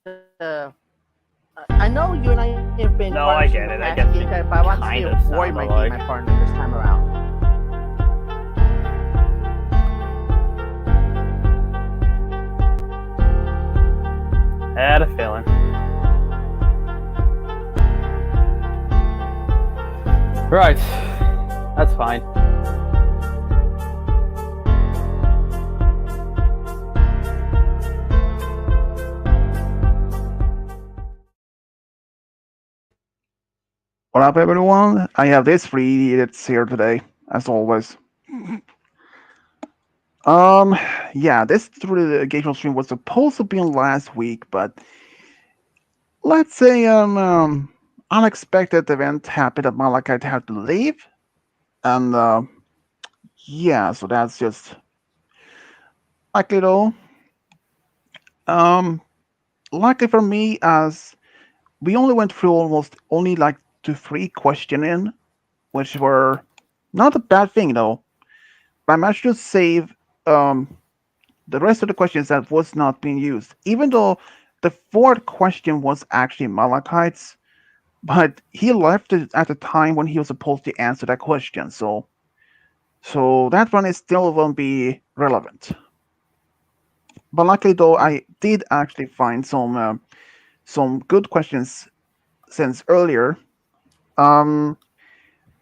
I know you and I have been partners No, in the I get past it. I game, get guy, the but I want to see kind if of Roy sound might be my alike. partner this time around. I had a feeling. Right. That's fine. What up, everyone? I have this three idiots here today, as always. Um, yeah, this through the Gameshow stream was supposed to be on last week, but let's say unexpected event happened that Malachite had to leave, and yeah, so that's just likely though. Um, luckily for me, as we only went through almost only like to three question in, which were not a bad thing though. But I managed to save um the rest of the questions that was not being used, even though the fourth question was actually Malachite's, but he left it at the time when he was supposed to answer that question. So that one is still won't be relevant. But luckily though, I did actually find some good questions since earlier. Um,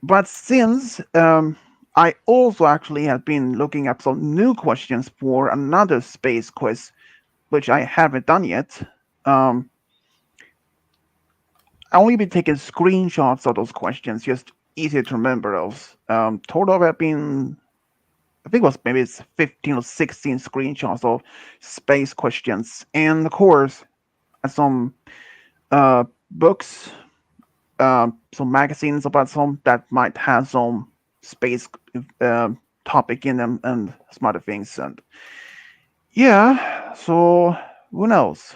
but since I also actually have been looking up some new questions for another space quiz, which I haven't done yet. Um, I only been taking screenshots of those questions, just easier to remember those. Total have been, I think it was maybe it's 15 or 16 screenshots of space questions, and of course some books, some magazines about some that might have some space uh, topic in them and some other things. And yeah, so who knows?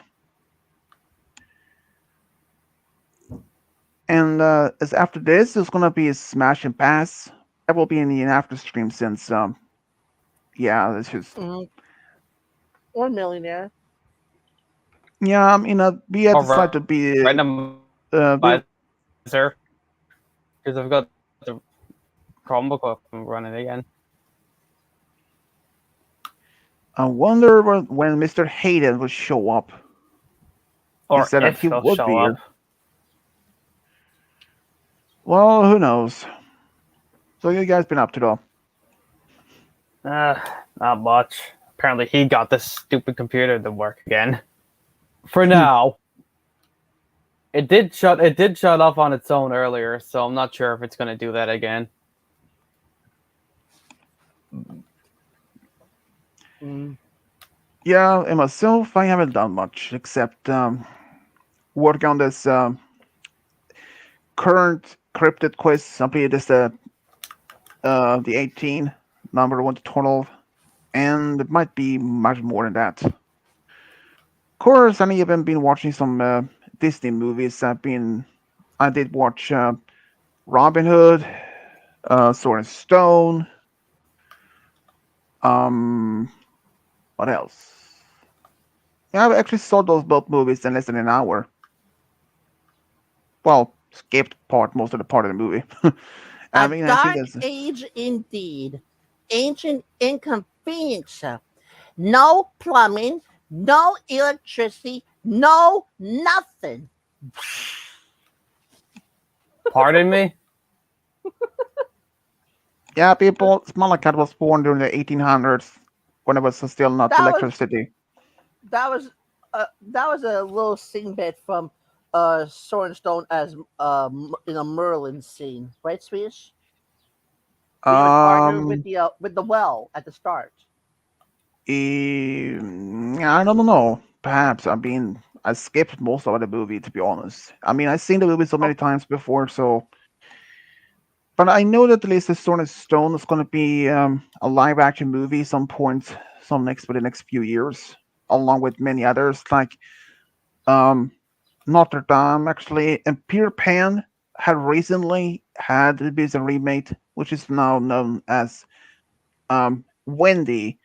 And as after this, it's gonna be a smash and pass. That will be in the after stream since yeah, this is Mm, or millionaire. yeah. We had Or decided to be randomizer, we. because I've got the Chromebook up and running again. I wonder when Mr. Hayden will show up. He Or said that if he he'll would show be up. here. Well, who knows? So you guys been up to though? Not much. Apparently, he got this stupid computer to work again. For now, it did shut. It did shut off on its own earlier, so I'm not sure if it's going to do that again. Mm. Yeah, and myself, I haven't done much except work on this current cryptid quiz. I believe this the 18 number 1 to 12, and it might be much more than that. Of course, I even been watching some Disney movies. I did watch Robin Hood, Sword and Stone. Um, what else? Yeah, I actually saw those both movies in less than an hour. Well, skipped most of the part of the movie. I A mean, I see dark this. age indeed. Ancient inconvenience. No plumbing, no electricity, no nothing. Pardon me. Yeah, people. Malakat was born during the 1800s when it was still not That was electricity. that was a little scene bit from Sword and Stone as in a Merlin scene, right, Swedish? He was arguing Um, with the well at the start. I don't know. Perhaps. I mean, I skipped most of the movie to be honest. I mean, I've seen the movie so Oh, many times before, so. But I know that at least the Sword and Stone is going to be a live action movie some point, for the next few years, along with many others like um, Notre Dame actually, and Peter Pan had recently had a bit remake, which is now known as Wendy.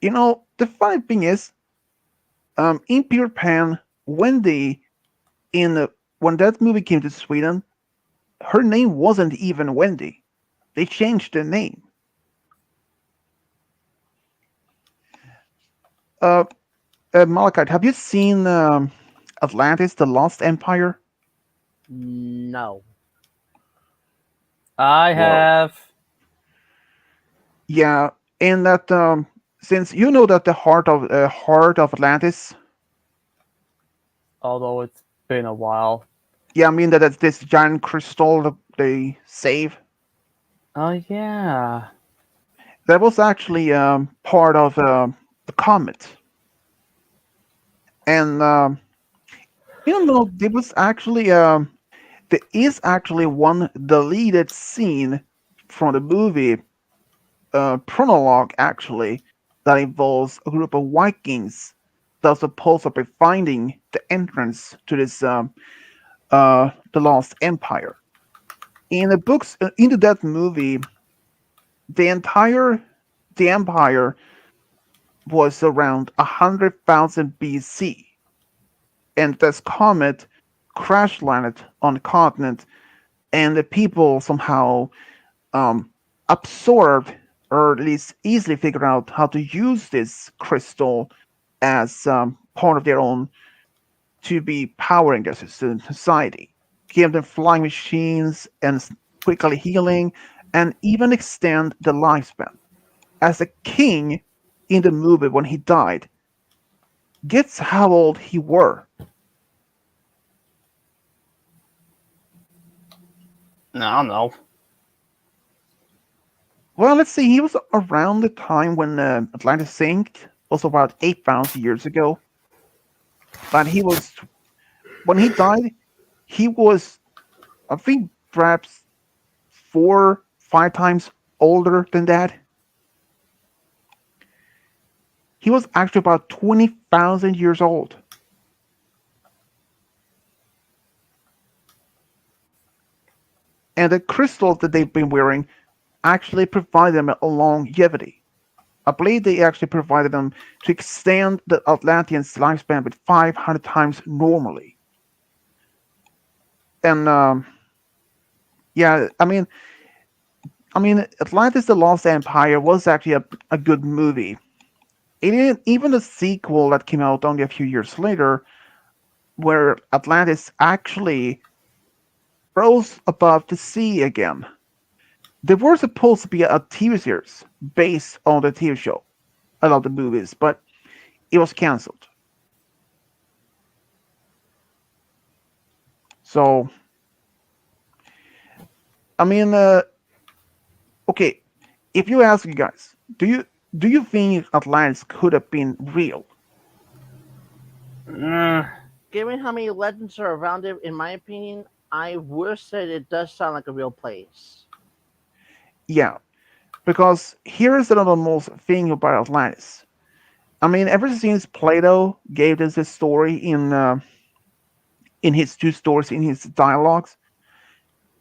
The funny thing is, in Peter Pan, Wendy in when that movie came to Sweden, her name wasn't even Wendy. They changed the name. Uh, Malachite, have you seen Atlantis: The Lost Empire? No. I Well, have, yeah, and that since you know that the heart of Atlantis, although it's been a while. yeah, I mean that it's this giant crystal that they save. Oh yeah. That was actually part of the comet, and you know there was actually there is actually one deleted scene from the movie prologue actually that involves a group of Vikings that are supposed to be finding the entrance to this the Lost Empire. In the books, into that movie, the entire the empire was around 100,000 BC, and this comet crash landed on the continent, and the people somehow um, absorbed or at least easily figured out how to use this crystal as part of their own to be powering their society. Give them flying machines and quickly healing, and even extend the lifespan. As a king in the movie when he died, guess how old he were? No, I don't know. Well, let's see. He was around the time when Atlantis sank, also about 8,000 years ago. But he was when he died, he was I think perhaps 4, 5 times older than that. He was actually about 20,000 years old. And the crystals that they've been wearing actually provide them a longevity. I believe they actually provided them to extend the Atlanteans' lifespan with 500 times normally. And yeah, Atlantis: The Lost Empire was actually a good movie. Even the sequel that came out only a few years later, where Atlantis actually rose above the sea again. There was supposed to be a TV series based on the TV show. I love the movies, but it was cancelled. So, I mean, okay, if you ask you guys, do you think Atlantis could have been real? Mm, Given how many legends are around it, in my opinion, I would say it does sound like a real place. Yeah, because here's another most thing about Atlantis. I mean, ever since Plato gave us this story in his two stories in his dialogues,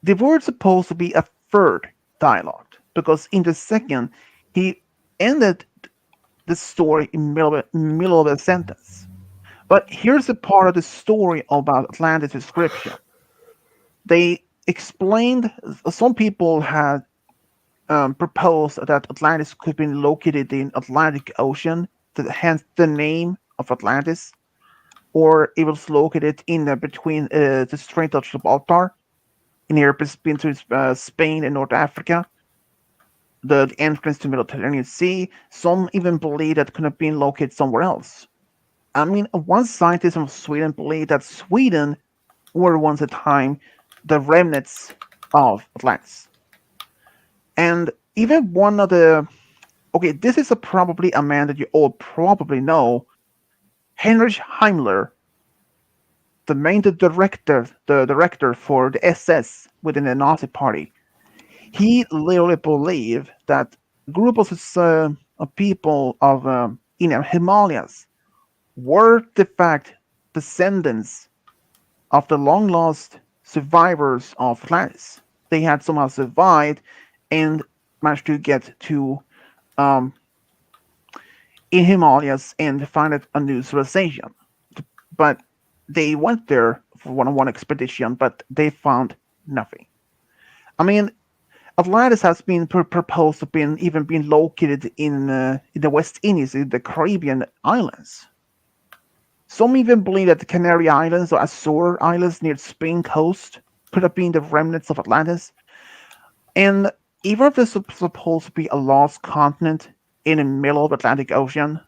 there were supposed to be a third dialogue because in the second he ended the story in middle of a sentence. But here's a part of the story about Atlantis description. They explained some people had proposed that Atlantis could be located in Atlantic Ocean, hence the name of Atlantis, or it was located in between the Strait of Gibraltar near between Spain and North Africa, the entrance to Mediterranean Sea. Some even believe that it could have been located somewhere else. I mean, one scientist from Sweden believed that Sweden were once a time the remnants of Atlantis. And even one of the okay, this is probably a man that you all probably know, Heinrich Himmler, the director for the SS within the Nazi Party. He literally believed that a group of people of in the Himalayas were the fact descendants of the long lost survivors of Atlantis. They had somehow survived and managed to get to um, in Himalayas and find a new civilization. But they went there for one expedition, but they found nothing. I mean, Atlantis has been proposed to be even been located in the West Indies, in the Caribbean islands. Some even believe that the Canary Islands or Azore Islands near the Spain coast could have been the remnants of Atlantis. And even if this is supposed to be a lost continent in the middle of the Atlantic Ocean,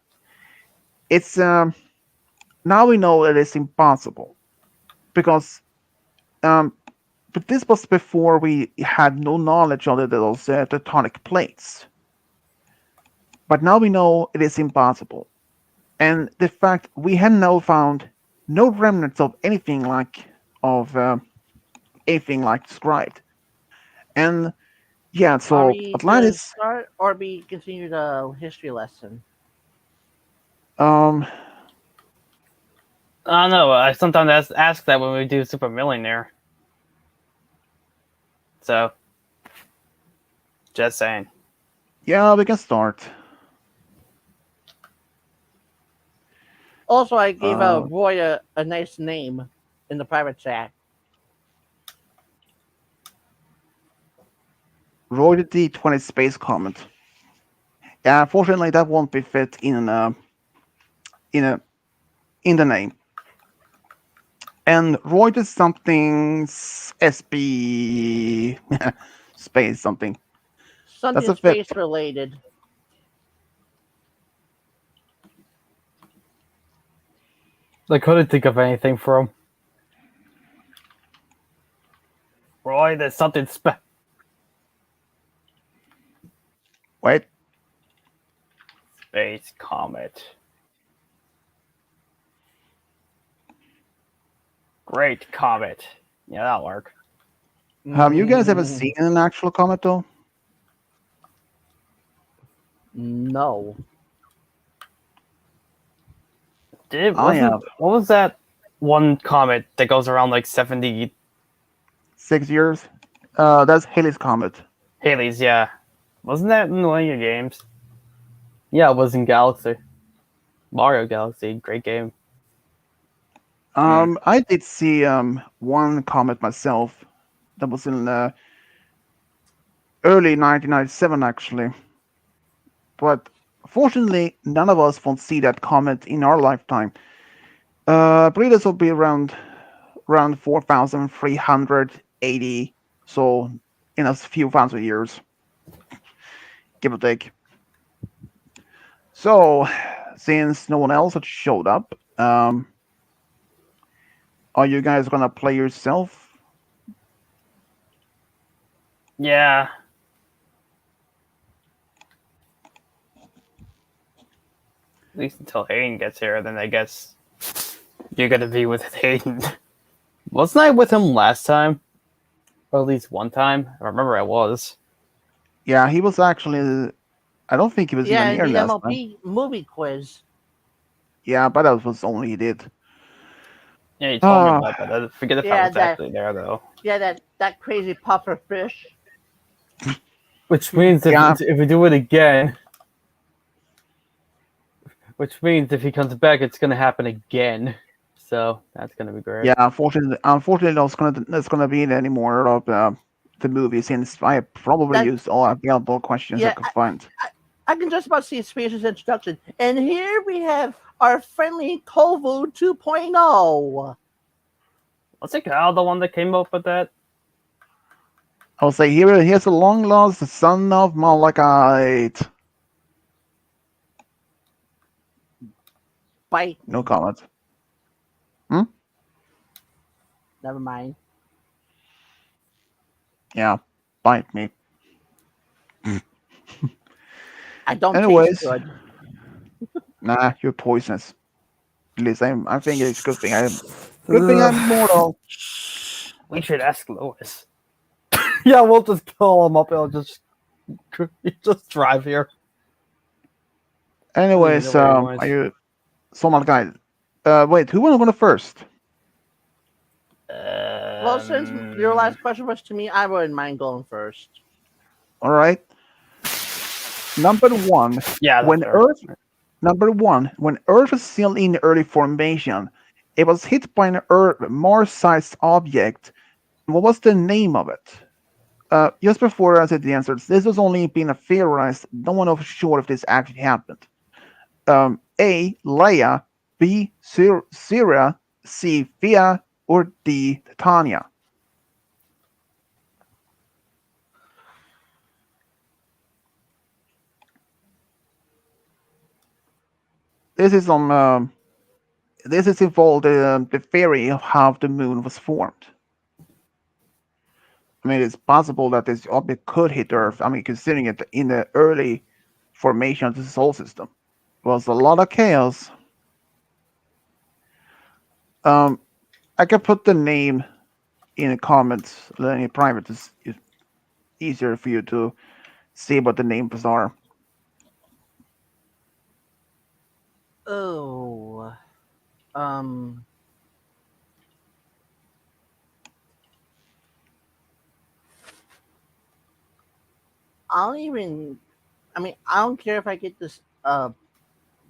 it's now we know that it's impossible because um, but this was before we had no knowledge of those tectonic plates. But now we know it is impossible, and the fact we had now found no remnants of of uh, anything like described, and yeah, Are so we gonna Atlantis. start or we continue the history lesson? Um, I don't know. I sometimes ask that when we do Super Millionaire. So, just saying. yeah, we can start. Also, I gave Uh, Roy a nice name in the private chat. Roy the D20 space comment. Yeah, unfortunately, that won't be fit in a in the name. And Roy is something SB space something. That's Something a fit. space related. I couldn't think of anything for him. Roy, there's something Wait, Space Comet. Great Comet. Yeah, that'll work. have you guys ever seen an actual comet though? No. I have What was that one comet that goes around like 70 6 years. That's Halley's comet. Halley's? Yeah. Wasn't that in one of your games? Yeah, it was in Galaxy. Mario Galaxy. Great game. I did see one comet myself. That was in early 1997 actually. But fortunately, none of us will see that comet in our lifetime. I believe this will be around 4,380. So in a few thousand years, give or take. So since no one else had showed up, are you guys gonna play yourself? Yeah. At least until Hayden gets here, then I guess you're gonna be with Hayden. Wasn't I with him last time? Or at least one time? I remember I was. Yeah, he was actually. I don't think he was Yeah, even in here the last time. MLB movie quiz. Yeah, but that was only he did. Yeah, you told me Ah, about that. I forget if I Yeah, was actually there though. that crazy puffer fish. Which means yeah, if we do it again, which means if he comes back, it's gonna happen again. So that's gonna be great. yeah. Unfortunately, that's gonna be any more of the movie since I probably That used all available questions I yeah, could find. I can just about see Space's introduction. And here we have our friendly Kovu 2.0. Was it Kyle the one that came up with that? I'll say here's a long lost son of Malachite. Bite No me. comment. Hmm? Never mind. Yeah, bite me. I don't taste Anyways, good. nah, you're poisonous. At least I think it's a good thing I'm mortal. We should ask Lois. Yeah, we'll just call him up. He'll just drive here. I don't even know Anyways, where he are was. you someone guy? Wait, who wanna go first? Well, since your last question was to me, I wouldn't mind going first. All right. Number one, Yeah, that's when fair. Earth Number one, when Earth was still in early formation, It was hit by an Mars-sized object. What was the name of it? Just before I said the answers, this was only being theorized. No one knows for sure if this actually happened. A. Leia, B. Syria, C. Fia, or D. Titania. This is on. This is involved the theory of how the moon was formed. I mean, it's possible that this object could hit Earth. I mean, considering it in the early formation of the solar system, it was a lot of chaos. Um, I can put the name in the comments, in private. It's easier for you to see what the names are. Oh, um, I don't even. I mean, I don't care if I get this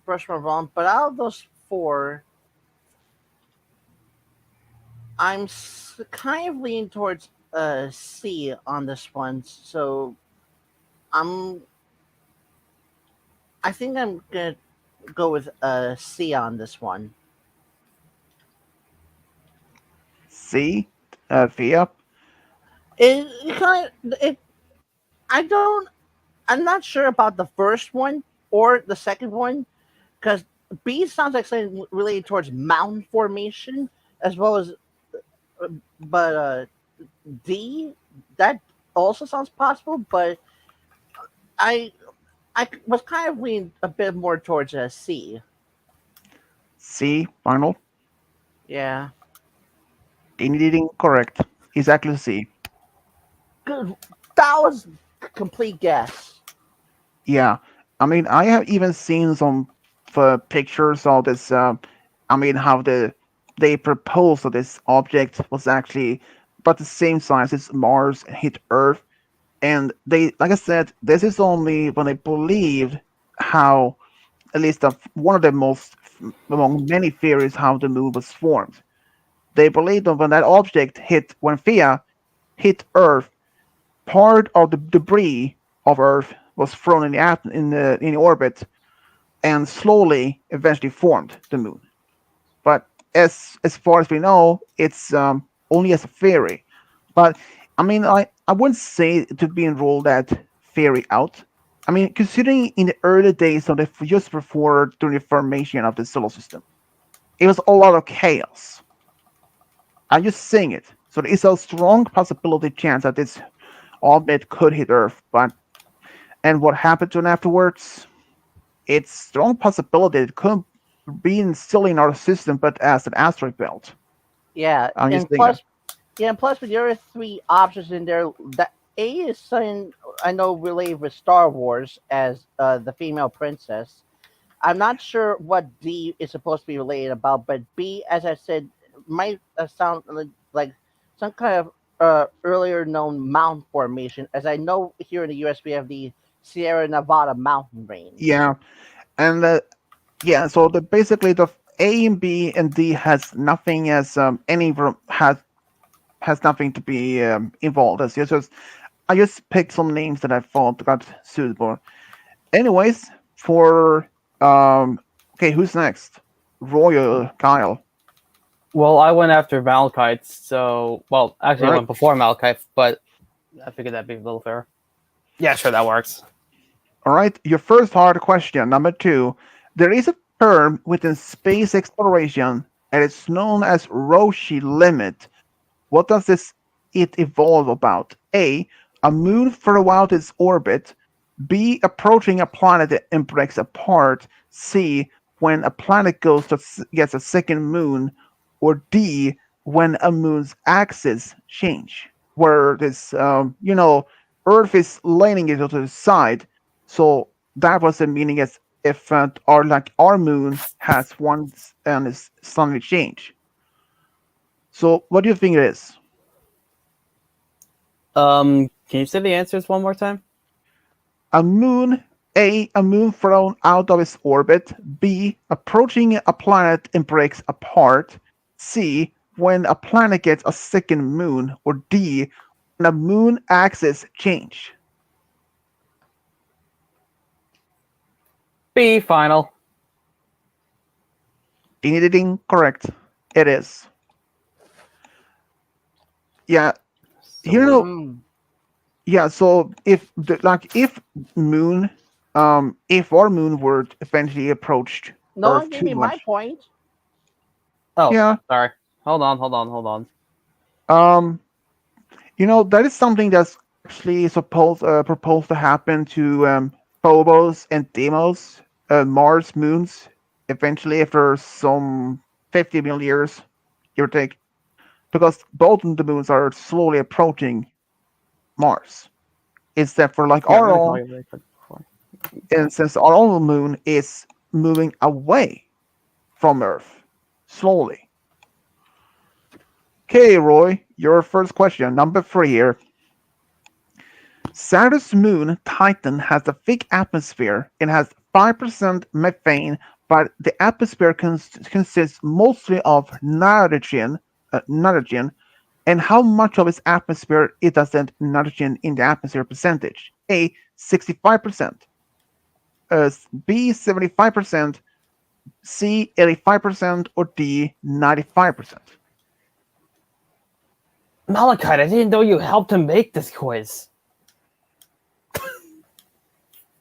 first one wrong, but out of those four, kind of leaning towards C on this one. So I'm. I think I'm gonna go with C on this one. See, Fia. It kind of it. I don't. I'm not sure about the first one or the second one because B sounds like something related towards mountain formation as well as, but D that also sounds possible. But I I was kind of leaning a bit more towards C. C, final. Yeah, Indeed, correct. Exactly C. good. That was complete guess. Yeah, I mean, I have even seen some pictures of this. I mean, how they proposed that this object was actually about the same size as Mars and hit Earth, and they, like I said, this is only when they believed how, at least one of the most among many theories, how the moon was formed. They believed that when that object when Theia hit Earth, part of the debris of Earth was thrown in the orbit and slowly eventually formed the moon. But as far as we know, it's only as a theory. But I mean, I wouldn't say to be ruled that theory out. I mean, considering in the early days of the just before during the formation of the solar system, it was a lot of chaos. I'm just saying it. So there is a strong possibility chance that this object could hit Earth, but and what happened to it afterwards? It's strong possibility it could be still in our system, but as an asteroid belt. Yeah, I'm just and saying that. plus, yeah, and plus with the other three options in there, that A is something I know related with Star Wars as the female princess. I'm not sure what D is supposed to be related about, but B, as I said, might sound like some kind of earlier known mountain formation. As I know, here in the U.S. we have the Sierra Nevada mountain range. Yeah, and yeah. So basically the A and B and D has nothing as has nothing to be involved. It's just I just picked some names that I thought got suitable. Anyways, for okay, who's next? Royal Kyle. Well, I went after Malachite, so well, All actually, I right. went before Malachite, but I figured that'd be a little fair. Yeah, sure, that works. All right, your first hard question, number two. There is a term within space exploration, and it's known as Roche limit. What does it evolve about? A moon throughout its orbit. B, approaching a planet and breaks apart. C, when a planet gets a second moon. Or D, when a moon's axis change, where this, Earth is leaning it to the side. So that was the meaning as if our moon has one and is suddenly change. So what do you think it is? Can you say the answers one more time? A moon, a moon thrown out of its orbit. B, approaching a planet and breaks apart. C. When a planet gets a second moon, or D. When a moon axis change. B final. Ding ding ding. Correct. It is. Yeah. So You we're know. Mm. Yeah. So if moon, if our moon were eventually approached No one Earth gave too me my much, point. oh yeah. sorry. Hold on. Um. That is something that's actually proposed to happen to Phobos and Deimos, Mars moons, eventually after some 50 million years, give or take, because both of the moons are slowly approaching Mars. Except for like Yeah, I'm our gonna call own, you really quick before. and since our own moon is moving away from Earth slowly. Okay, Roy, your first question, number 3 here. Saturn's moon Titan has a thick atmosphere and has 5% methane, but the atmosphere consists mostly of nitrogen. And how much of its atmosphere is that nitrogen in the atmosphere percentage? A, 65%, B, 75%, C, 85%, or D, 95%? Malachite, I didn't know you helped him make this quiz.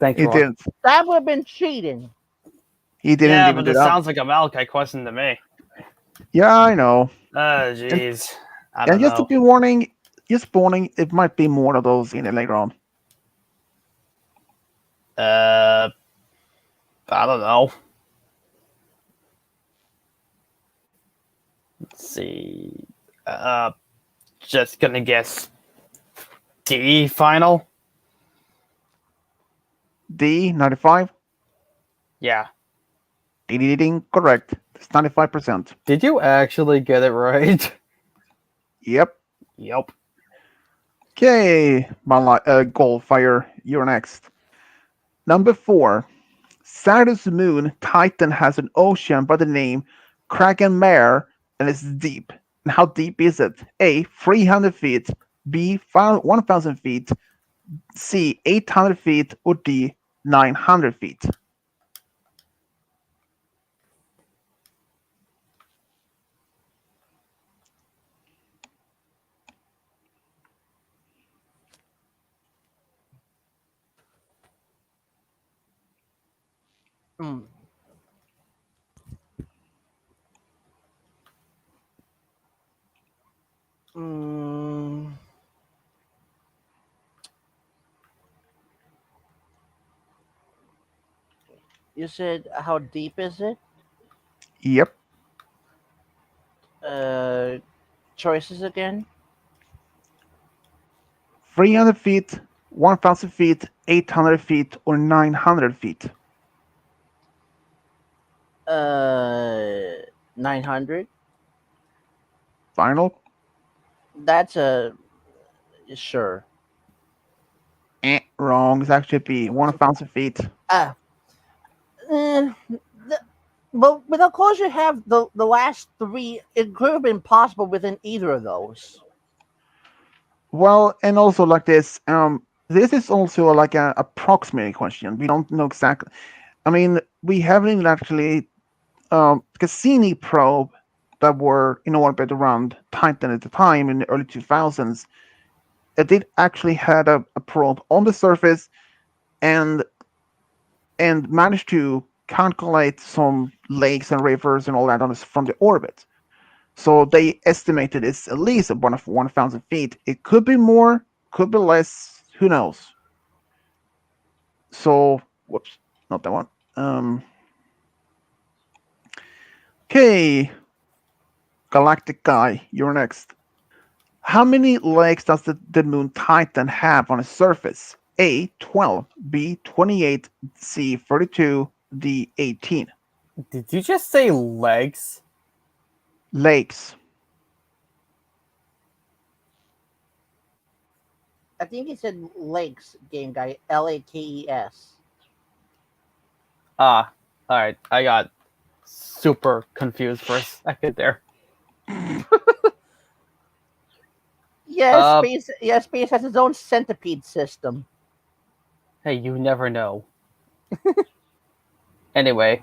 Thanks, He Roy. didn't. That would have been cheating. He didn't Yeah, even but do this that. sounds like a Malachite question to me. Yeah, I know. And Jeez. I And don't just to know. be warning, it might be more of those in it later on. Uh, I don't know. Let's see. Uh, just gonna guess D final. D, 95. Yeah. Ding, correct. It's 95%. Did you actually get it right? Yep. Yep. Okay, Goldfire, you're next. Number 4. Saturn's moon Titan has an ocean by the name Kraken Mare and it's deep. And how deep is it? A, 300 feet. B, 1,000 feet. C, 800 feet. Or D, 900 feet. Mm. Mm. You said how deep is it? Yep. Uh, Choices again. 300 feet, 1,000 feet, 800 feet, or 900 feet. 900. Final? That's a sure. Wrong. It's actually be 1,000 feet. Ah, eh, the, but with how close you have the last three, it could have been possible within either of those. Well, and also like this is also like a approximate question. We don't know exactly. I mean, we haven't even actually Cassini probe that were in orbit around Titan at the time in the early 2000s. It did actually had a probe on the surface and managed to calculate some lakes and rivers and all that from the orbit. So they estimated it's at least 1,000 feet. It could be more, could be less. Who knows? So, whoops, not that one. Okay, Galactic Guy, you're next. How many legs does the moon Titan have on its surface? A, 12, B, 28, C, 32, D, 18. Did you just say legs? Lakes. I think he said lakes. Game guy. Lakes. Ah, all right. I got super confused for a second there. Uh, Space has its own centipede system. hey, you never know. Anyway,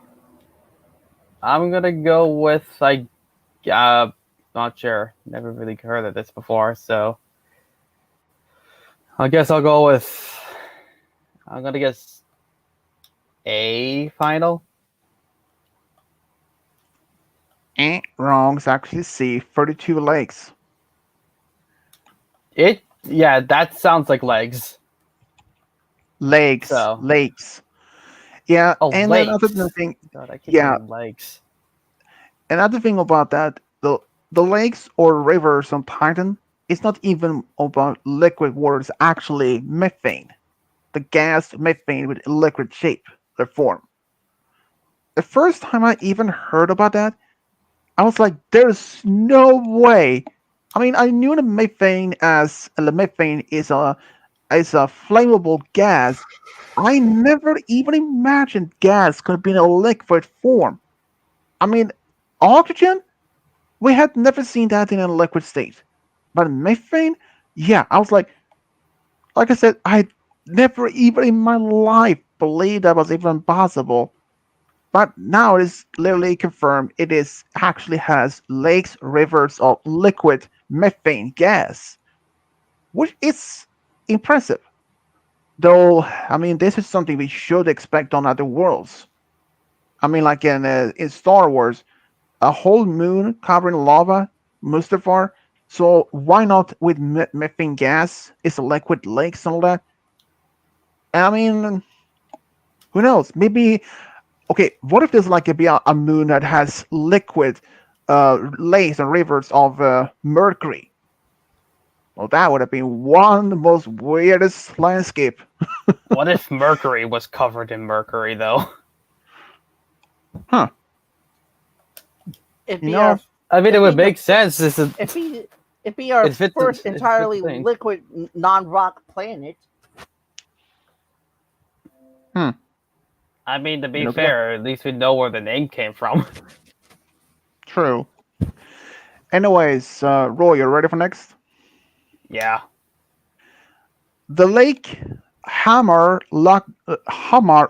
I'm gonna go with like not sure. Never really heard of this before, so I guess I'll go with. I'm gonna guess A final. Wrong. It's actually C. 32 lakes. Yeah, that sounds like legs. Lakes. So, Lakes. Yeah, oh, and another lakes. thing. God, I keep Yeah, saying legs. another thing about that, the lakes or rivers on Titan, it's not even about liquid water. It's actually methane, the gas methane with liquid shape or form. The first time I even heard about that, I was like, "There's no way." I mean, I knew the methane is a flammable gas. I never even imagined gas could be in a liquid form. I mean, oxygen. We had never seen that in a liquid state. But methane, yeah, I was like I said, I never even in my life believed that was even possible. But now it is literally confirmed it is actually has lakes, rivers of liquid methane gas, which is impressive. Though, I mean, this is something we should expect on other worlds. I mean, like in Star Wars, a whole moon covering lava, Mustafar. So why not with methane gas? It's a liquid lakes and all that. I mean, who knows? Maybe okay. What if there's like a moon that has liquid lakes and rivers of mercury? Well, that would have been one of the most weirdest landscape. What if Mercury was covered in mercury, though? Huh? It'd You be our know, I mean, it it'd would be the make sense. This is it'd be it'd be our it fits. first It fits entirely the thing. liquid non-rock planet. hmm. I mean, to be Pinocchio. fair, at least we know where the name came from. True. Anyways, Roy, you ready for next? Yeah. The lake Hamar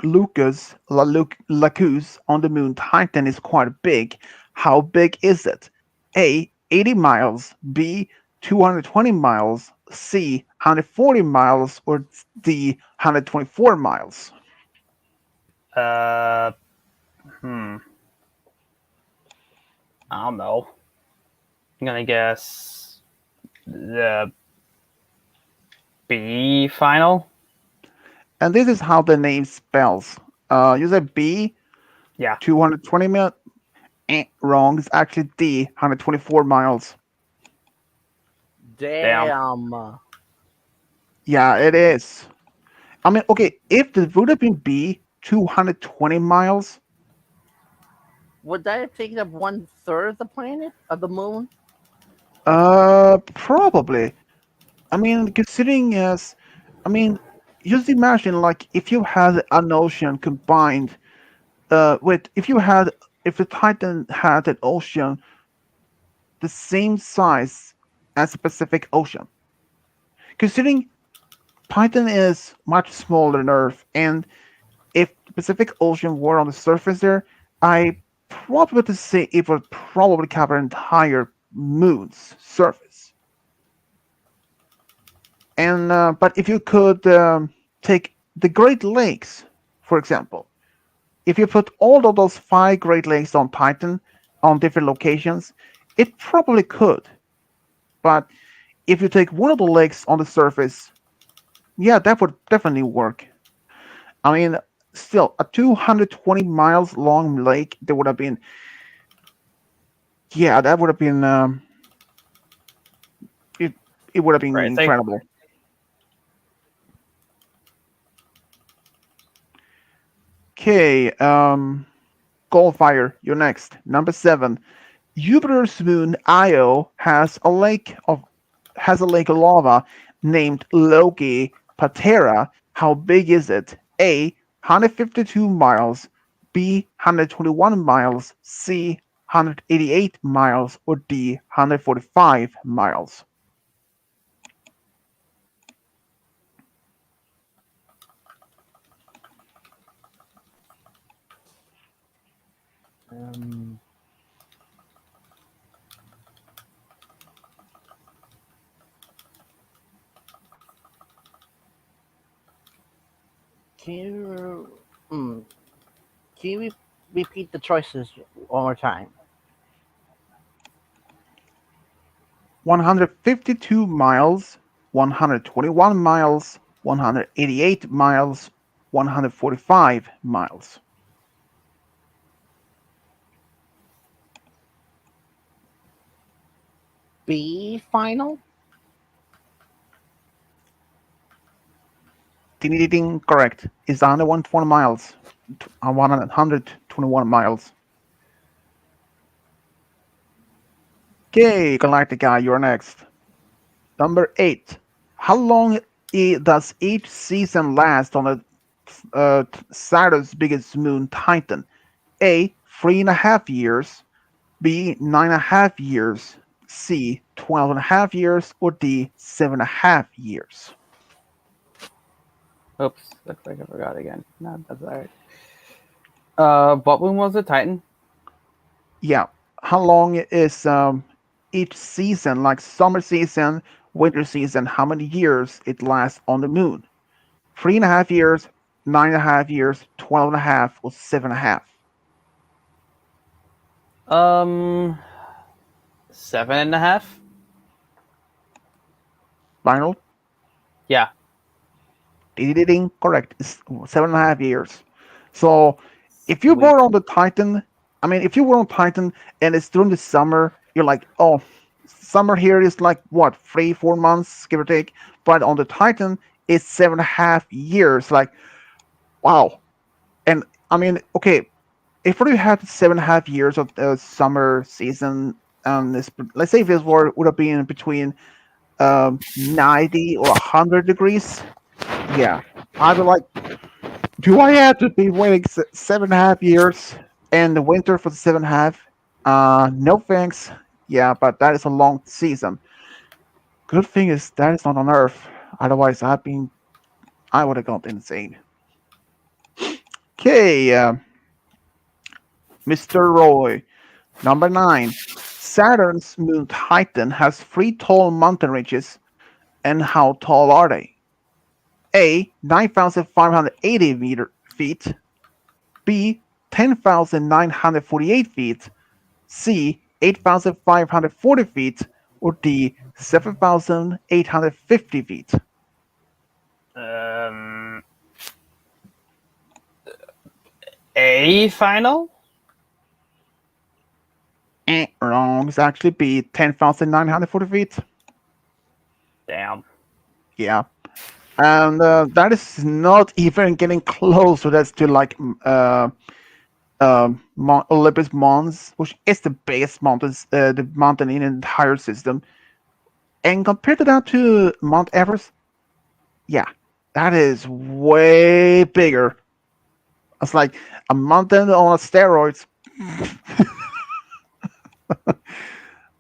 Lucas Lacus on the moon Titan is quite big. How big is it? A. 80 miles. B. 220 miles. C. 140 miles. Or D. 124 miles. Uh. Hmm. I don't know. I'm gonna guess the B final. And this is how the name spells. You said B. Yeah. 220 miles. Wrong. It's actually D. 124 miles. Damn. Damn. Yeah, it is. I mean, okay, if the would have been B, 220 miles, Would that have taken up one third of the planet of the moon? probably. I mean, considering as, I mean, just imagine like if you had an ocean combined, with if the Titan had an ocean the same size as the Pacific Ocean. Considering Titan is much smaller than Earth, and if the Pacific Ocean were on the surface there, I probably would say it would probably cover entire moon's surface. And but if you could take the Great Lakes, for example, if you put all of those five Great Lakes on Titan on different locations, it probably could. But if you take one of the lakes on the surface, yeah, that would definitely work. I mean, still a 220 miles long lake, there would have been, yeah, that would have been, it, it would have been Crazy. incredible. Okay, Goldfire, you're next. Number seven. Jupiter's moon Io has a lake of lava named Loki Patera. How big is it? A. 152 miles. B. 121 miles. C. 188 miles, or D, 145 miles? Um, can you can you repeat the choices one more time? 152 miles, 121 miles, 188 miles, 145 miles. B final. Ding ding ding, correct. It's 120 miles. 121 miles. Okay, Galactica, you're next. Number 8. How long does each season last on Saturn's biggest moon, Titan? A. 3.5 years. B. 9.5 years. C. 12.5 years. Or D. 7.5 years. Oops, looks like I forgot again. No, that's alright. What one was the Titan? Yeah. How long is each season, like summer season, winter season, how many years it lasts on the moon? 3.5 years, 9.5 years, 12.5, or 7.5. Um, 7.5. Final? Yeah, Ding, ding, ding, correct. It's 7.5 years. So if you sweet. were on the Titan, I mean, if you were on Titan and it's during the summer, you're like, oh, summer here is like what, 3, 4 months, give or take. But on the Titan, it's 7.5 years. Like, wow. And I mean, okay, if you had 7.5 years of the summer season, let's say this would have been between 90 or 100 degrees, yeah, I'd be like, do I have to be waiting 7.5 years and the winter for the 7.5? No thanks. Yeah, but that is a long season. Good thing is that is not on Earth. Otherwise, I would have gone insane. Okay, Mr. Roy. Number 9. Saturn's moon Titan has three tall mountain ranges, and how tall are they? A. 9,580 feet. B. 10,948 feet. C. 8,540 feet. Or D. 7,850 feet. Um, A final. Wrong. It's actually B. 10,940 feet. Damn. Yeah. And that is not even getting close to that to like Olympus Mons, which is the biggest mountains, the mountain in the entire system. And compared to that to Mount Everest, yeah, that is way bigger. It's like a mountain on steroids.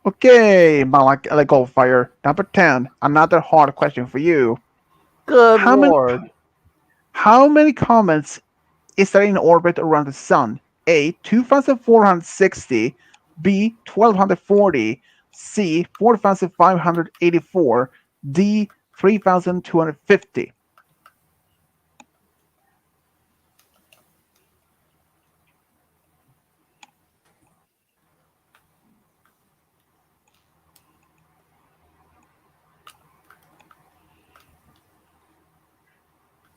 Okay, Malak Goldfire. Number 10. Another hard question for you. Good How many lord. how many comets is there in orbit around the sun? A. 2,460. B. 1,240. C. 4,584. D. 3,250.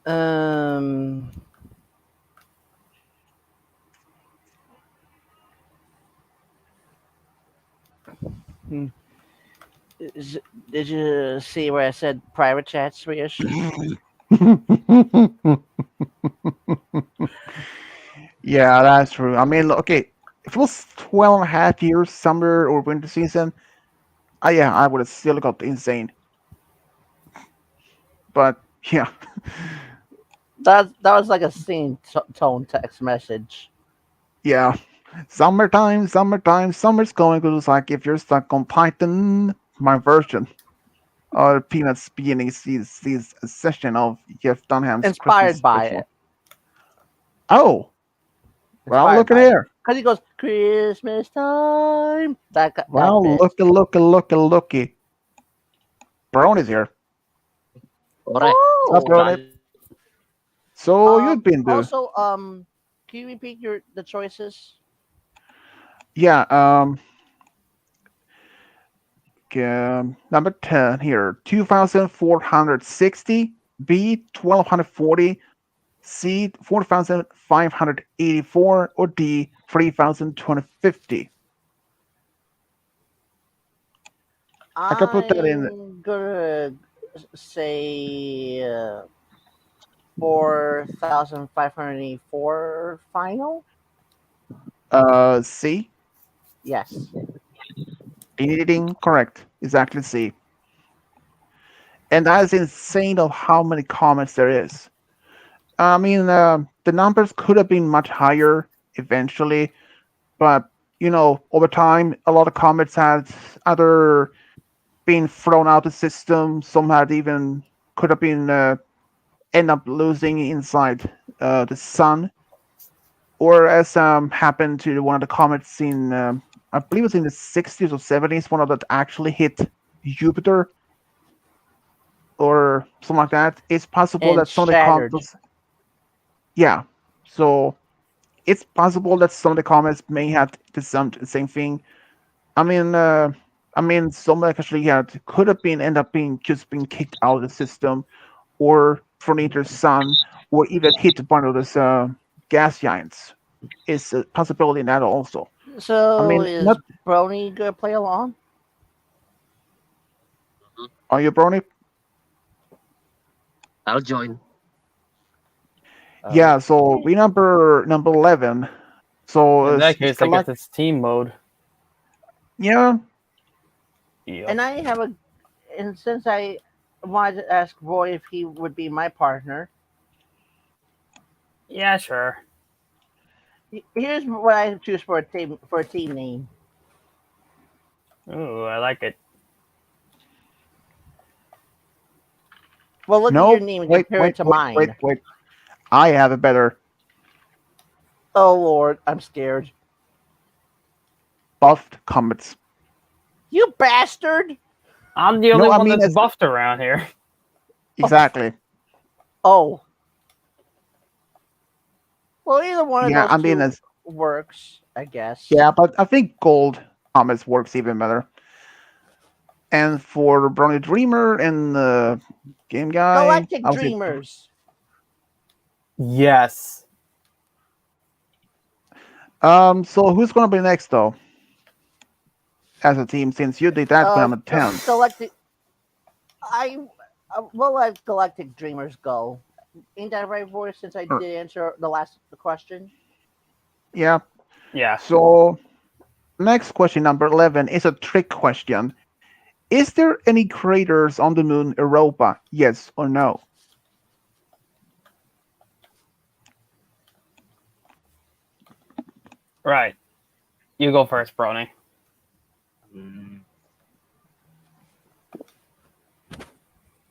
Um, hmm. Is- Did you see where I said private chats, Rish? Yeah, that's true. I mean, okay, if it was 12.5 years, summer or winter season, yeah, I would have still got insane. But yeah, That was like a scene tone text message. yeah. Summertime, summertime, summer's going. It looks like if you're stuck on Titan, my version or Peanuts beginning sees a session of Jeff Dunham's Christmas Inspired by special. it. Oh, well, Inspired look at by it. here. Because he goes, Christmas time. That Well, bit. looky. Brony's here. Ore, What's up, Oh. Brony? done. So you've been to Also, can you repeat the choices? yeah number 10 here 2460 B 1240 C 4584 or D 3250. I could put that in. I'm gonna say 4,584 final. C. Yes. Ding ding ding. Correct. Exactly C. And that is insane of how many comments there is. I mean, the numbers could have been much higher eventually, but over time, a lot of comments had either been thrown out the system. Some had even could have been end up losing inside the sun, or as happened to one of the comets in I believe it was in the 60s or 70s, one of that actually hit Jupiter or something like that. It's possible And that some of the shattered. comets, yeah. So it's possible that some of the comets may have the same thing. I mean, some actually had could have been end up being just being kicked out of the system, or from either sun, or even hit one of those gas giants. Is a possibility in that also. I So mean, not is Brony gonna play along? Mhm. are you Brony? I'll join. Yeah. So Okay. we number 11. So In that it's case, I guess collect. it's team mode. Yeah. Yep. And I have a, and since I wanted to ask Roy if he would be my partner, Yeah, sure. here's what I choose for a team name. Ooh, I like it. Well, look at your No. name and Wait. compare it Wait. to Wait. Wait. mine. Wait. I have a better Oh Lord, I'm scared. buffed comets. You bastard! I'm the only No, I one mean that's as buffed around here. Oh, exactly. oh. Well, either one of Yeah, those I mean two as works, I guess. yeah, but I think gold comets works even better. And for Brownie Dreamer and Game Guy, Galactic I would say Dreamers. Yes. so who's gonna be next though as a team since you did that when I'm a 10? Galactic. I will let Galactic Dreamers go. Ain't that right, boys? Since I Er, did answer the last question. Yeah. Yeah. So next question number 11 is a trick question. Is there any craters on the moon Europa? Yes or no? Right. You go first, Brony. Mm,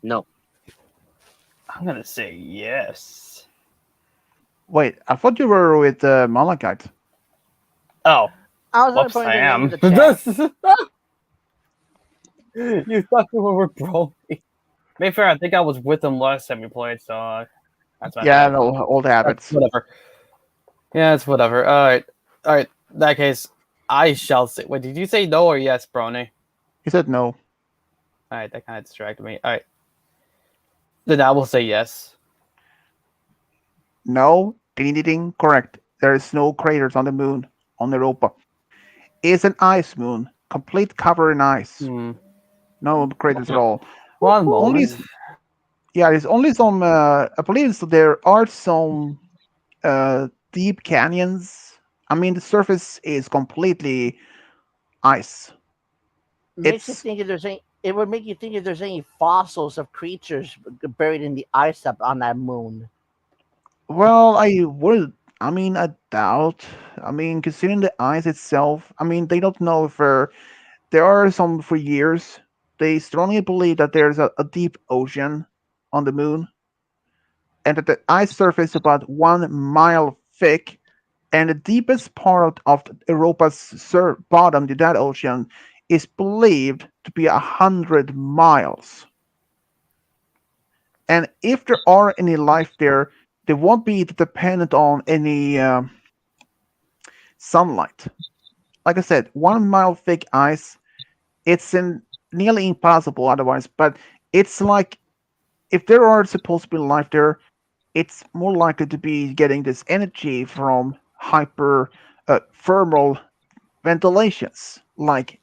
no. I'm gonna say yes. Wait, I thought you were with Malachite. Oh, I was only whoops, putting I their name in am. the chat. You thought you were Brony. Be fair, I think I was with him last time we played, so that's my Yeah, bad. no, old That's habits. whatever. Yeah, it's whatever. All right. In that case, I shall say. Wait, did you say no or yes, Brony? He said no. All right, that kind of distracted me. All right, then I will say yes. No, ding ding ding, correct. There is no craters on the moon on Europa. It's an ice moon, complete cover in ice. Hmm. No craters at all. One Only, moment. yeah, there's only some. I believe there are some deep canyons. I mean, the surface is completely ice. Makes you It's think if there's any. It would make you think if there's any fossils of creatures buried in the ice up on that moon. well, I would. I mean, I doubt. I mean, considering the ice itself, I mean, they don't know if there are some for years. They strongly believe that there's a deep ocean on the moon, and that the ice surface is about 1 mile thick, and the deepest part of Europa's bottom to that ocean is believed to be 100 miles. And if there are any life there, they won't be dependent on any sunlight. Like I said, 1 mile thick ice, it's nearly impossible otherwise. But it's like if there are supposed to be life there, it's more likely to be getting this energy from hyper thermal ventilations, like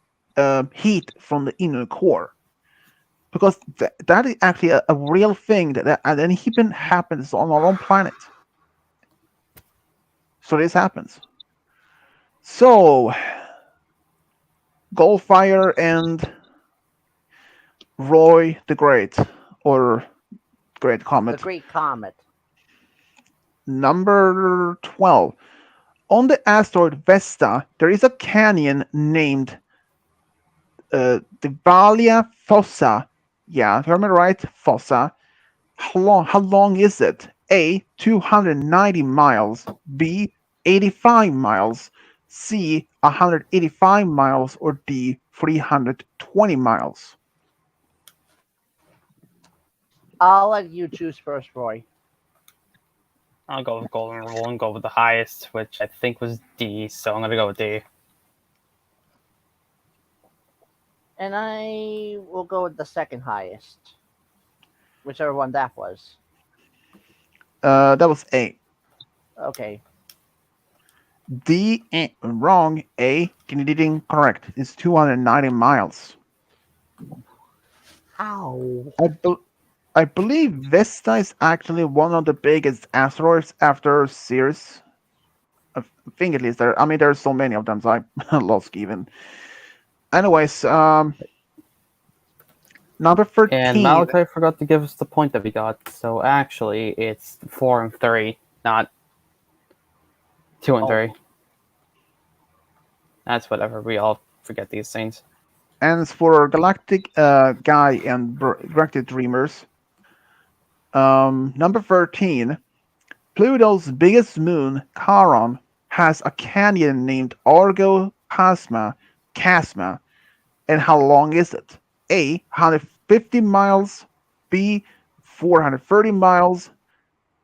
heat from the inner core. Because that is actually a real thing that even happens on our own planet. So this happens. So Goldfire and Roy the Great, or Great The Comet. Great Comet. Number 12. On the asteroid Vesta, there is a canyon named the Valia Fossa. Yeah, if I remember right, Fossa. How long is it? A 290 miles, B 85 miles, C 185 miles, or D 320 miles. I'll let you choose first, Roy. I'll go with golden rule and go with the highest, which I think was D. So I'm gonna go with D. And I will go with the second highest, whichever one that was. That was A. Okay. D, wrong. A, Canadian correct. It's 290 miles. How? I, bel I believe Vesta is actually one of the biggest asteroids after Ceres. I think at least there. I mean, there's so many of them, so I lost even. Anyways, number And 13. Malachi forgot to give us the point that we got. So actually, it's 4 and 3, not 2 and 3. Oh, That's whatever. We all forget these things. And for Galactic Guy and Galactic Dreamers, number 13. Pluto's biggest moon, Charon, has a canyon named Argo Chasma. And how long is it? A. 150 miles. B. 430 miles.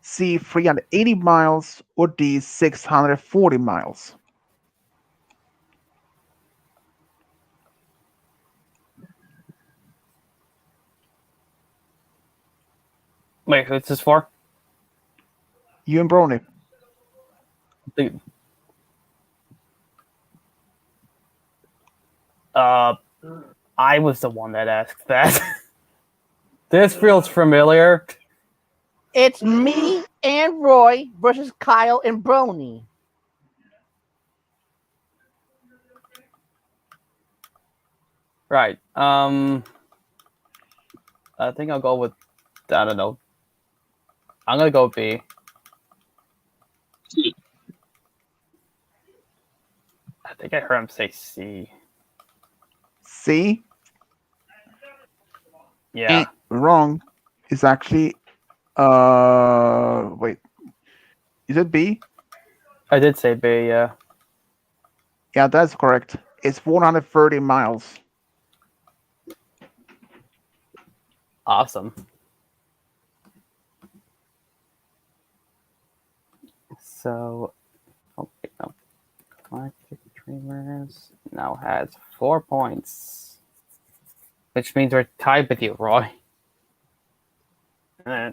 C. 380 miles. Or D. 640 miles. Wait, who's this for? You and Brony. The, uh, I was the one that asked that. This feels familiar. it's me and Roy versus Kyle and Brony. Right. I think I'll go with. I don't know. I'm gonna go B. C. I think I heard him say C. C. Yeah, Wrong. It's actually wait. Is it B? I did say B. Yeah. Yeah, that's correct. It's 430 miles. Awesome. So, oh wait, no. Galactic Dreamers now has 4 points, which means we're tied with you, Roy. Uh,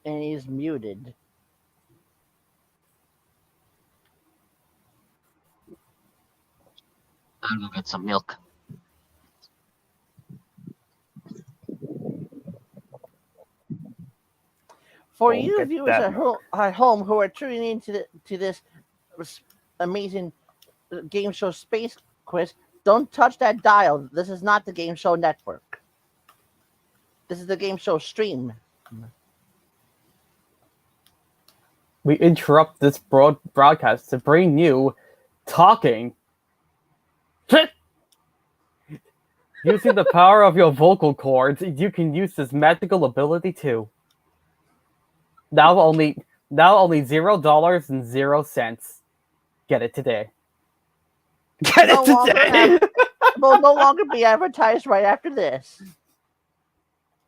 And he's muted. I'll go get some milk. For Go you get viewers that at, milk. at home who are tuning into to this amazing game show space quiz, don't touch that dial. This is not the Game Show Network. This is the game show stream. We interrupt this broadcast to bring you talking. Using the power of your vocal cords, you can use this magical ability too. Now only $0.00. Get it today. Get No it longer today. will no longer be advertised right after this.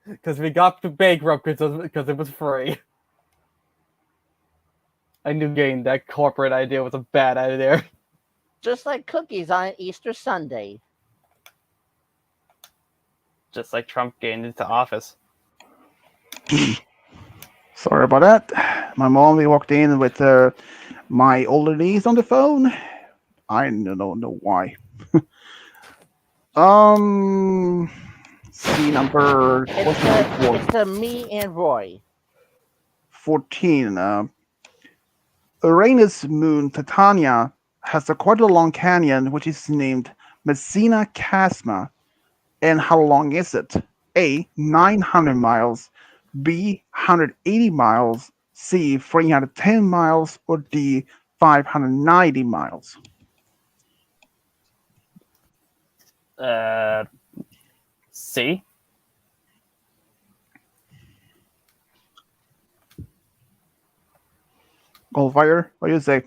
Because we got bankrupt because it was free. I knew getting that corporate idea was a bad idea. Just like cookies on Easter Sunday. Just like Trump getting into office. Sorry about that. My mom walked in with my older niece on the phone. I don't know why. See number It's to me and Roy. 14. Uranus moon Titania has a quite a long canyon which is named Messina Chasma. And how long is it? A. 900 miles. B. 180 miles. C. 310 miles. Or D. 590 miles. C. Goldfire, what do you say?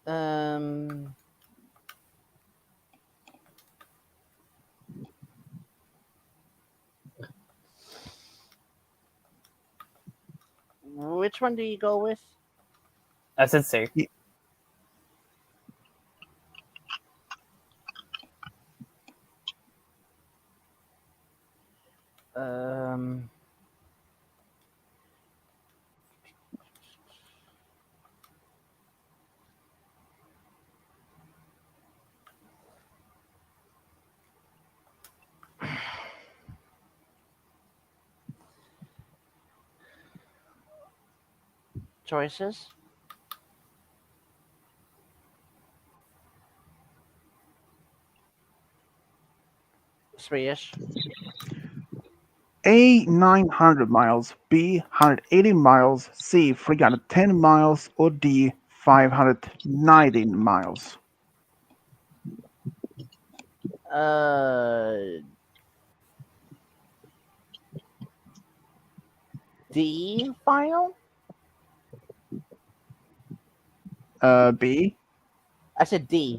Um. Which one do you go with? I said C. Um. Choices. Three-ish. A. 900 miles. B. 180 miles. C. 310 miles. Or D. 590 miles. Uh. D final. B. I said D.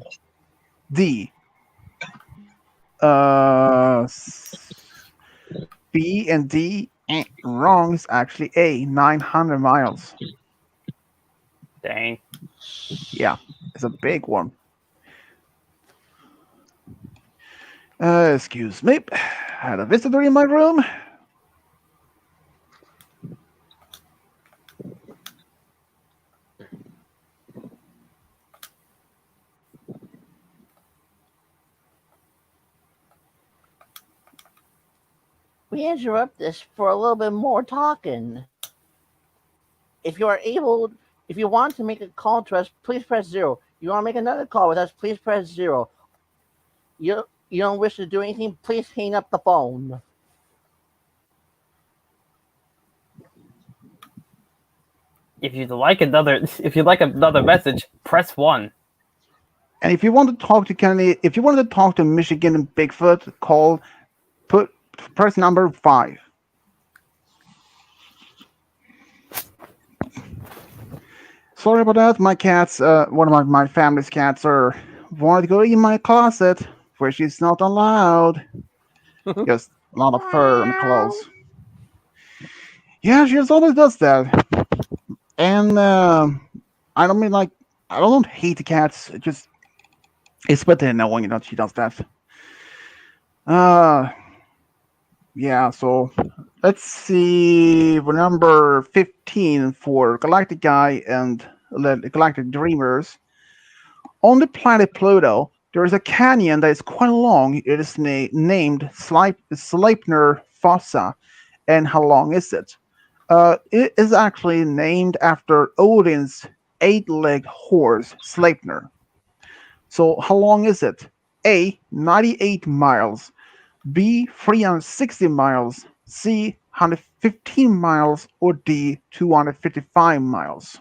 D. Uh, B and D. Wrong. It's actually A. 900 miles. Dang. Yeah, it's a big one. Excuse me. Had a visitor in my room. We interrupt this for a little bit more talking. If you are able, if you want to make a call to us, please press 0. You want to make another call with us, please press 0. You don't wish to do anything, please hang up the phone. If you'd like another message, press 1. And if you want to talk to Kennedy, if you want to talk to Michigan and Bigfoot, press number 5. Sorry about that. My cats, one of my family's cats, wanted to go in my closet, where she's not allowed. Just a lot of fur and clothes. Yeah, she just always does that. And I don't mean I don't hate the cats. It's better knowing she does that. Yeah. So let's see. For number 15 for Galactic Guy and Galactic Dreamers. On the planet Pluto, there is a canyon that is quite long. It is named Sleipner Fossa. And how long is it? It is actually named after Odin's 8-legged horse, Sleipner. So how long is it? A. 98 miles. B, 360 miles, C, 115 miles, or D, 255 miles?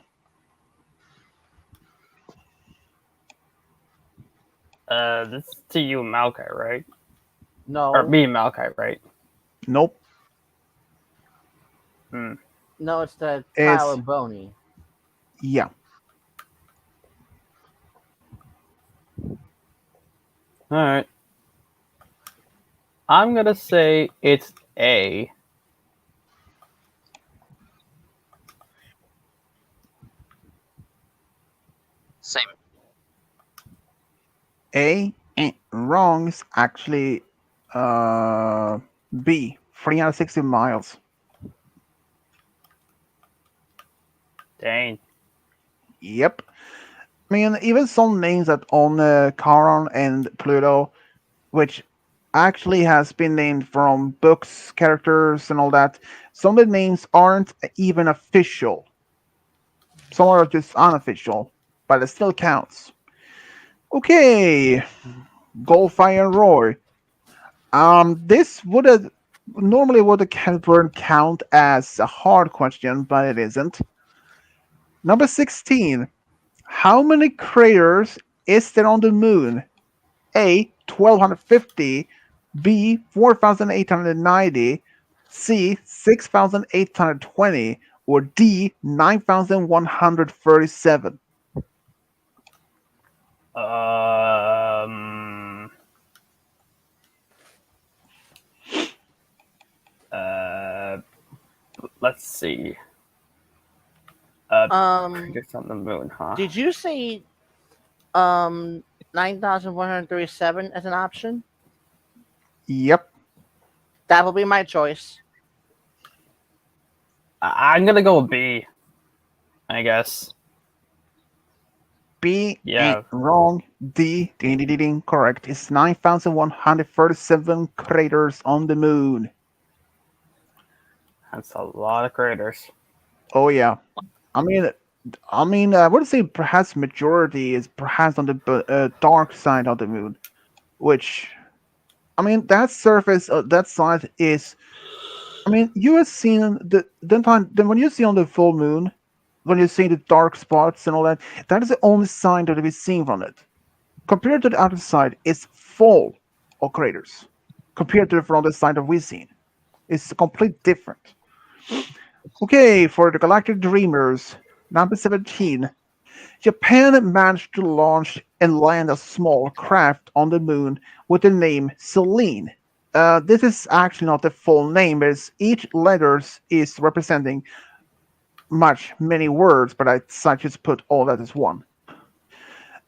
This is to you, Maokai, right? Or No, me, Maokai, right? Nope. Hmm. no, it's the Kyle or It's, Boney. yeah. All right. I'm gonna say it's A. Same. A, wrong. It's actually uh, B, 360 miles. Dang. Yep. I mean, even some names that on Charon and Pluto, which actually has been named from books, characters, and all that, some of the names aren't even official. Some are just unofficial, but it still counts. Okay, Goldfire and Roy. This would have normally would have count as a hard question, but it isn't. Number 16. How many craters is there on the moon? A. 1250, B. 4890, C. 6820, or D. 9137. Um. Uh. Let's see. Um, Crickets on the moon, huh? did you say um 9,137 as an option? Yep. That will be my choice. I'm gonna go with B. I guess. B ain't Yeah, wrong. D, ding, ding, ding, ding, correct. It's 9,137 craters on the moon. that's a lot of craters. Oh yeah. I mean, I would say perhaps majority is perhaps on the dark side of the moon, which I mean that surface, that side is. I mean, you have seen then when you see on the full moon, when you see the dark spots and all that, that is the only sign that we seen from it. Compared to the other side, it's full of craters. Compared to from the side that we've seen, it's completely different. Okay, for the Galactic Dreamers, number 17. Japan managed to launch and land a small craft on the moon with the name Selene. This is actually not the full name, but each letter is representing many words, but I just put all that as one.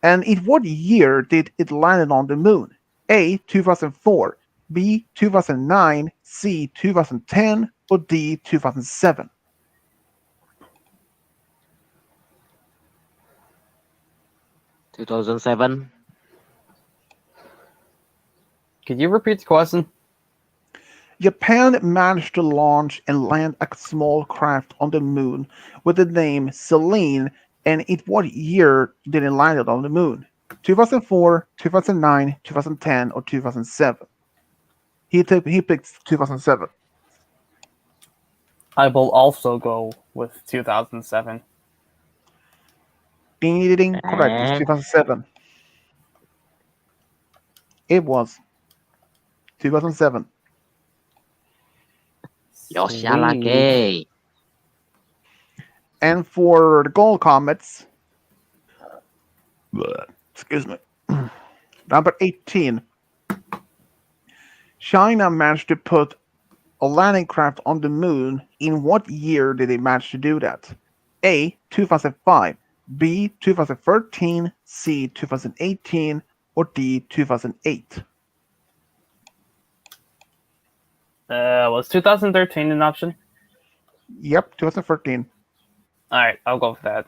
And in what year did it land on the moon? A. 2004, B. 2009, C. 2010, or D. 2007? 2007. Could you repeat the question? Japan managed to launch and land a small craft on the moon with the name Selene, and in what year did it land on the moon? 2004, 2009, 2010, or 2007? He picked 2007. I will also go with 2007. Ding ding ding, correct. It's Eh, 2007. It was 2007. Sweet. Yoshialake. And for the gold comets, excuse me, number 18. China managed to put a landing craft on the moon. In what year did they manage to do that? A. 2005, B. 2013, C. 2018, or D. 2008? Was 2013 an option? Yep, 2013. All right, I'll go for that.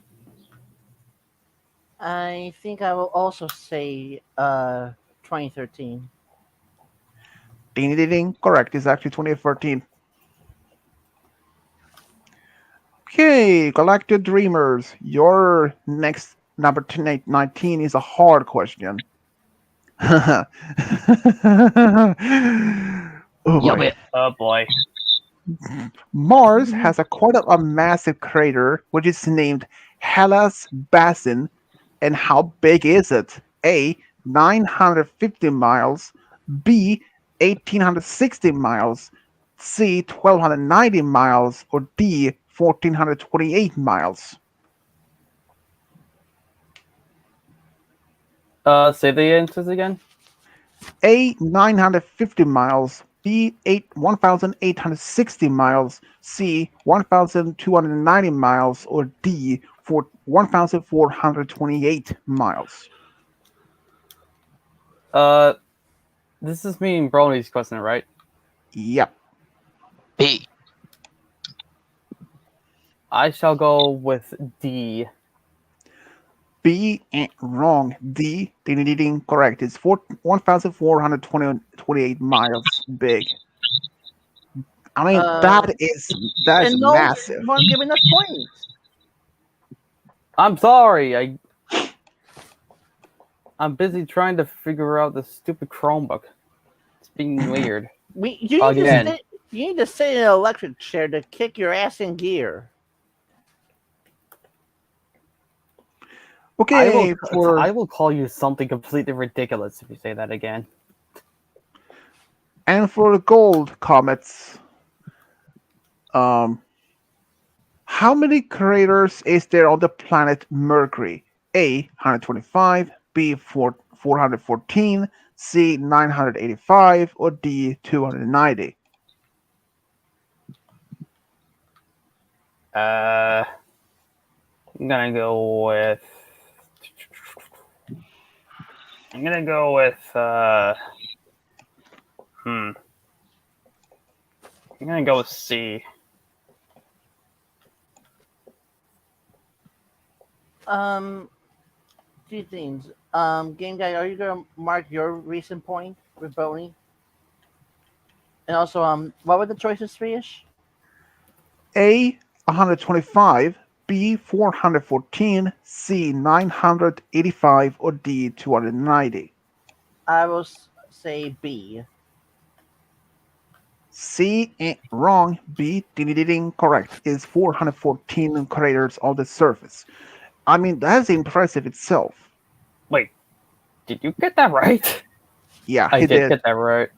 I think I will also say 2013. Ding ding ding, correct. It's actually 2013. Okay, Galactic Dreamers, your next number 19 is a hard question. Oh boy. Yummy. Oh boy. Mars has a quite a massive crater which is named Hellas Basin. And how big is it? A. 950 miles. B. 1860 miles. C. 1290 miles. Or D. 1428 miles. Say the answers again. A. 950 miles. B. 1860 miles. C. 1290 miles. Or D. 1428 miles. Uh, this is me and Brony's question, right? Yep. B. I shall go with D. B, wrong. D, ding, ding, ding, ding, correct. It's 1,428 miles big. I mean, Uh, that is and no massive. one giving us points. I'm sorry. I'm busy trying to figure out this stupid Chromebook. It's being weird You need to again. sit. You need to sit in an electric chair to kick your ass in gear. I will. Okay, for I will call you something completely ridiculous if you say that again. and for the gold comets, um, how many craters is there on the planet Mercury? A, 125, B, 414, C, 985, or D, 290? I'm gonna go with. I'm gonna go with. Hmm. I'm gonna go with C. Um, Two things. Game guy, are you gonna mark your recent point with Boney? And also, what were the choices for ish? A, 125, B, 414, C, 985, or D, 290? I will say B. C, wrong. B, ding, ding, ding, correct. Is 414 craters on the surface. I mean, that's impressive itself. Wait, did you get that right? Yeah, I he did did. get that right.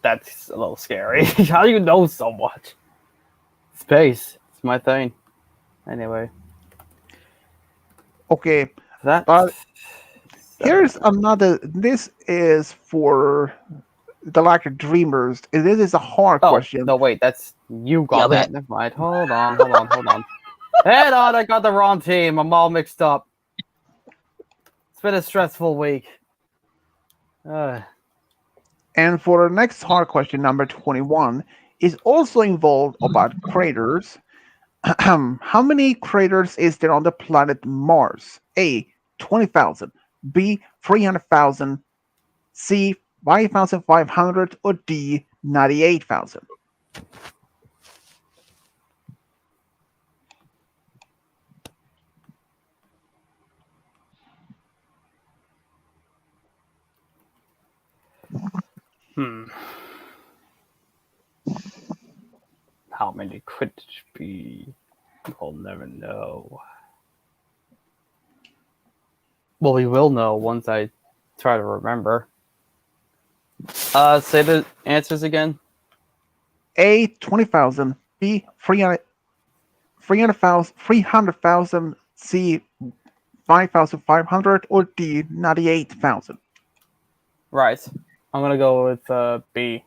That's a little scary. How do you know so much? Space. It's my thing. Anyway, Okay, that. but here's another. This is for the lack of dreamers. This is a hard Oh question. no! Wait, that's you got Yummy. that. Never mind. Hold on. Hold on. Hold on. Head on! I got the wrong team. I'm all mixed up. It's been a stressful week. Uh, And for the next hard question, number 21, is also involved about craters. How many craters is there on the planet Mars? A, 20,000, B, 300,000, C, 5,500, or D, 98,000? hmm. How many could it be? We'll never know. Well, we will know once I try to remember. Say the answers again. A, 20,000, B, 300,000, C, 5,500, or D, 98,000? Right. I'm gonna go with B.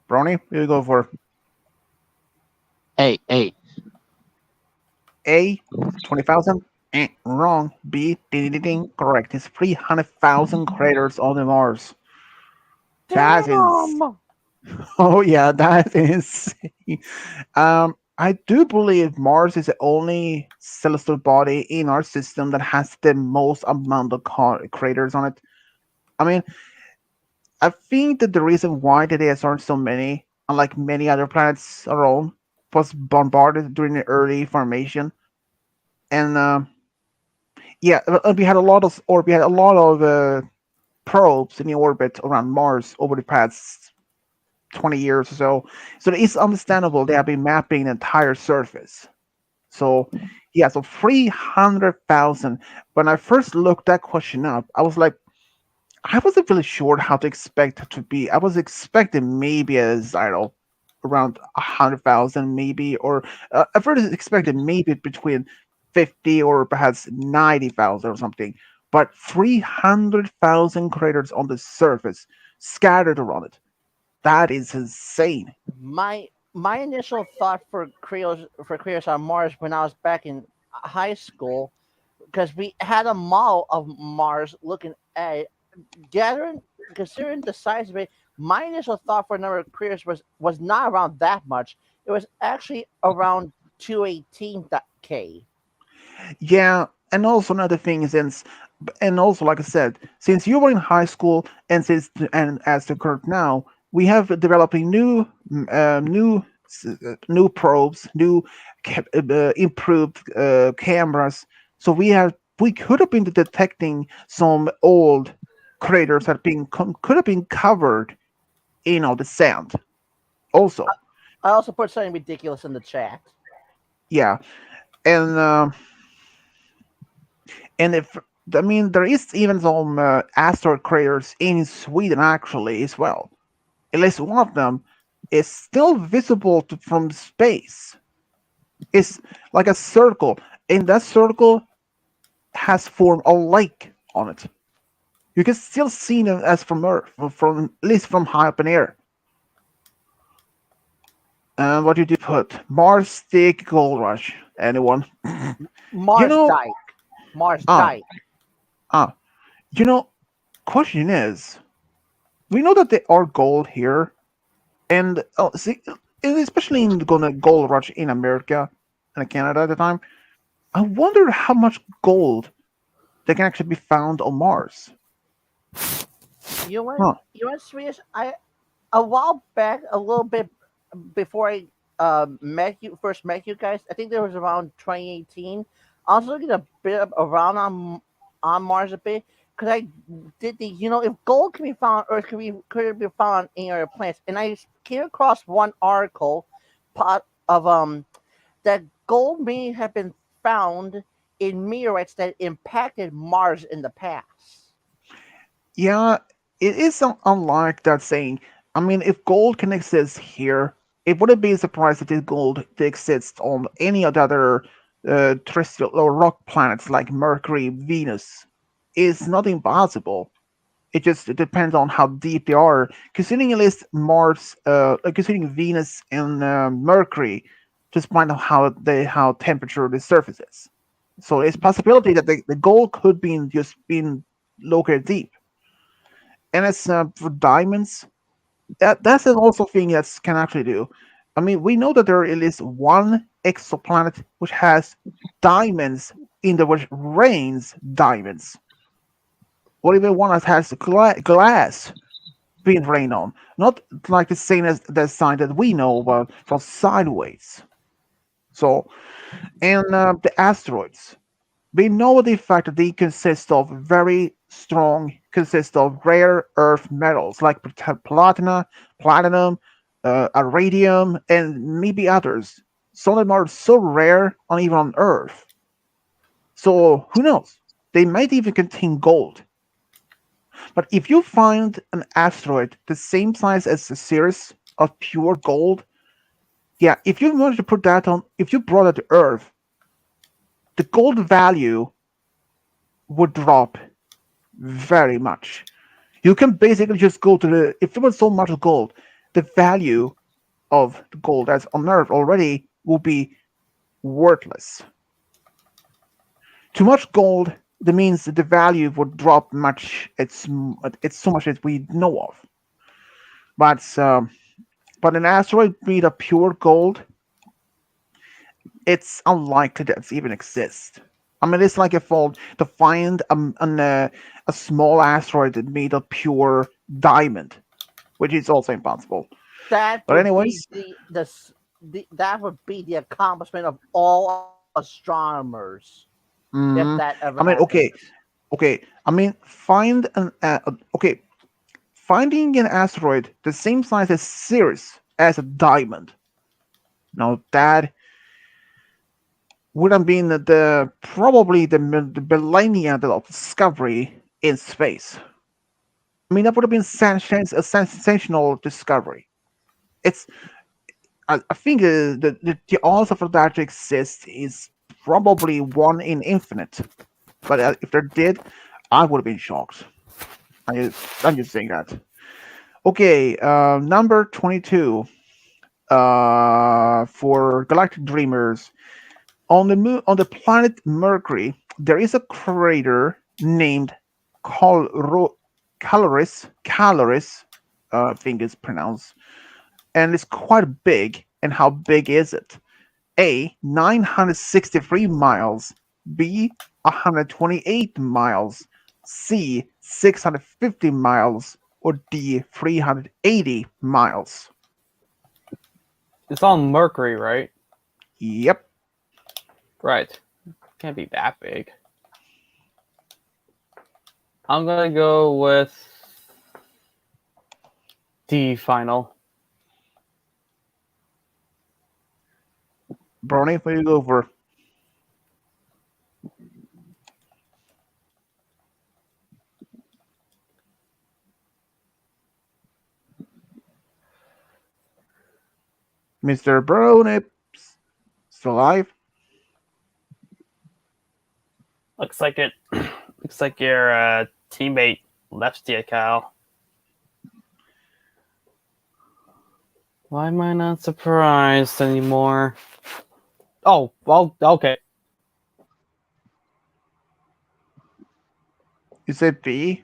Brony, you go for A. A. A, 20,000. Wrong. B, ding, ding, ding, correct. It's 300,000 craters on the Mars. That is, Damn. oh yeah, that is. I do believe Mars is the only celestial body in our system that has the most amount of craters on it. I mean, I think that the reason why there aren't so many, unlike many other planets around, was bombarded during the early formation. And yeah, we had a lot of, or we had a lot of probes in the orbit around Mars over the past 20 years or so. So it's understandable they have been mapping the entire surface. So yeah, so 300,000. When I first looked that question up, I was like, I wasn't really sure how to expect it to be. I was expecting maybe as I don't know, around 100,000, maybe, or I first expected maybe between 50 or perhaps 90,000 or something. But 300,000 craters on the surface, scattered around it. That is insane. My initial thought for Creators on Mars when I was back in high school, because we had a model of Mars looking at it, gathering considering the size of it. My initial thought for a number of Creators was not around that much. It was actually around 218K. Yeah, and also another thing is, and also like I said, since you were in high school and as the current now, we have developing new probes, new improved cameras. So we could have been detecting some old craters that could have been covered in all the sand. Also, I also put something ridiculous in the chat. yeah, and. And if I mean, there is even some asteroid craters in Sweden actually as well. At least one of them is still visible from space. It's like a circle, and that circle has formed a lake on it. You can still see them as from Earth, from at least from high up in air. And what did you put? Mars stick gold rush. Anyone? you Mars know, Dyke. Mars ah, Dyke. ah, you know. Question is, we know that there are gold here, and see, and especially in gonna gold rush in America and Canada at the time. I wonder how much gold that can actually be found on Mars. You went Huh? you went Swedish. I A while back, a little bit before I met you guys. I think there was around 2018. I was looking a bit around on Mars a bit because I did the if gold can be found on Earth, could it be found in other planets? And I came across one article pot of that gold may have been found in meteorites that impacted Mars in the past. Yeah, it is unlike that saying. I mean, if gold can exist here, it wouldn't be a surprise that this gold exists on any of the other terrestrial or rock planets like Mercury, Venus. It's not impossible. It just depends on how deep they are. Considering at least Mars, considering Venus and Mercury, just find out how temperature the surface is. So it's possibility that the gold could be just being located deep. And as for diamonds, that's an also thing that can actually do. I mean, we know that there is at least one exoplanet which has diamonds in the which rains diamonds, or even one that has glass being rained on. Not like the same as the sign that we know, but from sideways. So, and the asteroids. We know the fact that they consist of rare earth metals like platinum, iridium, and maybe others. Some of them are so rare, on even on Earth. So who knows? They might even contain gold. But if you find an asteroid the same size as a series of pure gold, yeah, if you wanted to put that on, if you brought it to Earth, the gold value would drop very much. You can basically just go to if there was so much gold, the value of the gold that's on Earth already will be worthless. Too much gold, that means that the value would drop much. It's so much that we know of. But but an asteroid made of pure gold, it's unlikely that it even exists. I mean, it's like a fault to find a small asteroid made of pure diamond, which is also impossible. That But would be anyways, that would be the accomplishment of all astronomers, if Hmm. that I ever mean, okay, happens. okay. I mean, okay, finding an asteroid the same size as Sirius as a diamond. Now that would have been probably the millennia of discovery in space. I mean, that would have been a sensational discovery. It's I think the odds for that to exist is probably one in infinite. But if they did, I would have been shocked. I'm just saying that. Okay, number 22. For Galactic Dreamers, on the moon, on the planet Mercury, there is a crater named Cal- Caloris, I think it's pronounced, and it's quite big. And how big is it? A 963 miles, B 128 miles, C 650 miles, or D 380 miles. It's on Mercury, right? Yep. Right. Can't be that big. I'm gonna go with D final. Bernie, what do you go for? Mr. Brony, still alive? Looks like it. Looks like your teammate left you, Cal. Why am I not surprised anymore? Oh, well, okay. You said B?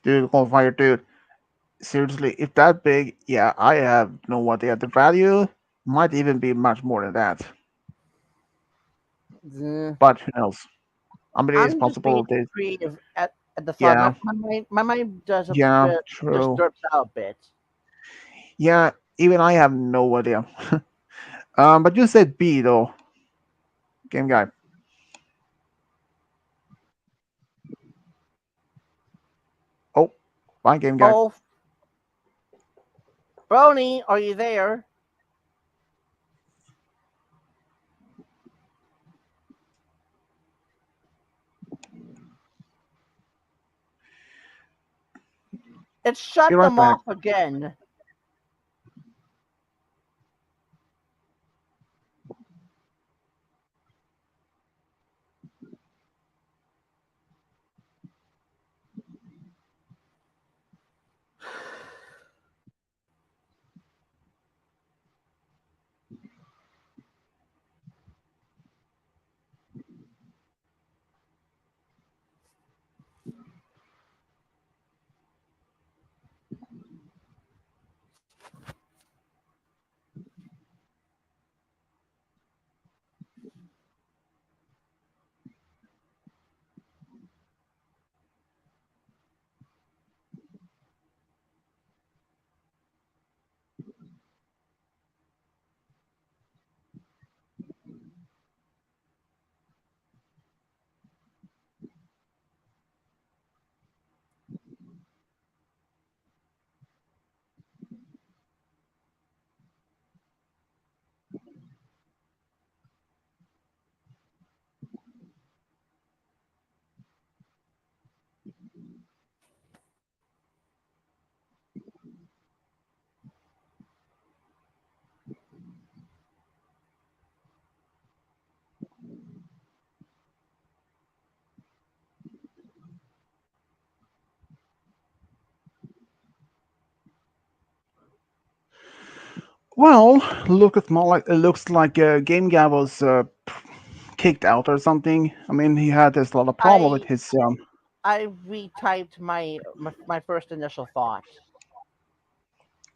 Dude, qualifier, dude. Seriously, if that big, yeah, I have no idea. The value might even be much more than that. Mm, But who knows? I mean, it is I'm just being possible that, creative at the thought. yeah, My mind does a yeah, bit just true. derps out a bit. Yeah, even I have no idea. But you said B though, game guy. Oh, bye, game guy. Oh, Brony, are you there? It Be shut right them back. off again. Well, it looks like game guy was kicked out or something. I mean, he had this lot of problem with I his I retyped my first initial thought.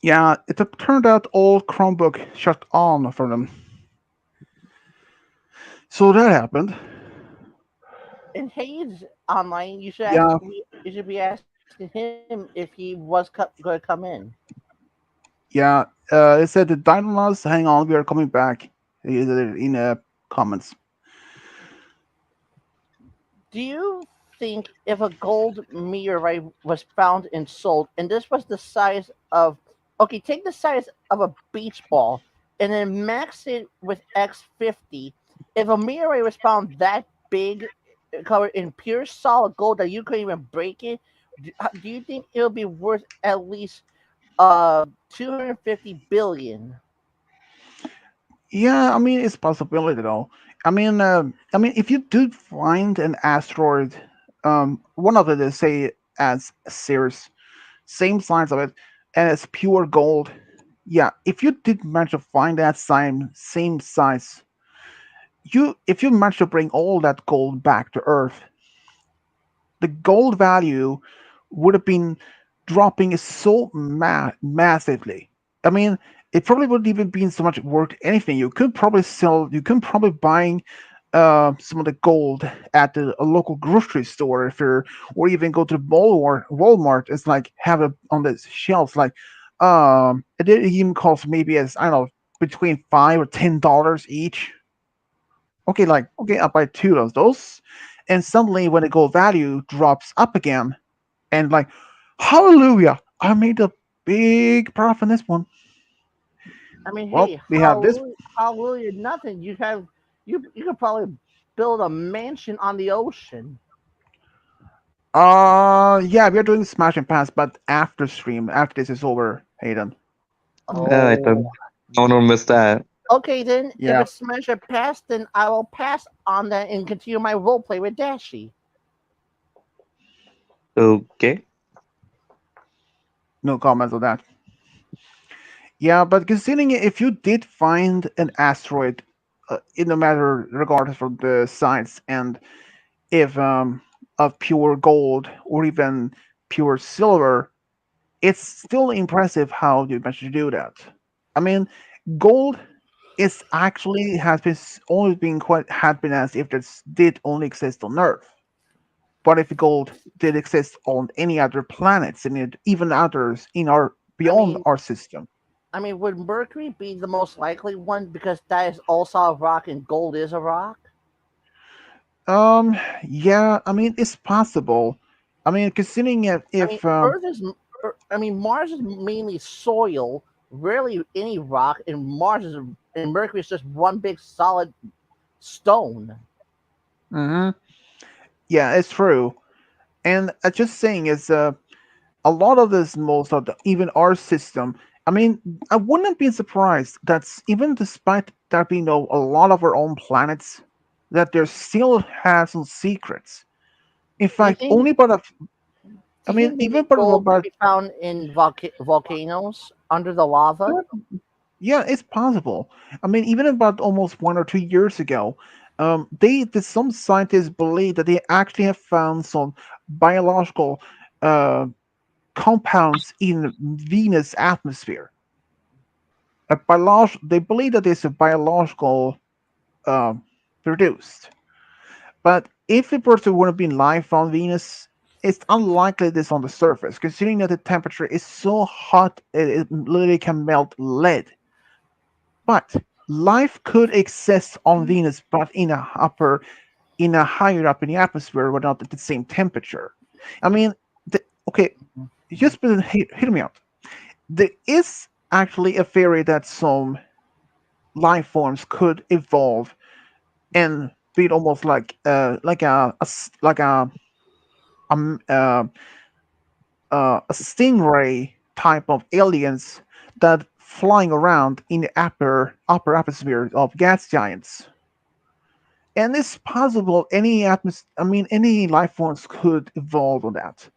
yeah. It turned out all Chromebook shut on for them. So that happened. And Hayes online, Yeah, you should be asking him if he was going to come in. yeah. It said the Dynamos. Hang on, we are coming back. In comments. Do you think if a gold meteorite was found and sold, and this was the size of, okay, take the size of a beach ball and then max it with X50, if a meteorite was found that big, covered in pure solid gold that you couldn't even break it, do you think it would be worth at least 250 billion? Yeah, I mean it's possibility though. I mean, if you do find an asteroid, one of it is say as Ceres, same size of it, and it's pure gold. Yeah, if you did manage to find that same size, you if you manage to bring all that gold back to Earth, the gold value would have been dropping so massively. I mean, it probably wouldn't even be so much worth anything. You could probably buying some of the gold at a local grocery store if you're, or even go to the Walmart. It's like have it on the shelves. Like, it even costs maybe as I don't know between $5 or $10 each. Okay, like okay, I buy two of those, and suddenly when the gold value drops up again, and like, hallelujah, I made a big profit on this one. I mean, Well, hey, we have this. hallelujah, nothing. You could probably build a mansion on the ocean. Yeah, we are doing Smash and Pass, but after stream, after this is over, Hayden. I Oh, thought no one will miss that. okay then. If Yeah, it's smash or pass, then I will pass on that and continue my role play with Dashi. Okay. no comments on that. Yeah, but considering if you did find an asteroid, in no matter regardless of the size, and if of pure gold or even pure silver, it's still impressive how you managed to do that. I mean, gold is actually has been only been quite had been as if this did only exist on Earth. But if gold did exist on any other planets and even others in our I beyond mean, our system. would Mercury be the most likely one because that is also a rock and gold is a rock? Yeah, I mean it's possible. I mean, considering I mean, if Mars is mainly soil, rarely any rock, and and Mercury is just one big solid stone. mhm, yeah, it's true. And just saying is a lot of this, most of the, even our system. I mean, I wouldn't have been surprised that even despite there being a lot of our own planets, that there still has some secrets. In Do you fact, think? only but a, Do I you mean, think even maybe but gold could about be found in volcanoes under the lava? yeah, it's possible. I mean, even about almost 1 or 2 years ago, some scientists believe that they actually have found some biological uh, compounds in Venus atmosphere. They believe that it's a biological um, produced. But if it were to would have been life on Venus, it's unlikely this on the surface, considering that the temperature is so hot it literally can melt lead. But life could exist on Venus, but in a higher up in the atmosphere, but not at the same temperature. I mean, okay, just hear me out. There is actually a theory that some life forms could evolve and be almost like like um, uh, a stingray type of aliens that flying around in the upper atmosphere of gas giants. And it's possible any life forms could evolve on that.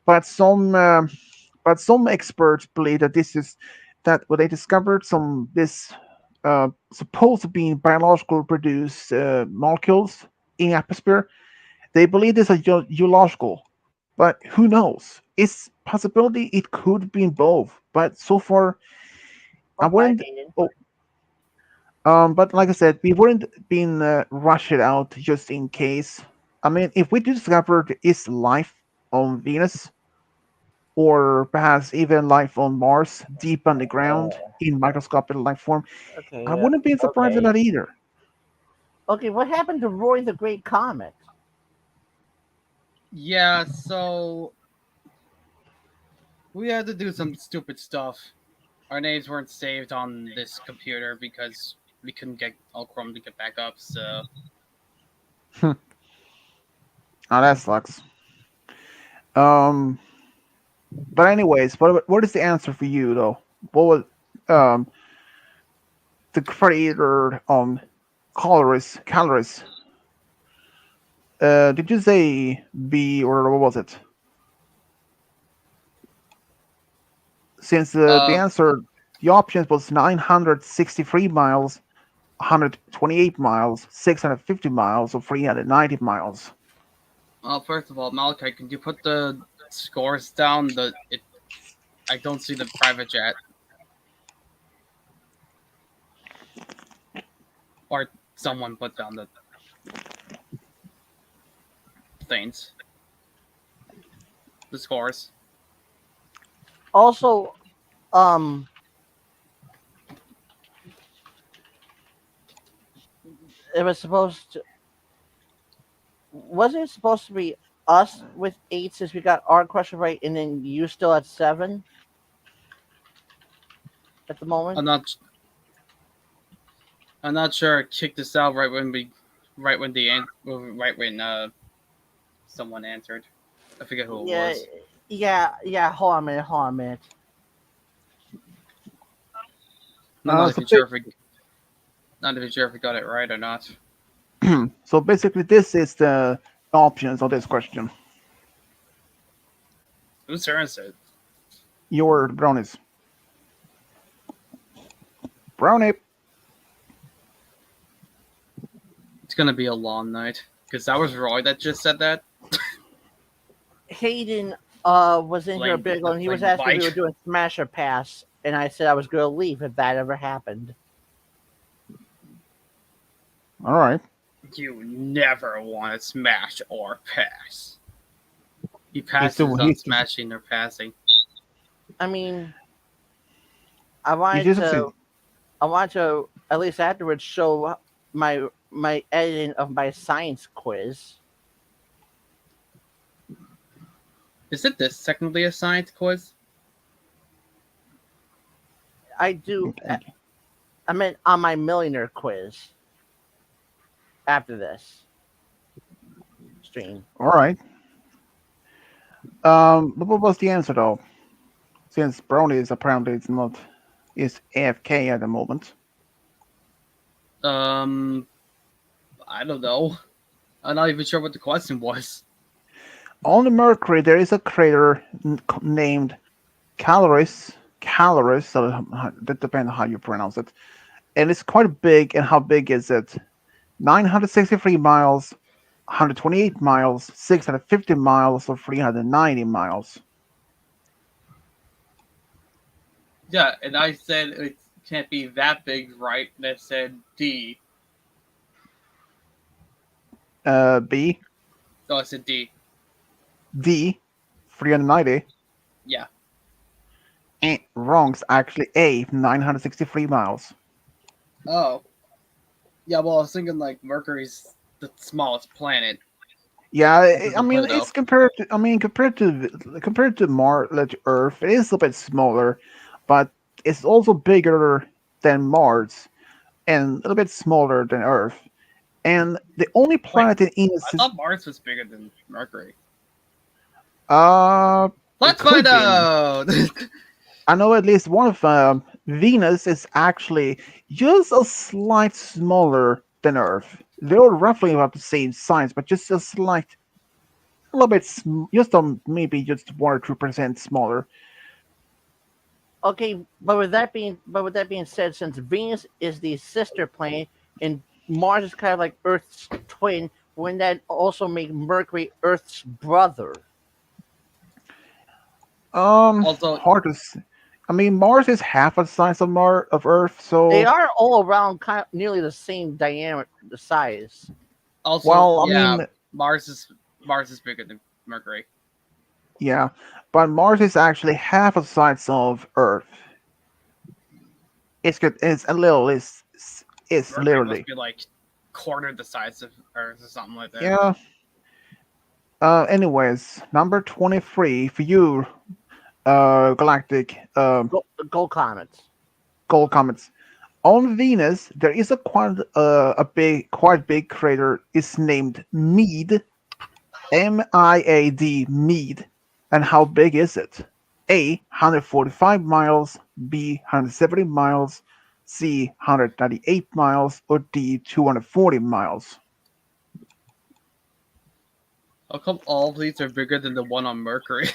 But some experts believe that this is that what they discovered some this supposed to be biological produced molecules in the atmosphere. They believe this is geological, but who knows? It's possibility it could be in both. But so far, I Okay, wouldn't. Hayden. Oh, But like I said, we wouldn't been rush it out just in case. I mean, if we discovered is life on Venus, or perhaps even life on Mars, deep underground in microscopic life form, I Okay. wouldn't be surprised at Okay. that either. Okay. What happened to Roy the Great Comet? Yeah, so we had to do some stupid stuff. Our names weren't saved on this computer because we couldn't get all Chrome to get back up. So Oh, that sucks. Um, but anyways, what is the answer for you though? What was the creator calories? Did you say B or what was it? Since the uh, answer, the options was 963 miles, 128 miles, 650 miles, or 390 miles. first of all, Malachi, can you put the scores down? I don't see the private jet or someone put down the things, the scores. Also, um, it was supposed to. Wasn't it supposed to be us with 8 since we got our question right, and then you still at 7 at the moment? I'm not. I'm not sure. I kicked this out right when right when someone answered. I forget who it Yeah. was. Yeah. Hold on a minute. Hold on a minute. I'm not So even sure if we not even sure if we got it right or not. so basically, this is the options of this question. Whose turn is it? Your brownies, brownie. It's gonna be a long night because that was Roy that just said that. Hayden was in here a bit ago, and he was Playing the asking if we bike. were doing Smash or Pass, and I said I was going to leave if that ever happened. All right. You never want to smash or pass. He He's doing. passes on smashing or passing. I mean, I He's wanted just to, succeeding. I wanted to at least afterwards show my editing of my science quiz. Isn't this technically a science quiz? I do. Okay. I meant on my millionaire quiz after this stream. All right. But what was the answer though? Since brownie is apparently it's not is AFK at the moment. Um, I don't know. I'm not even sure what the question was. On the Mercury, there is a crater named Caloris. Caloris, so that depends on how you pronounce it. And it's quite big. And how big is it? 963 miles, 128 miles, 650 miles, or 390 miles. Yeah, and I said it can't be that big, right? And I said D. B, So I said D. D, 390. Yeah. And wrong's actually A, 963 miles. Oh. Yeah, well, I was thinking like Mercury's the smallest planet. Yeah, Other I than mean Pluto. it's compared to. I mean compared to Mars, like Earth, it is a bit smaller, but it's also bigger than Mars and a little bit smaller than Earth. And the only Wait, planet in the I system, thought Mars was bigger than Mercury. it Let's find could be. out! I know at least one of them. Venus is actually just a slight smaller than Earth. They're roughly about the same size, but just a slight, a little bit, just maybe just 1 or 2% smaller. Okay, but with that being said, since Venus is the sister planet and Mars is kind of like Earth's twin, wouldn't that also make Mercury Earth's brother? Also, Hard to. I mean, Mars is half the size of Earth, They so are all around kind of nearly the same diameter, the size. Also, well, I yeah, mean, Mars is Mars is bigger than Mercury. yeah, but Mars is actually half the size of Earth. It's good. It's a little. It's Mercury must literally. be like quarter the size of Earth or something like that. Yeah. Anyways, number 23 for you, galactic Gold comets. gold comets. On Venus, there is quite big crater. It's named Mead, MIAD, Mead. And how big is it? A, 145 miles, B, 170 miles, C, 198 miles, or D, 240 miles. How come all of these are bigger than the one on Mercury?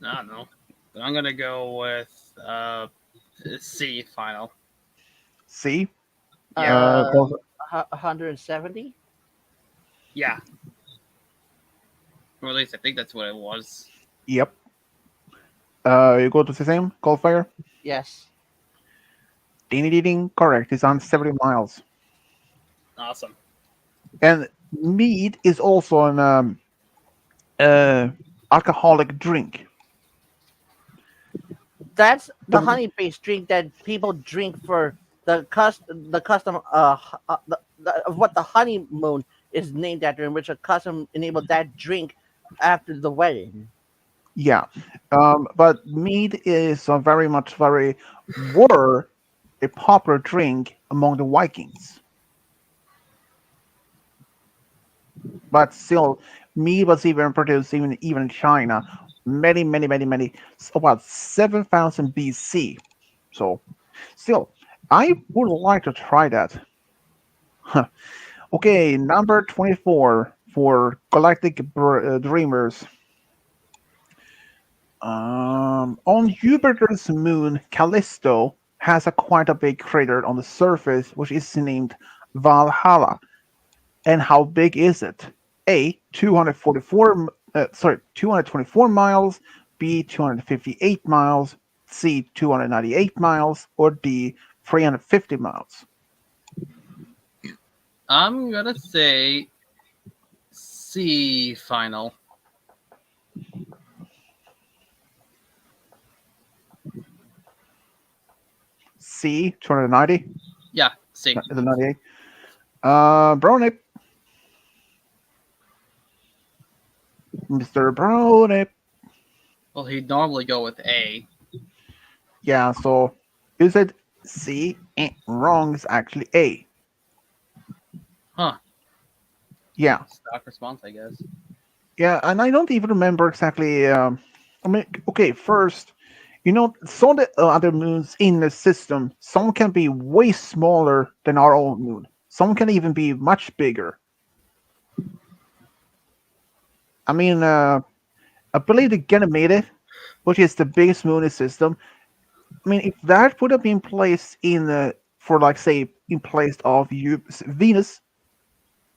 I don't know. But I'm gonna go with C final. C, Yeah, gold. 170. yeah. Or at least I think that's what it was. Yep. You go to the same Goldfire. Yes. Ding ding ding. Correct. It's on 70 miles. Awesome. And mead is also an uh, alcoholic drink. That's the The- honey-based drink that people drink for the custom of what the honeymoon is named after, in which a custom enabled that drink after the wedding. yeah. But mead is very were a popular drink among the Vikings. But still, mead was even produced even in China, about 7,000 BC. So still, I would like to try that. Okay, number 24 for Galactic Dreamers. On Jupiter's moon, Callisto has quite a big crater on the surface, which is named Valhalla. And how big is it? A, 224 miles, B, 258 miles, C, 298 miles, or D, 350 miles. I'm gonna say C final. C, 290, Yeah, C. the 98. Brownie, Mr. Brownie. Well, he'd normally go with A. Yeah, so is it C? Wrong, it's actually A. Huh. Yeah, Stock response, I guess. yeah, and I don't even remember exactly. I mean, okay, first, some of the other moons in the system, some can be way smaller than our own moon. Some can even be much bigger. I mean, I believe the Ganymede, which is the biggest moon in the system. I mean, if that would have been placed in for like say in place of Venus,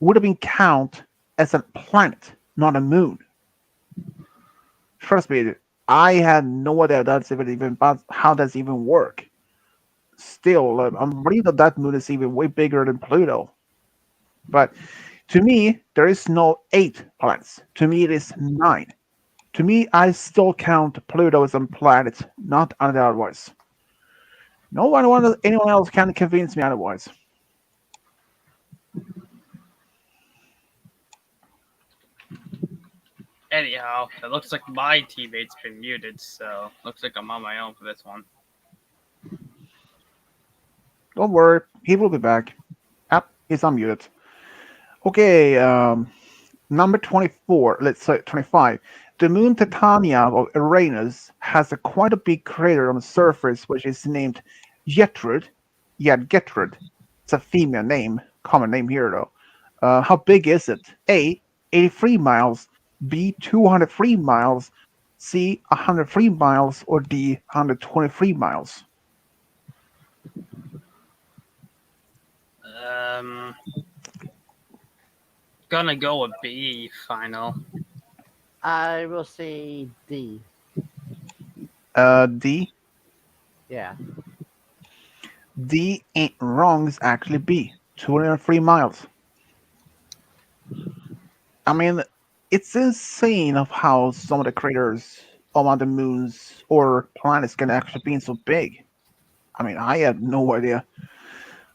would have been count as a planet, not a moon. Trust me, I had no idea that's even but how does even work. Still, I'm reading that that moon is even way bigger than Pluto. But to me, there is no 8 planets. To me, it is 9. To me, I still count Pluto as a planet, not otherwise. Anyone else can convince me otherwise. Anyhow, it looks like my teammate's been muted, so looks like I'm on my own for this one. Don't worry, he will be back. App is unmuted. Okay, number 24, let's say 25. The moon Titania of Uranus has quite a big crater on the surface, which is named Gertrude. Yeah, Gertrude. It's a female name, common name here though. How big is it? A, 83 miles, B, 203 miles, C, 103 miles, or D, 123 miles. Um, gonna go with B final. I will say D. D. Yeah. D ain't wrong. It's actually B. 203 miles. I mean, it's insane of how some of the craters on the moons or planets can actually be so big. I mean, I had no idea.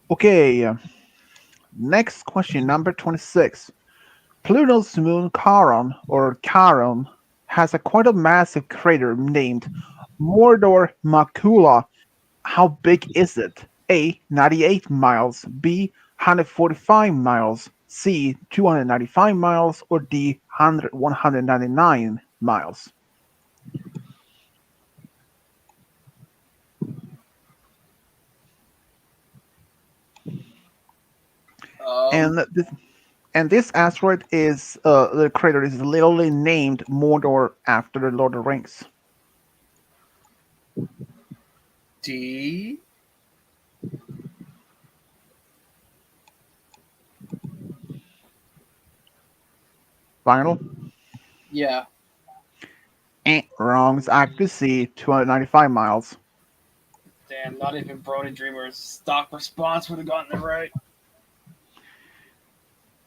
Okay, next question, number 26. Pluto's moon Charon, or Charon, has a quite a massive crater named Mordor Macula. How big is it? A. 98 miles. B. 145 miles. C. 295 miles. Or D. 199 miles. Um, And this, and this asteroid is the crater is literally named Mordor after the Lord of the Rings. D. Final? Yeah. Ain't wrong. It's actually C. 295 miles. Damn, not even Brody Dreamer's stock response would have gotten it right.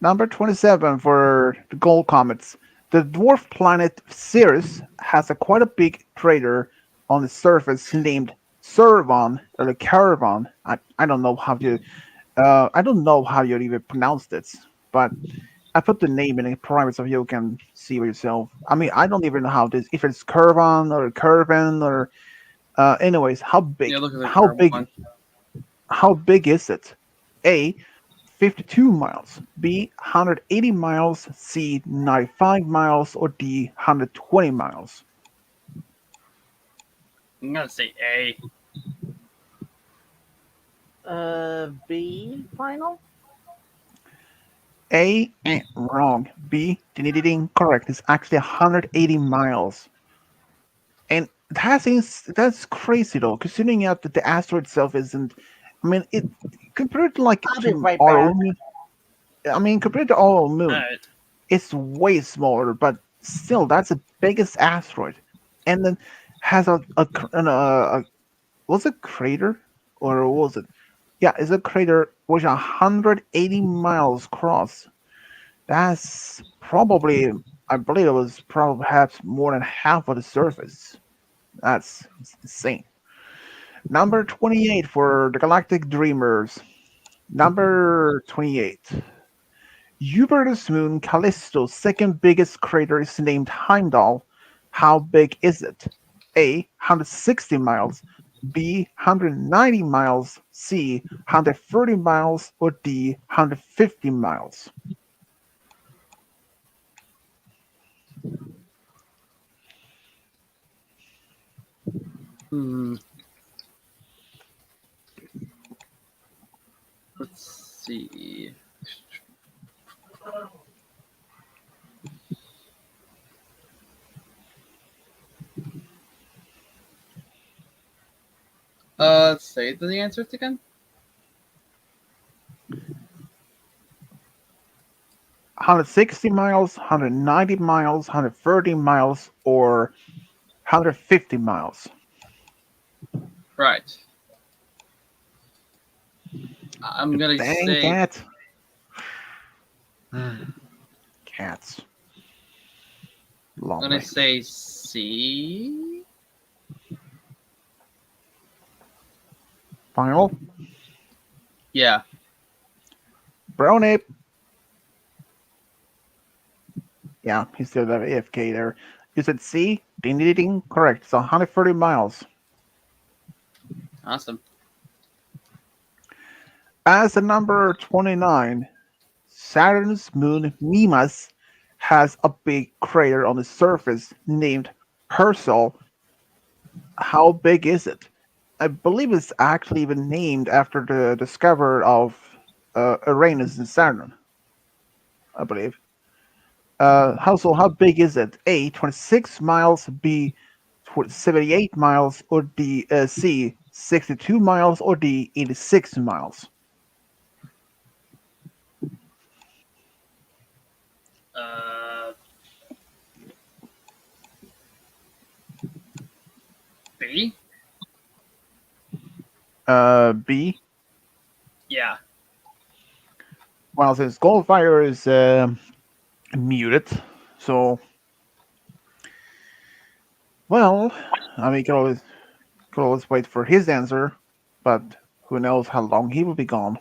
Number 27 for the Gold Comets. The dwarf planet Ceres has a quite a big crater on the surface named Cervon or the Caravan. I don't know how to I don't know how you even pronounce this, but I put the name in the private so you can see for yourself. I mean, I don't even know how this if it's Curvon or Curvin or anyways, how Yeah, big? look at the How curve big one. how big is it? A. 52 miles. B. 180 miles. C. 95 miles. Or D. 120 miles. I'm gonna say A. B final. A. Ain't wrong. B. Ding correct. It's actually 180 miles. And that's crazy though, considering that the asteroid itself isn't. I mean, it compared to like I'll be to right our back. own. I mean, compared to our own moon, Alright. it's way smaller, but still, that's the biggest asteroid. And then has a was it crater or was it? Yeah, it's a crater which 180 miles across. That's probably, I believe it was probably perhaps more than half of the surface. That's insane. Number 28 for the Galactic Dreamers. Number 28. Jupiter's moon Callisto's second biggest crater is named Heimdall. How big is it? A. 160 miles. B. 190 miles. C. 130 miles. Or D. 150 miles. Hmm. Let's see. Say the answers again. 160 miles, 190 miles, 130 miles, or 150 miles. Right. I'm gonna Dang say. cat. Cats. I'm gonna Lovely. say C. Final. Yeah. Brown ape. Yeah, he's still at AFK there. You said C? Ding ding ding. Correct. It's 130 miles. Awesome. As the number 29, Saturn's moon Mimas has a big crater on the surface named Herschel. How big is it? I believe it's actually even named after the discoverer of Uranus and Saturn, I believe. How big is it? A. 26 miles. B. 78 miles. Or D. C. 62 miles. Or D. 86 miles. Uh, B? B. Yeah. Well, since Goldfire is muted, so well, I mean, could always wait for his answer, but who knows how long he will be gone.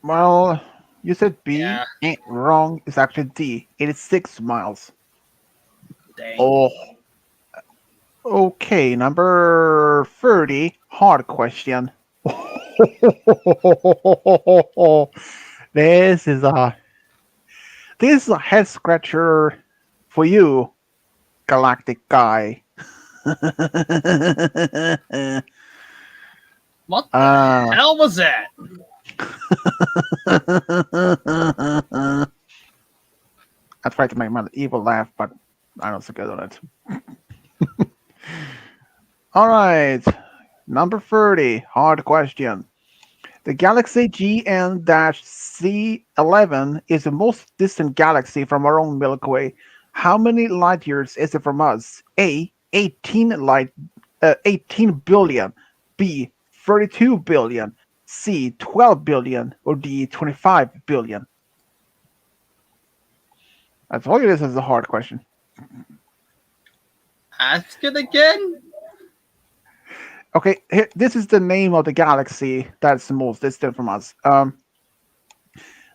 Well, you said B. Yeah. Wrong. It's actually D. 86 miles. Dang. Oh, okay. Number 30. Hard question. this is a this is a head scratcher for you, galactic guy. What the uh, hell was that? I tried to make my evil laugh, but I don't so good on it. All right, number 30. Hard question. The galaxy GN-C11 is the most distant galaxy from our own Milky Way. How many light years is it from us? A. 18 billion. B. 32 billion. C. 12 billion. Or D. 25 billion. I told you this is a hard question. Ask it again? Okay, this is the name of the galaxy that's the most distant from us.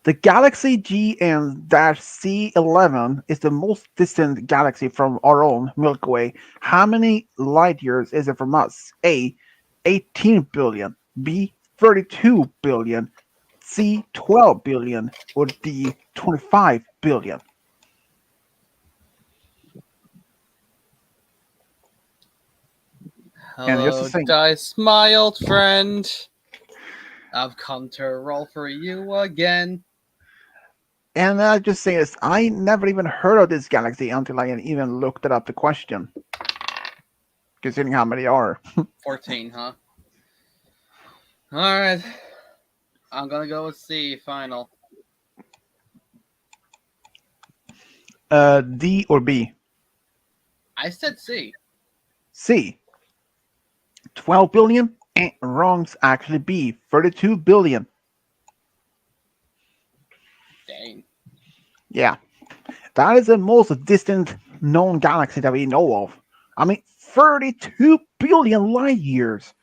The galaxy GN-C11 is the most distant galaxy from our own Milky Way. How many light years is it from us? A. 18 billion. B. 32 billion. C. 12 billion. Or D. 25 billion. And here's the Hello, thing. Dice, my old friend. I've come to roll for you again. And I just say this, I never even heard of this galaxy until I even looked it up the question. Considering how many are. 14, huh? Alright. I'm gonna go with C, final. D or B? I said C. C. 12 billion? Wrong's actually B. 32 billion. Dang. Yeah. That is the most distant known galaxy that we know of. I mean, 32 billion light years.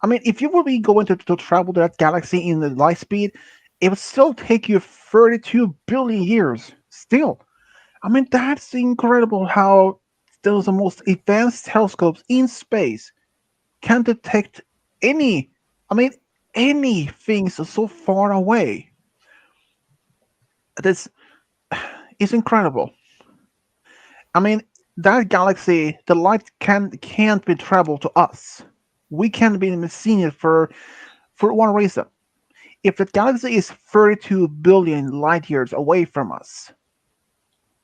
I mean, if you would be going to travel to that galaxy in the light speed, it would still take you 32 billion years. Still. I mean, that's incredible how those the most advanced telescopes in space can detect any, I mean, anything so far away. This is incredible. I mean, that galaxy, the light can't be traveled to us. We can't be seeing it for one reason. If the galaxy is 32 billion light years away from us,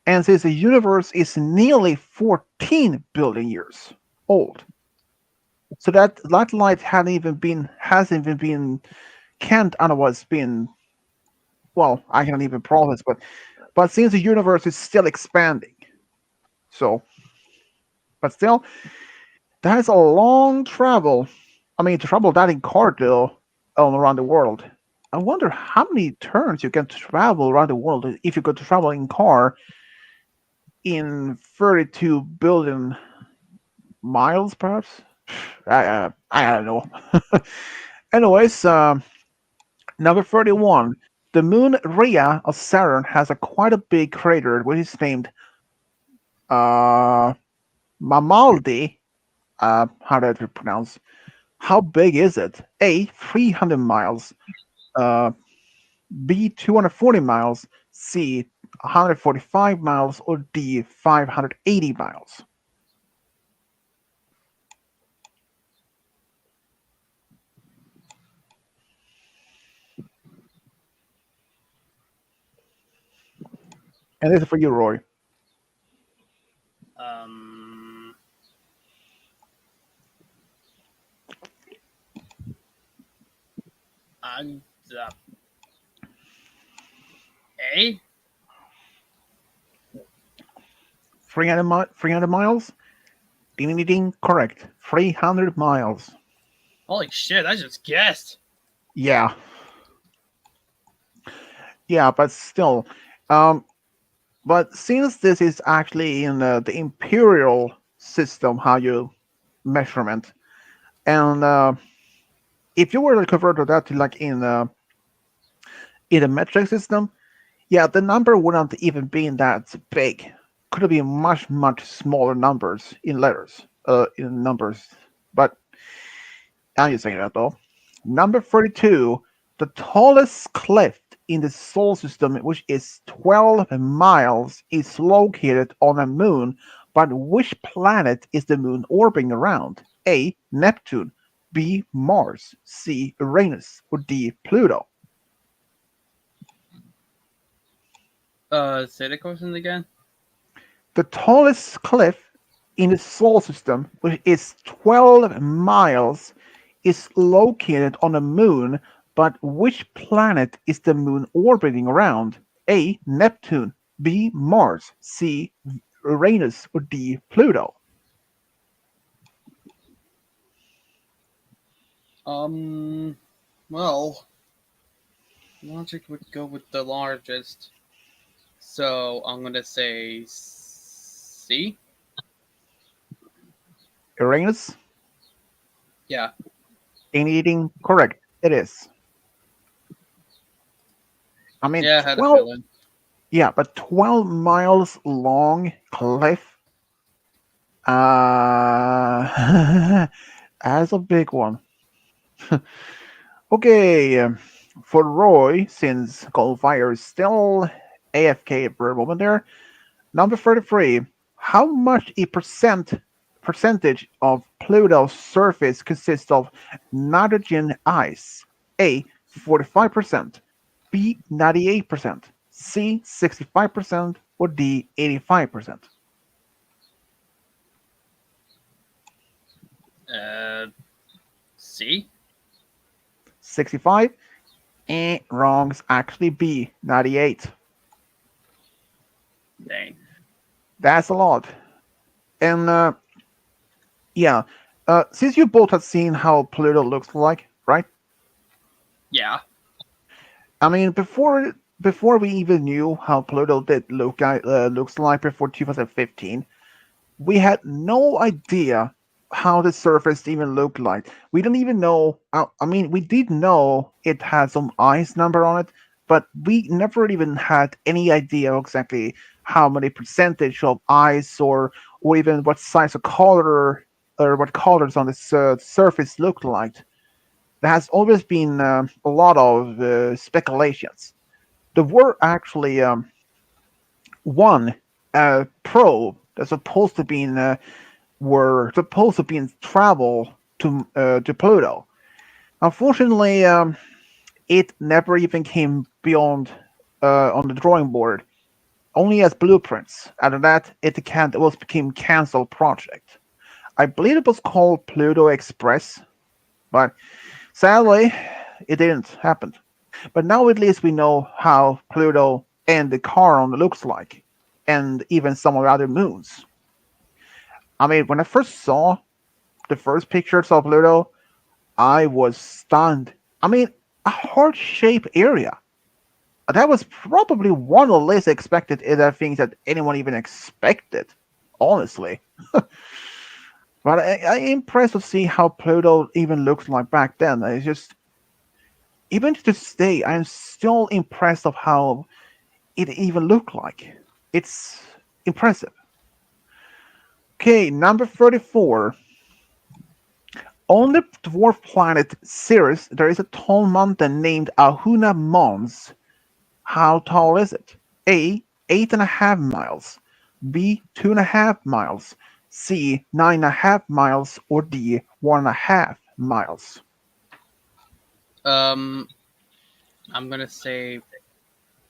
and since the universe is nearly 14 billion years old, so that light hasn't even been can't otherwise been well, I can't even process, but since the universe is still expanding, so but still that is a long travel. I mean, to travel that in car though, all around the world. I wonder how many turns you can travel around the world if you could travel in car in 32 billion miles, perhaps. I don't know. Anyways, number 31. The moon Rhea of Saturn has a quite a big crater which is named uh, Mamaldi. How do I pronounce? How big is it? A. 300 miles. Uh, B. 240 miles. C. 145 miles. Or D. 580 miles. And this is for you, Roy. Um. Uh, A? 300 miles? Ding ding ding. Correct. 300 miles. Holy shit, I just guessed. Yeah. Yeah, but still. Um, but since this is actually in the imperial system, how you measurement, and if you were to convert that to like in a metric system, yeah, the number wouldn't even be that big. Could have been much smaller numbers in letters, in numbers. But I'm just saying that though. Number 32, the tallest cliff in the solar system, which is 12 miles, is located on a moon. But which planet is the moon orbiting around? A. Neptune, B. Mars, C. Uranus, or D. Pluto? Say the question again? The tallest cliff in the solar system, which is 12 miles, is located on the moon, but which planet is the moon orbiting around? A. Neptune, B. Mars, C. Uranus, or D. Pluto? Um, well, logic would go with the largest. So I'm gonna say C? Uranus? Yeah. Anything correct? It is. I mean, Yeah, I had a 12, feeling. yeah, but 12 miles long cliff? That's a big one. Okay, for Roy, since Goldfire is still AFK for a moment there, number 33. How much a percentage of Pluto's surface consists of nitrogen ice? A. 45%, B. 98%, C. 65%, or D. 85%? Uh, C? 65? Wrong. It's actually B. 98. Dang. That's a lot. And yeah. Since you both have seen how Pluto looks like, right? Yeah. I mean, before we even knew how Pluto did looks like before 2015, we had no idea how the surface even looked like. We didn't even know. I mean, we did know it had some ice number on it, but we never even had any idea exactly how many percentage of ice or even what size of color or what colors on the surface looked like. There has always been a lot of speculations. There were actually one probe that's supposed to be were supposed to be in travel to Pluto. Unfortunately, it never even came beyond on the drawing board, only as blueprints. After that, it was became cancelled project. I believe it was called Pluto Express, but sadly, it didn't happen. But now at least we know how Pluto and the Charon looks like, and even some of the other moons. I mean, when I first saw the first pictures of Pluto, I was stunned. I mean, a heart-shaped area. That was probably one of the least expected other things that anyone even expected, honestly. But I'm impressed to see how Pluto even looks like back then. It's just, even to this day, I'm still impressed of how it even looked like. It's impressive. Okay, number 34. On the dwarf planet Ceres, there is a tall mountain named Ahuna Mons. How tall is it? A. 8.5 miles. B. 2.5 miles. C. 9.5 miles. Or D. 1.5 miles. Um, I'm gonna say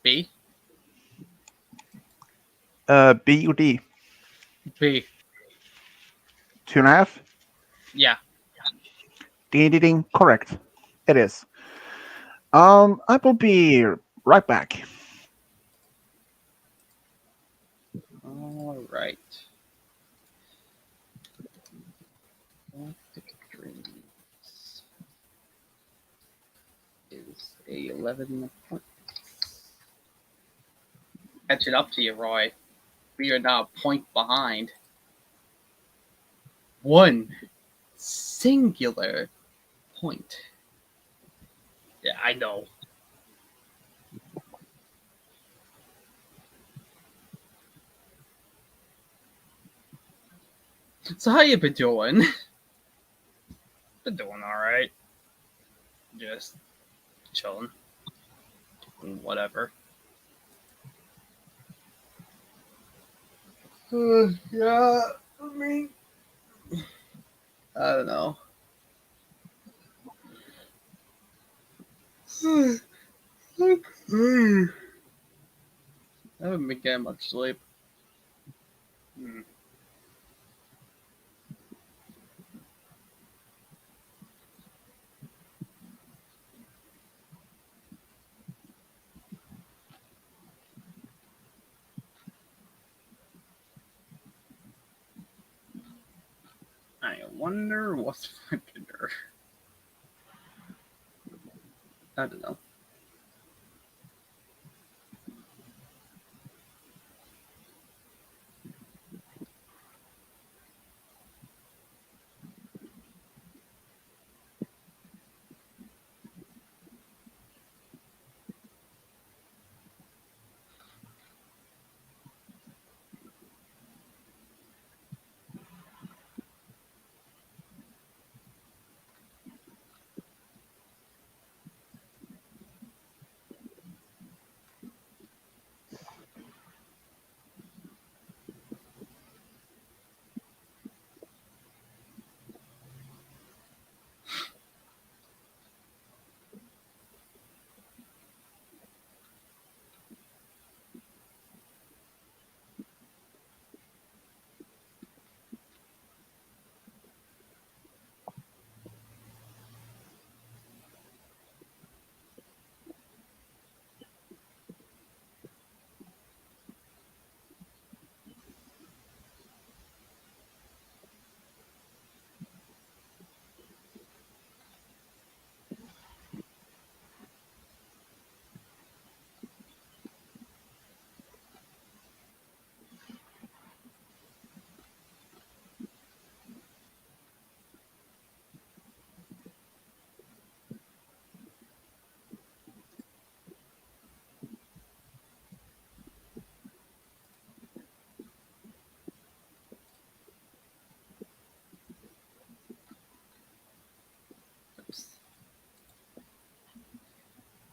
B. B or D? B. 2.5? Yeah. Ding ding ding. Correct. It is. I will be right back. All right. Galactic Dreams is a 11 point. Catch it up to you, Roy. We are now a point behind. One singular point. Yeah, I know. So how you been doing? Been doing all right. Just chilling. Whatever. Yeah, I mean, I don't know. I haven't been getting much sleep. Hmm. I wonder what's for dinner. I don't know.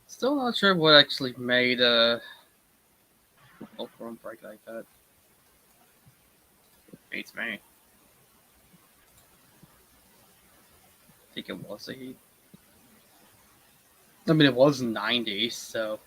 Still not sure what actually made Oakland break like that. Beats me. I think it was the Heat. I mean, it was 90, so.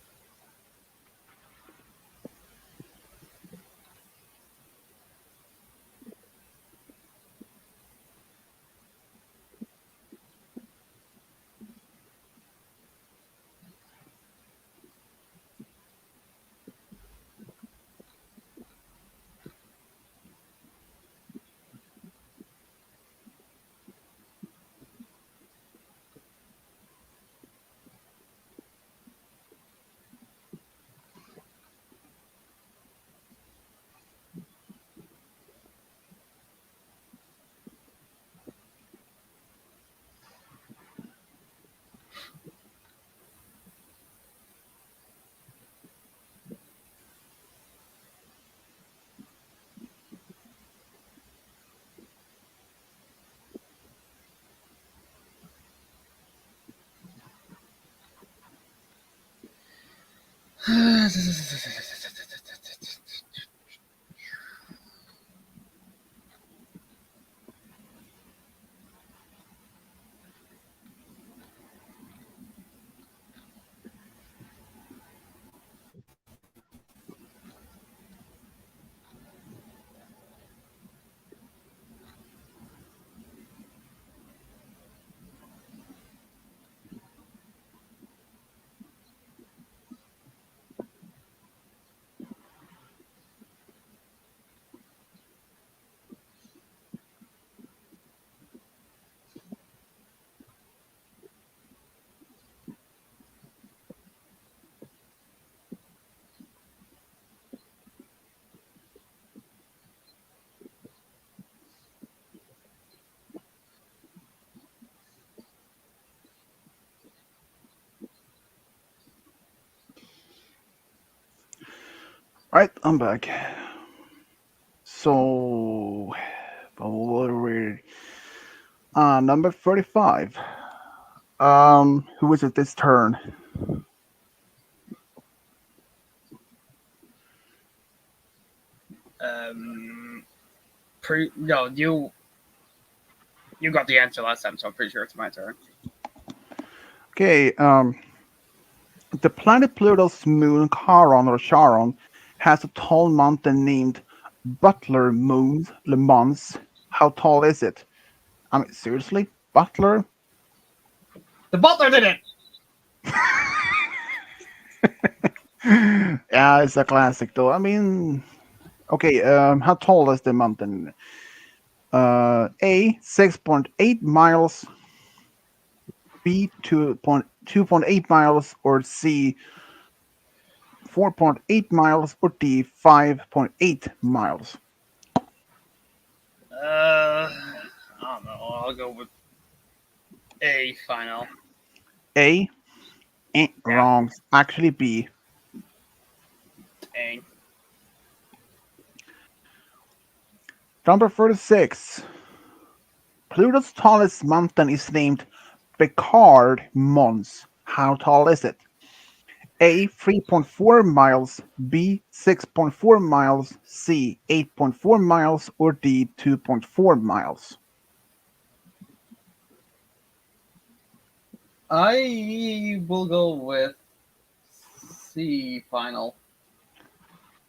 Right, I'm back. So, what are we? Number 35. Who is it this turn? No, you got the answer last time, so I'm pretty sure it's my turn. Okay, the planet Pluto's moon Charon or Charon has a tall mountain named Butler Moon Le Mans. How tall is it? I mean, seriously? Butler? The butler did it. Yeah, it's a classic though. I mean, okay, how tall is the mountain? A 6.8 miles, B 2.8 miles, or C 4.8 miles, or D 5.8 miles. I don't know. I'll go with A final. A? Yeah. Wrong. Actually B. Dang. Number 36. Pluto's tallest mountain is named Picard Mons. How tall is it? A 3.4 miles, B 6.4 miles, C 8.4 miles, or D 2.4 miles. I will go with C final.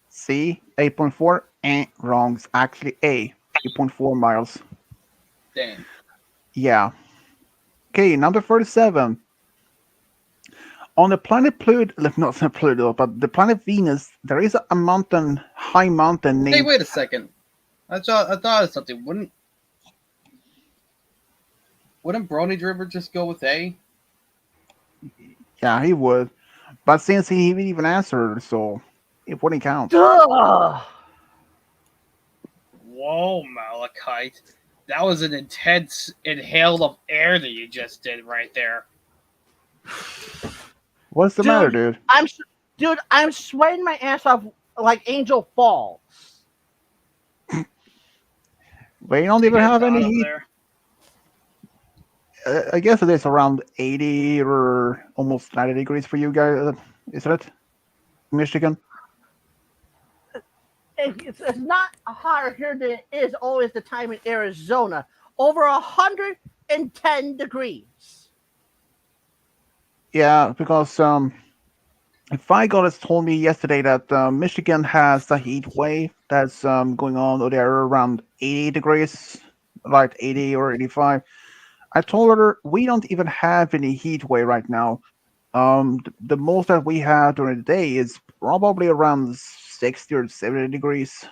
C 8.4? Wrong. It's actually A 8.4 miles. Dang. Yeah. Okay, number 37. On the planet Pluto, not Pluto, but the planet Venus, there is a mountain, high mountain Hey, named. wait a second. I thought of something. Wouldn't Brony Driver just go with A? Yeah, he would. But since he even answered, so it wouldn't count. Duh! Whoa, Malachite. That was an intense inhale of air that you just did right there. What's the matter, dude? I'm sweating my ass off like Angel Falls. We don't Did you even get have hot any up heat. there? I guess it is around 80 or almost 90 degrees for you guys, isn't it? Michigan? It's not hotter here than it is always the time in Arizona. Over 110 degrees. Yeah, because Fi Goddess told me yesterday that Michigan has a heat wave that's going on there around 80 degrees, like 80 or 85. I told her we don't even have any heat wave right now. The most that we have during the day is probably around 60 or 70 degrees,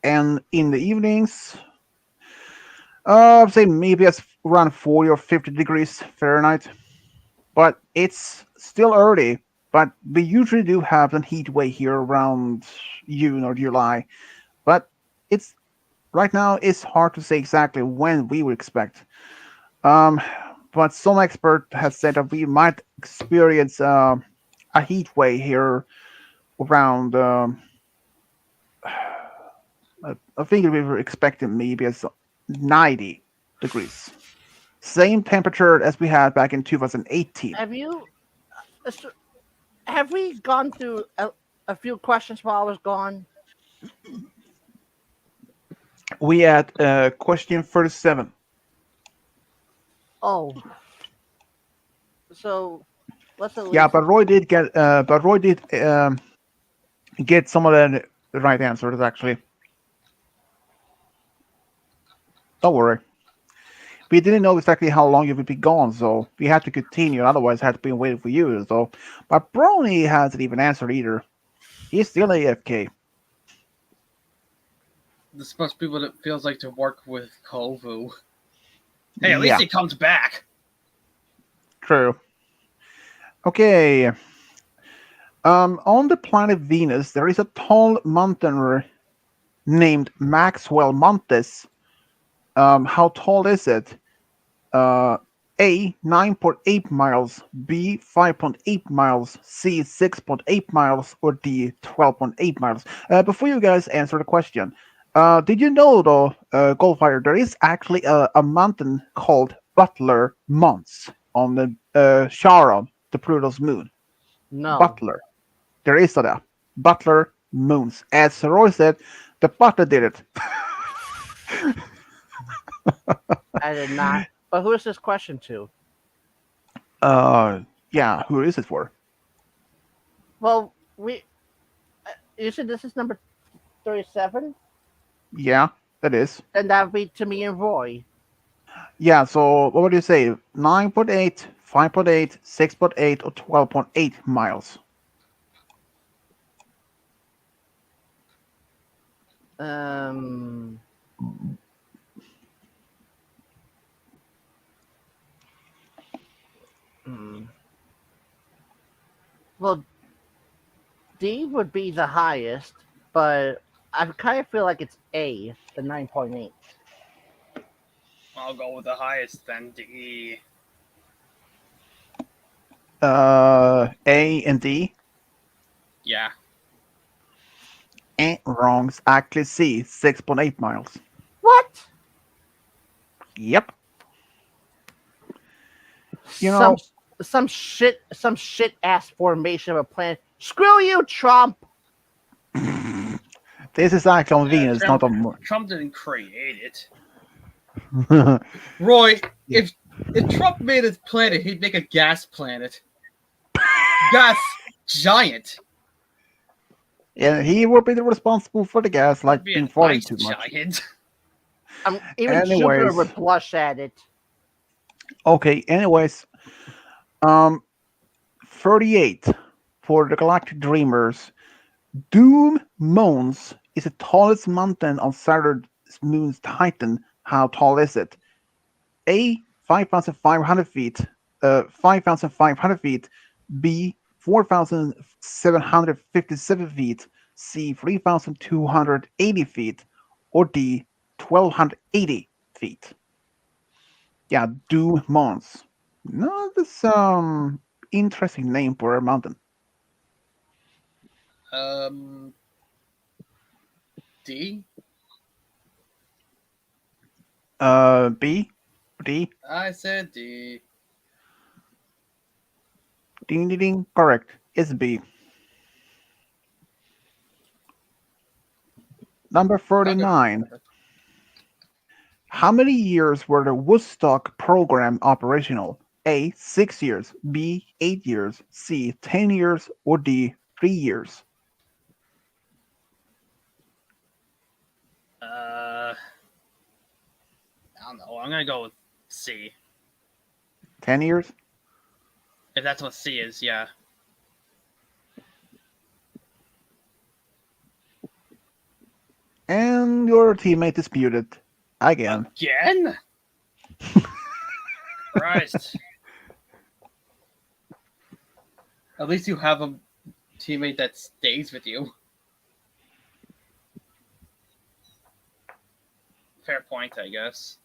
and in the evenings, I'd say maybe it's around 40 or 50 degrees Fahrenheit. But it's still early. But we usually do have a heat wave here around June or July. But it's right now it's hard to say exactly when we would expect. Um, but some expert has said that we might experience a heat wave here around. I think we were expecting maybe as 90 degrees, same temperature as we had back in 2018. Uh, have we gone through a few questions while I was gone? We had question 37. Oh, so let's at Yeah, least. but Roy did get some of the right answers actually. Don't worry. We didn't know exactly how long you would be gone, so we had to continue. Otherwise, I had to be waiting for you. So, but Brony hasn't even answered either. He's still AFK. This must be what it feels like to work with Kovu. Hey, at Yeah, least he comes back. true. Okay. On the planet Venus, there is a tall mountain named Maxwell Montes. How tall is it? Uh, A 9.8 miles, B 5.8 miles, C 6.8 miles, or D 12.8 miles? Before you guys answer the question, did you know though, Goldfire, there is actually a mountain called Butler Mons on the Charon, the Pluto's moon. No, Butler. There is that. Butler Moons. As Roy said, the butler did it. I did not. But who is this question to? Yeah, who is it for? Well, you said this is number 37? Yeah, that is. Then that would be to me and Roy. Yeah, so what would you say? 9.8, 5.8, 6.8, or 12.8 miles? Um, hmm. Well, D would be the highest, but I kind of feel like it's A, the 9.8. I'll go with the highest then. D. A and D? Yeah. Wrong. It's actually C, 6.8 miles. What? Yep. You Some know, some shit ass formation of a planet. Screw you, Trump. this is actually on Uh, Venus, not Trump on Moon. Trump didn't create it. Roy, if Trump made his planet, he'd make a gas planet. Gas giant. Yeah, he will be responsible for the gas, It'd like be an being farting ice too much. giant. Even Jupiter Anyways, would blush at it. okay. Anyways, um, 38 for the Galactic Dreamers. Doom Mons is the tallest mountain on Saturn's moon's Titan. How tall is it? A 5,500 feet. 5,500 feet. B 4,757 feet. C 3,280 feet. Or D 1,280 feet. Yeah, Doom Mons. No, that's interesting name for a mountain. Um, D. B, D, I said D. ding ding ding. Correct. It's B. Number Okay. 49. How many years were the Woodstock program operational? A, 6 years. B, 8 years. C, 10 years. Or D, 3 years. I don't know. I'm gonna go with C. 10 years? If that's what C is, yeah. And your teammate is muted. Again. Again? Christ. At least you have a teammate that stays with you. Fair point, I guess.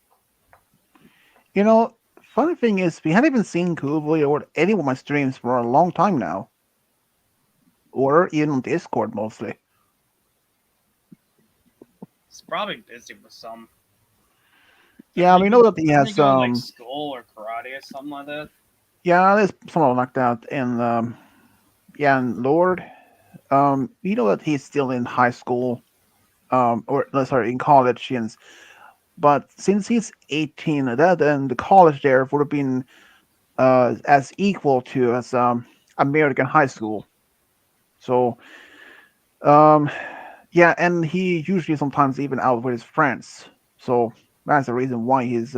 You know, funny thing is, we haven't even seen Kubo or any of my streams for a long time now. Or even on Discord mostly. He's probably busy with some. Yeah, we know that he Doesn't he has go in like school or karate or something like that? yeah, there's someone like that in yeah, and Lord. We know that he's still in high school, or no, sorry, in college, but since he's 18, that and the college there would have been as equal to as American high school. So um, yeah, and he usually sometimes even out with his friends. So that's the reason why he's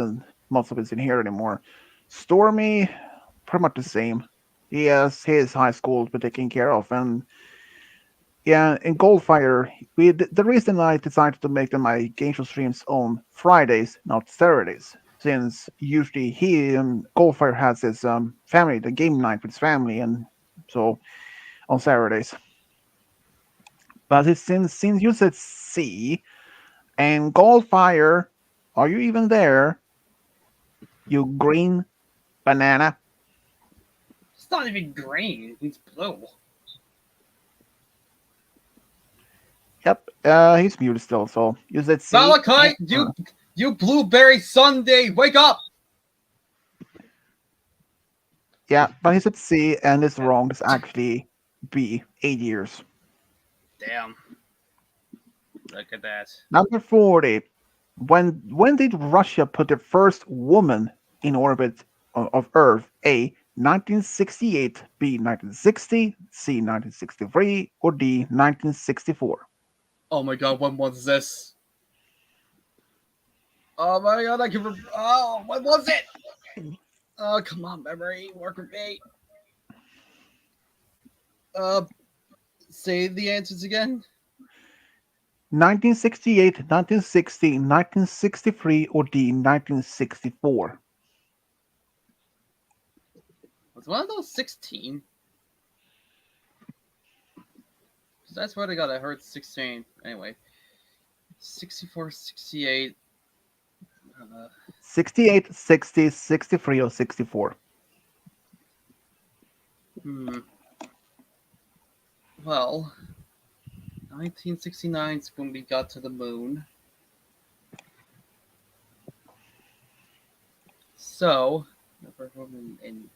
most of us in here anymore. Stormy, pretty much the same. He has his high school to be taken care of, and yeah, in Goldfire, the reason I decided to make them my Gameshow streams on Fridays, not Saturdays, since usually he and Goldfire has his family, the game night with his family, and so on Saturdays. But since you said C and Goldfire, are you even there? You green Banana. It's not even green. It's blue. Yep, he's muted still, so you said C. Valakite, you blueberry Sunday, wake up! Yeah, but he said C, and it's wrong. It's actually B, 8 years. Damn. Look at that. Number 40. When did Russia put the first woman in orbit of Earth? A. 1968, B. 1960, C. 1963, or D. 1964? Oh my god, when was this? Oh my god, I can remember. Oh, when was it? Oh, come on, memory, work with me. Uh, say the answers again. 1968, 1960, 1963, or D. 1964? Was one of those 16? Because that's what I got. I heard 16. Anyway, 64, 68. 68, 60, 63, or 64? Well, 1969 is when we got to the moon. So, number woman and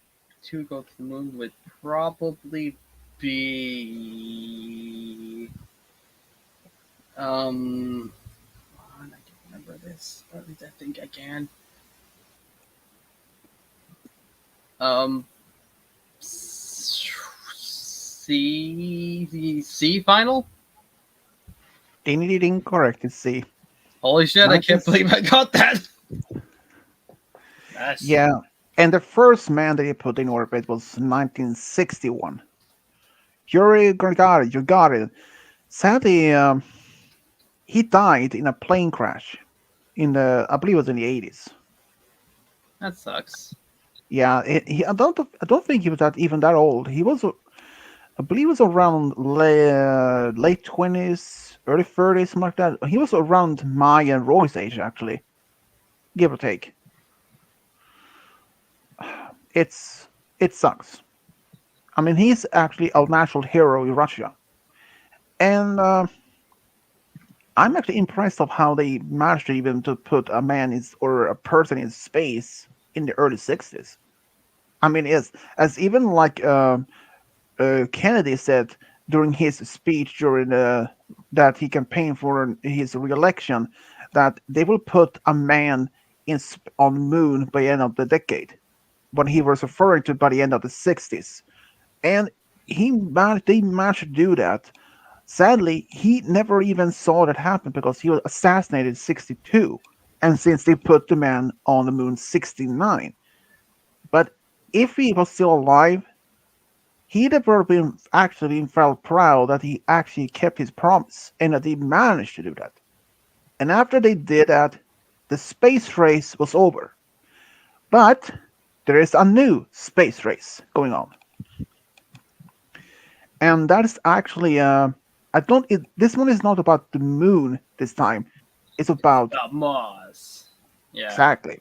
to go to the moon would probably be I can remember this. Or at least I think I can. C final. Ding, ding, ding, correct. It's C. Holy shit! I can't believe I got that. Nice. Yeah, and the first man that he put in orbit was 1961. Yuri Gagarin. You got it. Sadly, he died in a plane crash I believe it was in the 80s. That sucks. Yeah, I don't think he was even that old. He was, I believe, it was around late 20s, early 30s, something like that. He was around my and Roy's age, actually, give or take. It sucks. I mean, he's actually a national hero in Russia, and I'm actually impressed of how they managed to even to put a or a person in space in the early 60s. I mean, as even like Kennedy said during his speech during that he campaigned for his re-election, that they will put a man on the moon by the end of the decade, when he was referring to by the end of the 60s. And they managed to do that. Sadly, he never even saw that happen because he was assassinated in 62, and since they put the man on the moon 69. But if he was still alive, he'd have been actually felt proud that he actually kept his promise and that he managed to do that. And after they did that, the space race was over. But there is a new space race going on. And that is actually this one is not about the moon this time. It's about Mars. Yeah. exactly.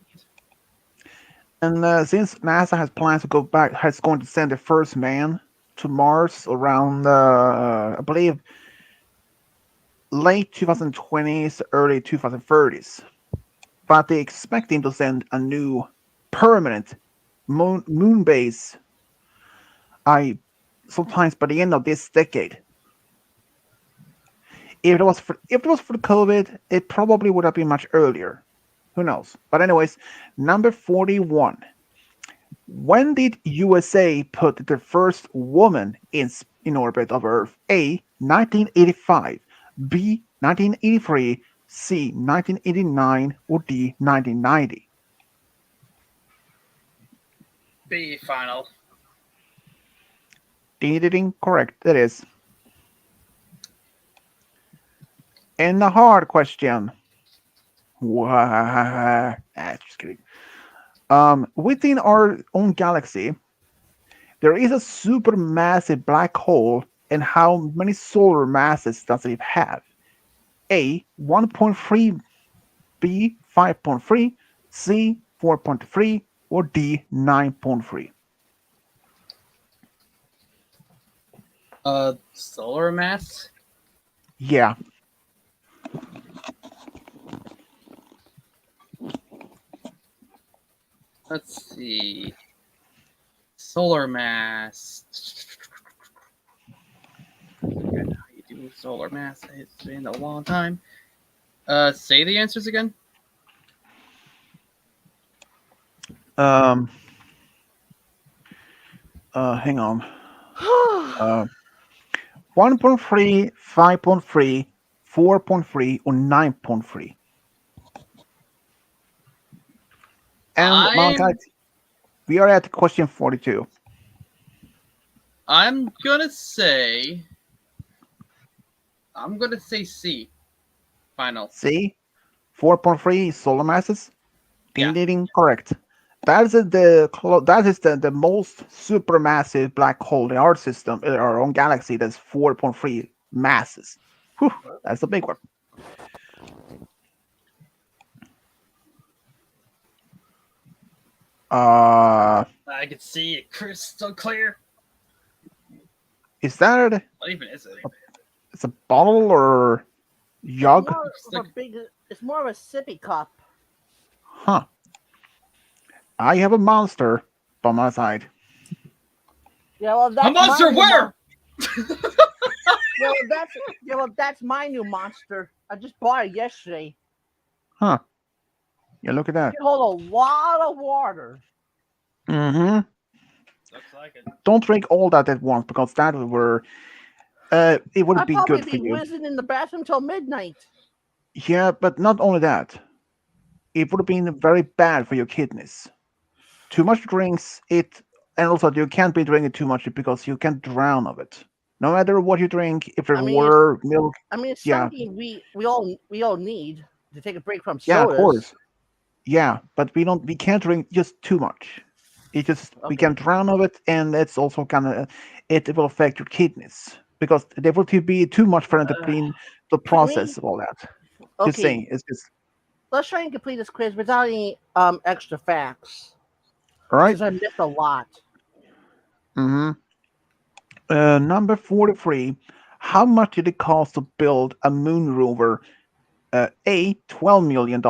And since NASA has plans to has going to send the first man to Mars around, I believe, late 2020s, early 2030s. But they expecting to send a new permanent moon base. Sometimes by the end of this decade. If it was for COVID, it probably would have been much earlier. Who knows? But anyways, number 41. When did USA put the first woman in orbit of Earth? A. 1985, B. 1983, C. 1989, or D. 1990? B final. Ding, correct. That is. And a hard question. Just kidding. Within our own galaxy, there is a supermassive black hole, and how many solar masses does it have? A. 1.3, B. 5.3, C. 4.3, or D, 9.3? Solar mass. Yeah, Let's see. Solar mass. Forget how you do solar mass. It's been a long time. Say the answers again. um, hang on. 1.3, 5.3, 4.3, or 9.3? And Malachi, I'm we are at question 42. I'm gonna say C. Final. See? 4.3 solar masses? Yeah. Ding ding ding, correct. That is the most supermassive black hole in our system, in our own galaxy. That's 4.3 masses. Whew, that's a big one. Uh, I can see it crystal clear. is that What even is it? it's a bottle or It's jug? more of a big. It's more of a sippy cup. Huh. I have a monster by my side. Yeah, well, A that's my monster new where? well, that's my new monster. I just bought it yesterday. Huh. Yeah, look at It that. can hold a lot of water. Mm-hmm. Looks like it. Don't drink all that at once because that were it wouldn't I'd be probably good for be you. whizzing in the bathroom till midnight. Yeah, but not only that, it would have been very bad for your kidneys. Too much drinks, and also you can't be drinking too much because you can drown of it. No matter what you drink, if there's I mean, it's water, milk, it's yeah, something we all need to take a break from yeah, of sodas. course, yeah, but we can't drink just too much. It just we Okay. can drown of it, and it's also kind of it will affect your kidneys because there will be too much for them to Uh, clean the can we? process of all that. Just Okay, saying, it's just let's try and complete this quiz without any extra facts, all right. since I missed a lot. Mm-hmm. Number 43. How much did it cost to build a moon rover? A, $12 million,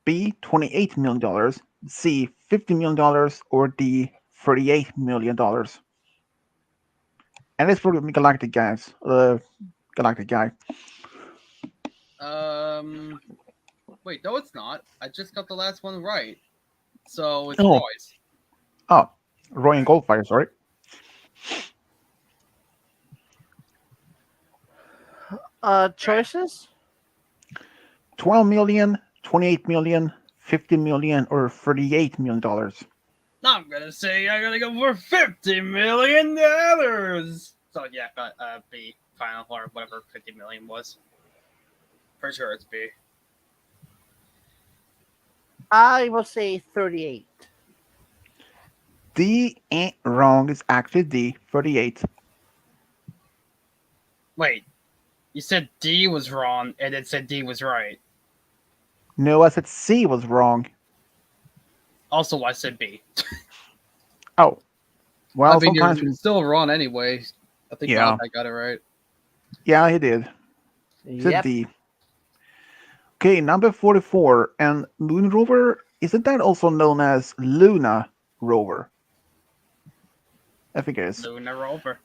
B, $28 million, C, $50 million, or D, $38 million. And it's for the galactic guys. Galactic guy. Wait, no, it's not. I just got the last one right. So it's Oh, Roy's. oh, Roy and Goldfire, sorry. Right. Choices. 12 million, 28 million, 50 million, or $38 million. I'm gonna say I gotta go for $50 million. So yeah, B final or whatever 50 million was. For sure, it's B. I will say 38. D ain't wrong. It's actually D, 38. Wait, you said D was wrong, and it said D was right. No, I said C was wrong. Also, I said B. Oh, I well, mean, sometimes you're still wrong anyway. I think yeah, Malachi got it right. yeah, he did. Said Yep. D. Okay, number 44. And Moon Rover, isn't that also known as Luna Rover? I think it is. Lunar Rover.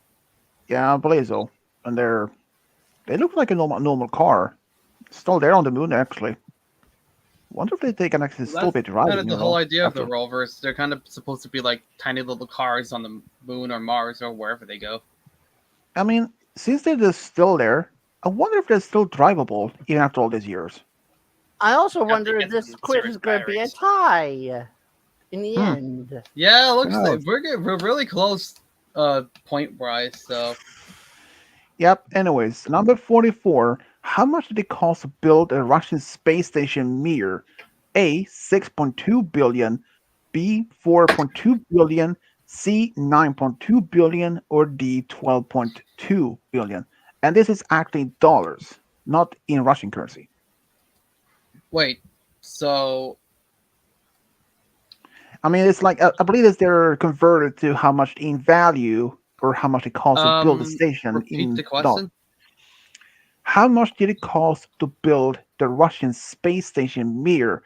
Yeah, I believe so. And they look like a normal car. Still there on the moon, actually. Wonder if they can actually still That's be kind driving, of the whole idea of the after. rovers. They're kind of supposed to be like tiny little cars on the moon or Mars or wherever they go. I mean, since they're just still there, I wonder if they're still drivable even after all these years. I also You have to wonder if get this some quiz serious is going to be a batteries. tie in the Hmm. end. Yeah, it Who looks like knows? we're really close, point wise. So Yep. Anyways, number 44. How much did it cost to build a Russian space station Mir? A. 6.2 billion, B. 4.2 billion, C. 9.2 billion, or D. 12.2 billion. And this is actually dollars, not in Russian currency. wait, so I mean, it's like I believe that they're converted to how much in value or how much it costs to build the station Repeat in the dollars. question. How much did it cost to build the Russian space station Mir?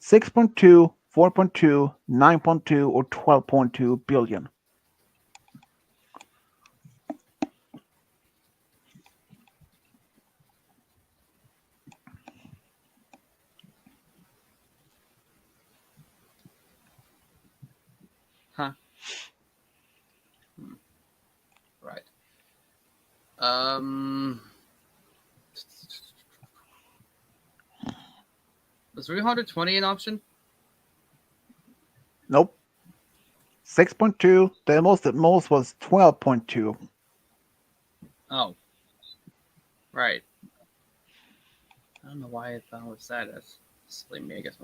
6.2, 4.2, 9.2, or 12.2 billion? Huh. Right. Um. Was 320 an option? Nope. 6.2. The most was 12.2. Oh, right. I don't know why I thought it was that. That's silly me, I guess.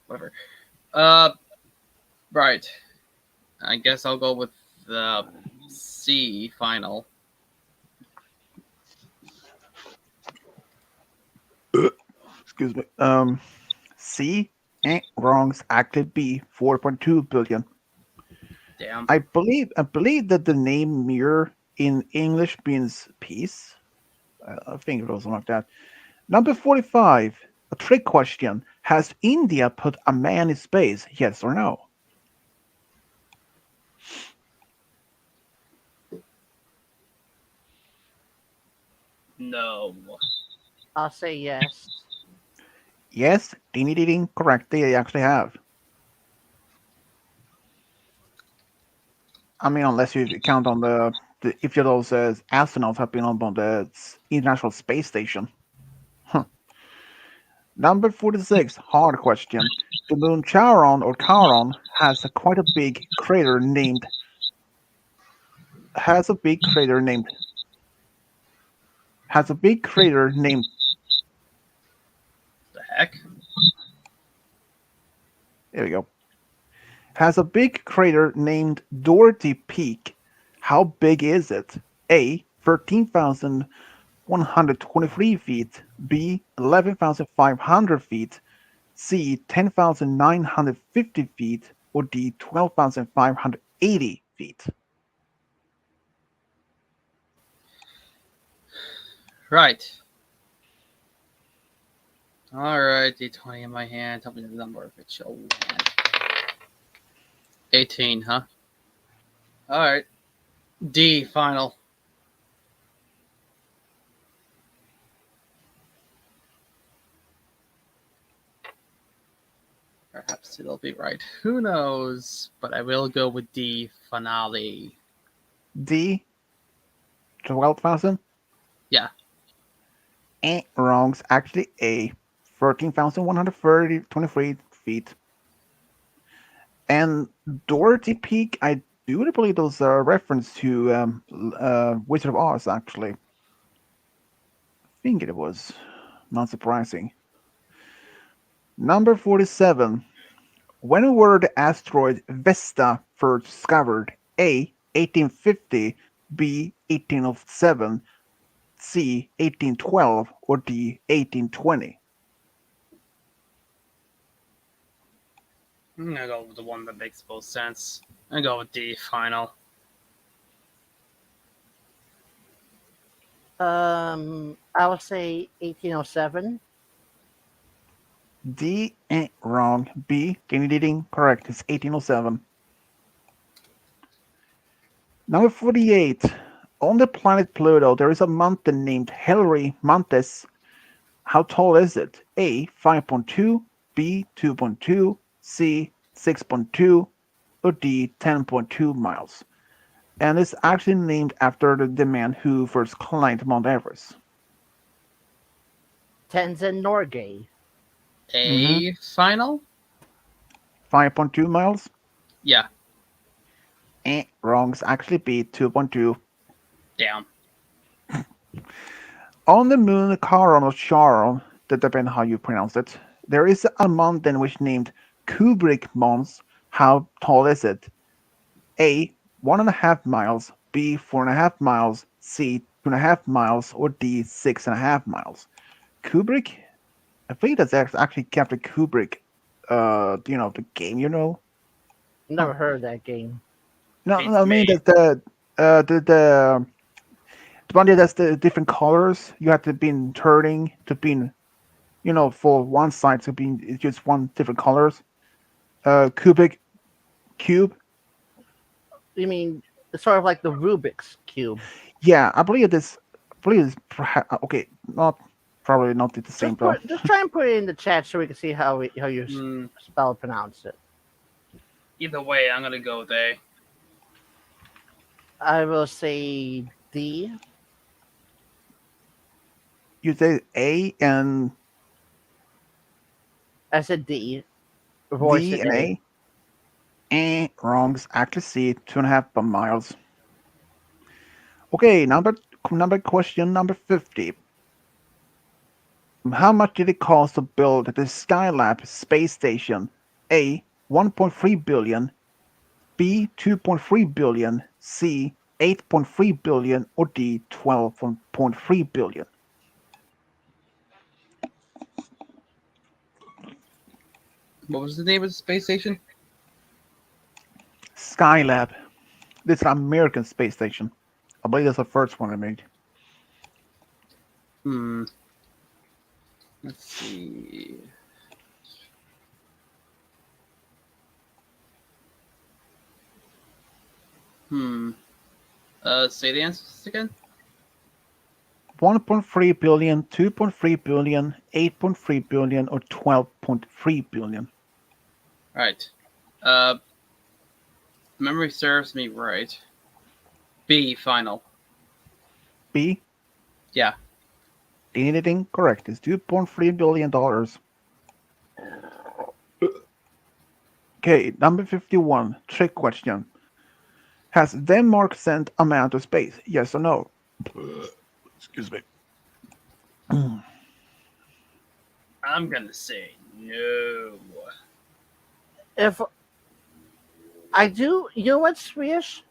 Whatever. Uh, right. I guess I'll go with the C final. Excuse me. C. Wrong's active B. 4.2 billion. Damn. I believe that the name Mir in English means peace. I think it was something like that. Number 45. A trick question. Has India put a man in space? Yes or no? No. I'll say yes. Yes. Ding ding ding. Correct. They actually have. I mean, unless you count on the if those astronauts have been on the International Space Station. Huh. Number 46, hard question. The moon Charon has a quite a big crater named has a big crater named has a big crater named The heck? there we go. Has a big crater named Doherty Peak. How big is it? A 13,123 feet, B 11,500 feet, C 10,950 feet, or D 12,580 feet. Right. Alright, D20 in my hand. Tell me the number of it. Oh, man. 18, huh? Alright. D final. Perhaps it'll be right. Who knows? But I will go with D finale. D 12,000? Yeah. Wrong. It's actually A 13,123 feet. And Doherty Peak, I do believe those are a reference to Wizard of Oz, actually. I think it was. Not surprising. Number 47. When were the asteroid Vesta first discovered? A. 1850, B. 1807, C. 1812, or D. 1820? I'm gonna go with the one that makes most sense. I'm gonna go with D final. I would say 1807. D. Wrong. B. Ding ding ding. Correct. It's 1807. Number 48. On the planet Pluto, there is a mountain named Hilary Montes. How tall is it? A. 5.2, B. 2.2, C. 6.2, or D. 10.2 miles. And it's actually named after the man who first climbed Mount Everest. Tenzin Norgay. Mm-hmm. A final? 5.2 miles? Yeah. Wrong. It's actually B. 2.2. Damn. On the moon Charon or Charon, that depends how you pronounce it, there is a mountain which named Kubrick Mons. How tall is it? A. 1.5 miles, B. 4.5 miles, C. 2.5 miles, or D. 6.5 miles. Kubrick? I think that's actually Captain Kubrick. The game, Never heard of that game. No, Beats no, I mean me. that the one that's the different colors. You have to be turning to be, for one side to be just one different colors. Cubic cube. You mean it's sort of like the Rubik's cube? Yeah, I believe this. I believe it's okay. Not probably not the same though. Just try and put it in the chat so we can see how you Hmm. spell pronounce it. Either way, I'm gonna go with A. I will say D. You say A and I said D. Roy D said and A. A. Wrong. It's actually C. 2.5 miles. Okay, number question number 50. How much did it cost to build the Skylab space station? A. 1.3 billion. B. 2.3 billion. C. 8.3 billion. Or D. 12.3 billion. What was the name of the space station? Skylab. This is an American space station. I believe that's the first one I made. Hmm. Let's see. Hmm. Say the answers again. 1.3 billion, 2.3 billion, 8.3 billion, or 12.3 billion. Right. Memory serves me right. B, final. B. Yeah. Anything correct. It's $2.3 billion. Okay, number 51. Trick question. Has Denmark sent a man to space? Yes or no? Excuse me. I'm gonna say no. If I do, you know what, Swish?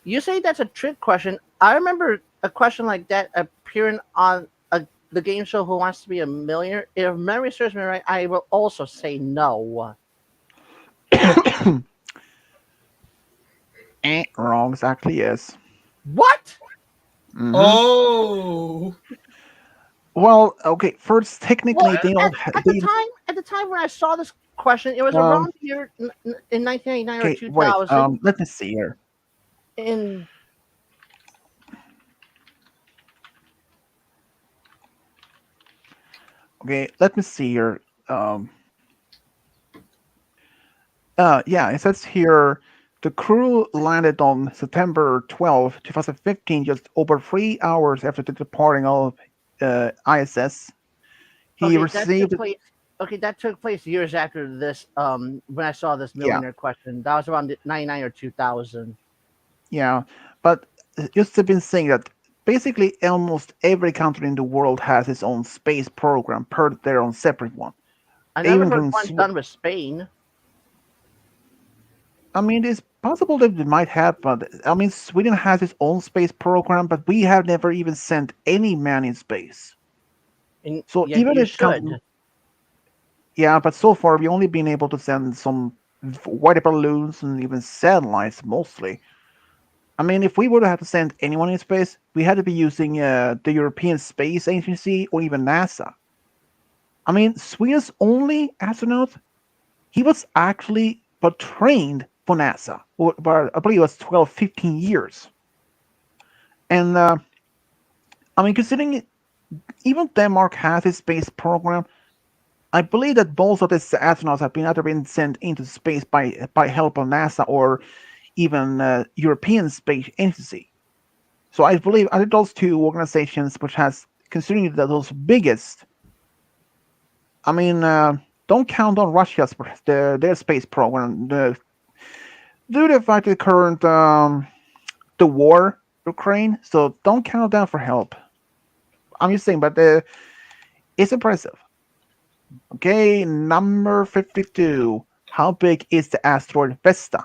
You say that's a trick question. I remember a question like that appearing on the game show Who Wants to Be a Millionaire. If memory serves me right, I will also say no. Wrong. Exactly, yes. What? Hmm. Oh. Well, okay. First, Well, technically, they don't. at the time when I saw this question, it was Um. around here in 1999 or Okay. Wait. 2000. Let me see here. In Okay. Let me see here. Um. Yeah, it says here the crew landed on September 12, 2015, just over 3 hours after the departing of ISS. He okay, that took received, place. Okay, that took place years after this. When I saw this yeah, millionaire question, that was around 99 or 2000. yeah, but just have been saying that basically almost every country in the world has its own space program per their own separate one. I never Even heard from, one done with Spain. I mean, it's possible that we might have, but I mean, Sweden has its own space program, but we have never even sent any man in space. And So yet even you if it comes, should. yeah, but so far we only been able to send some weather balloons and even satellites mostly. I mean, if we would have to send anyone in space, we had to be using the European Space Agency or even NASA. I mean, Sweden's only astronaut, he was actually but trained for NASA, but I believe it was 12, 15 years. And I mean, considering even Denmark has its space program, I believe that both of these astronauts have been either been sent into space by help of NASA or even European Space Agency. So I believe I think those two organizations, which has considering that those biggest, I mean, don't count on Russia's their space program. Due to the fact that current the war Ukraine, so don't count on them for help. I'm just saying, but it's impressive. Okay, number 52. How big is the asteroid Vesta?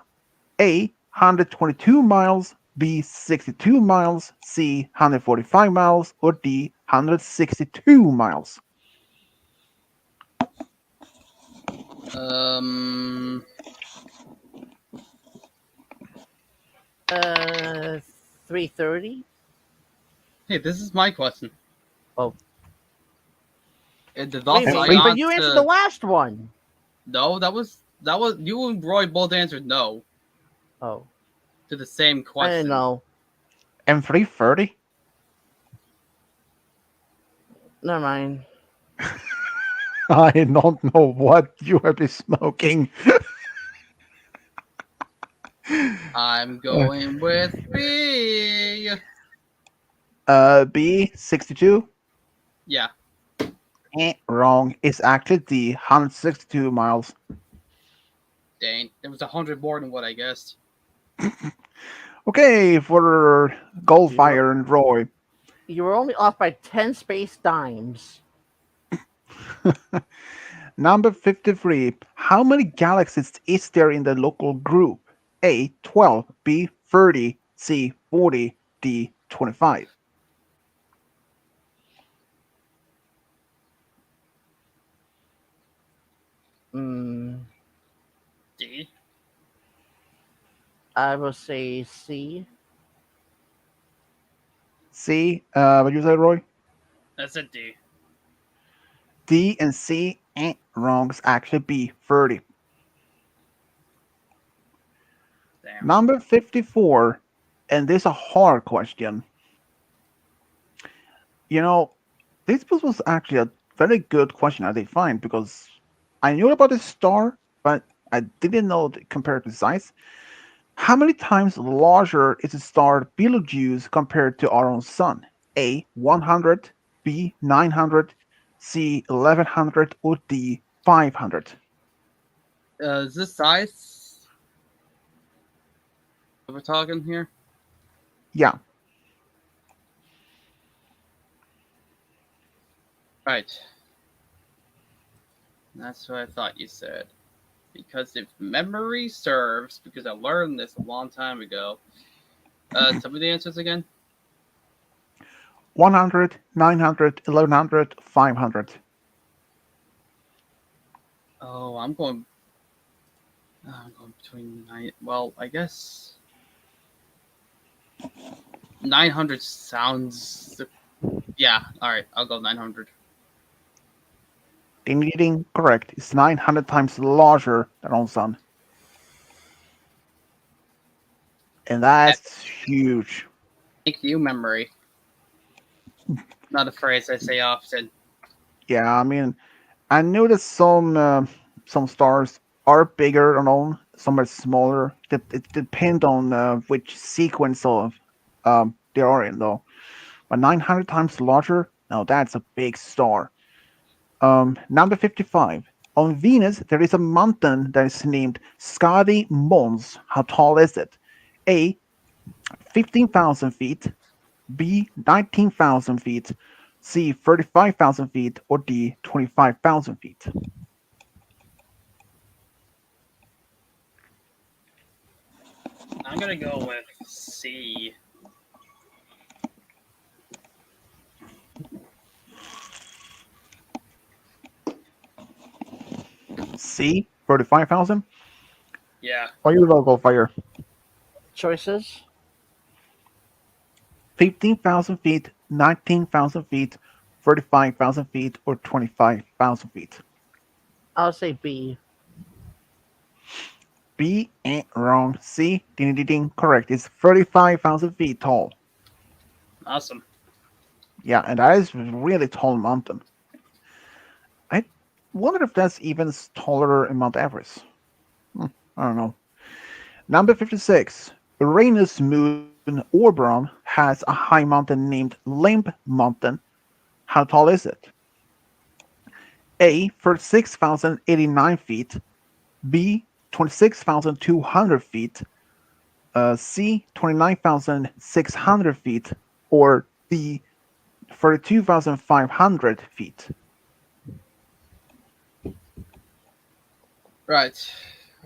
A. 122 miles. B. 62 miles. C. 145 miles. Or D. 162 miles. Um. Uh, 330. Hey, this is my question. Oh, The wait a Lost And minute, free but Ions. you answered the last one. No, that was you and Roy both answered no Oh, to the same I didn't question. know. and 330. Never mind. I don't know what you have been smoking. I'm going with B. B 62. Yeah, Wrong. It's actually the 162 miles. dang, it was 100 more than what I guessed. Okay, for You were Goldfire and Roy. you were only off by 10 space dimes. Number 53. How many galaxies is there in the local group? A 12, B 30, C 40, D 25. Mm, D. I will say C. C, what you say, Roy? That's a D. D and C ain't wrong. It's actually B 30. Damn. Number 54. And this is a hard question. You know, this was actually a very good question I did find because I knew about the star, but I didn't know the comparative size. How many times larger is the star Betelgeuse compared to our own sun? A 100, B 900, C 1100, or D 500? Is this size that we're talking here? Yeah, Right. That's what I thought you said. Because if memory serves, because I learned this a long time ago. Tell me the answers again. 100, 900, 1100, 500. Oh, I'm going between nine. Well, I guess 900 sounds. Yeah. All right. I'll go 900. Ding ding ding, correct. It's 900 times larger than our sun. And that's huge. Thank you, memory. Not a phrase I say often. Yeah, I mean, I knew that some stars are bigger than own, some are smaller. It depends on which sequence of they are in, though. But 900 times larger, now that's a big star. Number 55. On Venus, there is a mountain that is named Skadi Mons. How tall is it? A. 15,000 feet. B. 19,000 feet. C. 35,000 feet. Or D. 25,000 feet. I'm gonna go with C. C. 35,000. Yeah. Or you local fire. Choices? 15,000 feet, 19,000 feet, 35,000 feet, or 25,000 feet. I'll say B. B ain't wrong. C, ding ding ding, correct. It's 35,000 feet tall. Awesome. Yeah, and that is really tall mountain. I wonder if that's even taller in Mount Everest. I don't know. Number 56. Uranus moon Oberon has a high mountain named Limb Mountain. How tall is it? A. 46,089 feet. B. 26,200 feet. C. 29,600 feet. Or D. 32,500 feet. Right.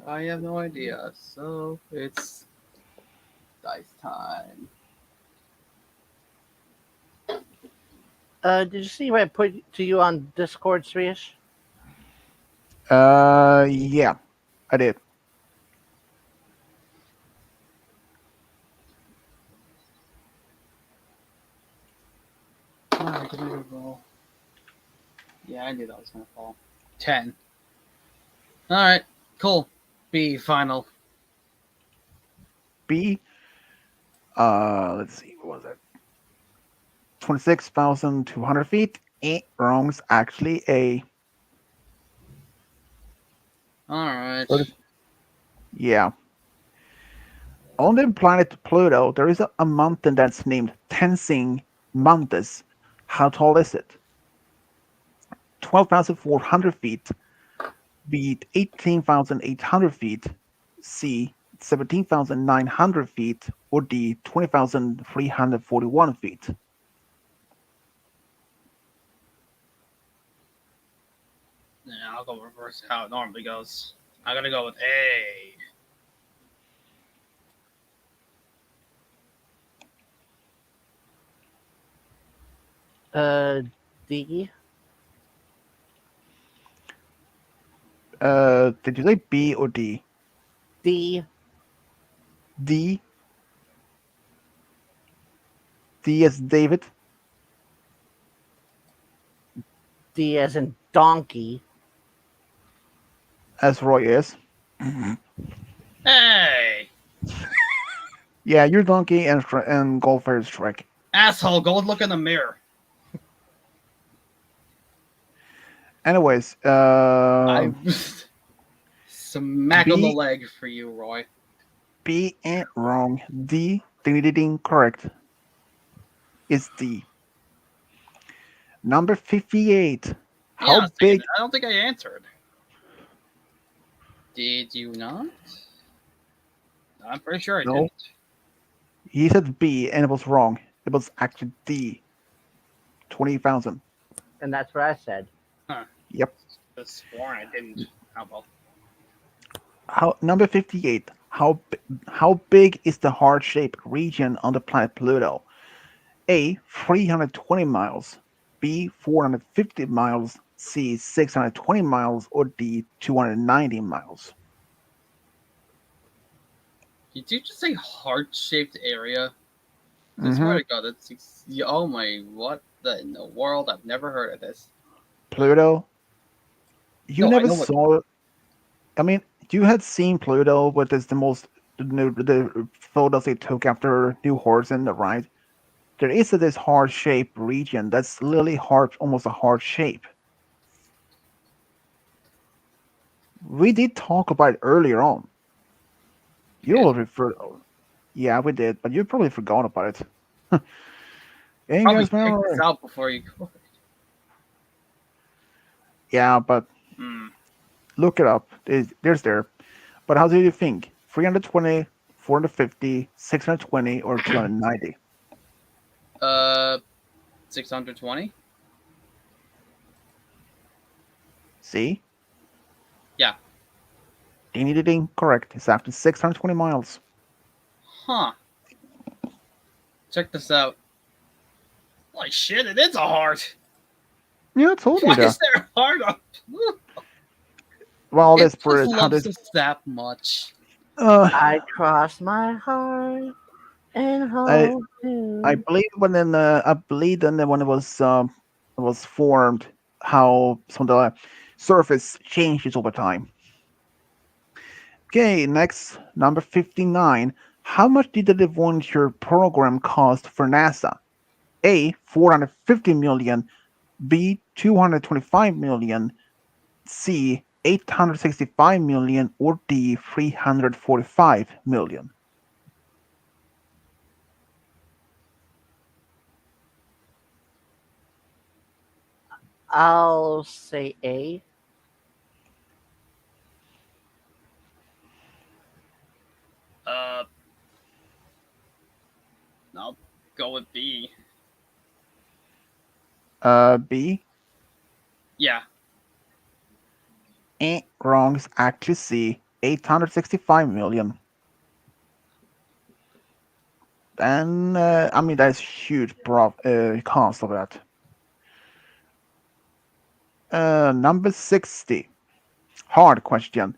I have no idea. So it's dice time. Did you see what I put to you on Discord, Srish? Yeah, I did. Alright, give me a roll. Yeah, I knew that was gonna fall. 10. Alright, cool. B, final. B. Let's see, what was it? 26,200 feet. Wrong. It's actually A. Alright. Yeah. On the planet Pluto, there is a mountain that's named Tenzing Mountains. How tall is it? 12,400 feet. B. 18,800 feet. C. 17,900 feet. Or D. 20,341 feet. Yeah, I'll go reverse how it normally goes. I'm gonna go with A. Uh, D. Did you say B or D? D. D. D as David. D as in donkey. As Roy is. Hey! Yeah, you're Donkey and Golfer is Shrek. Asshole, go look in the mirror. Anyways, I smack on the B leg for you, Roy. B ain't wrong. D ding ding ding correct. Is D. Number 58. Hang on How a second. big? I don't think I answered. Did you not? I'm pretty sure I No. didn't. He said B and it was wrong. It was actually D. 20,000. And that's what I said. Yep. I sworn I didn't. How about? Number 58. How big is the heart-shaped region on the planet Pluto? A. 320 miles. B. 450 miles. C. 620 miles. Or D. 290 miles. Did you just say heart-shaped area? I Mm-hmm. swear to God, that's oh my! What in the world? I've never heard of this. Pluto. You No, I never know what. saw. I mean, you had seen Pluto, but it's the photos they took after New Horizon, right? There is this heart-shaped region that's literally heart, almost a heart shape. We did talk about it earlier on. You Did? will refer. Yeah, we did, but you probably forgot about it. Ain't Probably guys check memory. this out before you go. Yeah, but Hmm. look it up. There's there. But how do you think? 320, 450, 620, or 290? 620. See? Yeah. Ding ding ding. Correct. It's after 620 miles. Huh. Check this out. Holy shit! It is a heart. Yeah, I told you Why that. is there a heart up? Well, It this just bird. How loves this? us that much. I cross my heart and I hope I to. believe when it was formed, how some of the surface changes over time. Okay, next number 59. How much did the volunteer program cost for NASA? A 450 million, B 225 million, C 865 million, or D 345 million. I'll say A. Uh, I'll go with B. B. Yeah. Wrong. It's actually C 865 million. And I mean that is huge cost of that. Number 60. Hard question.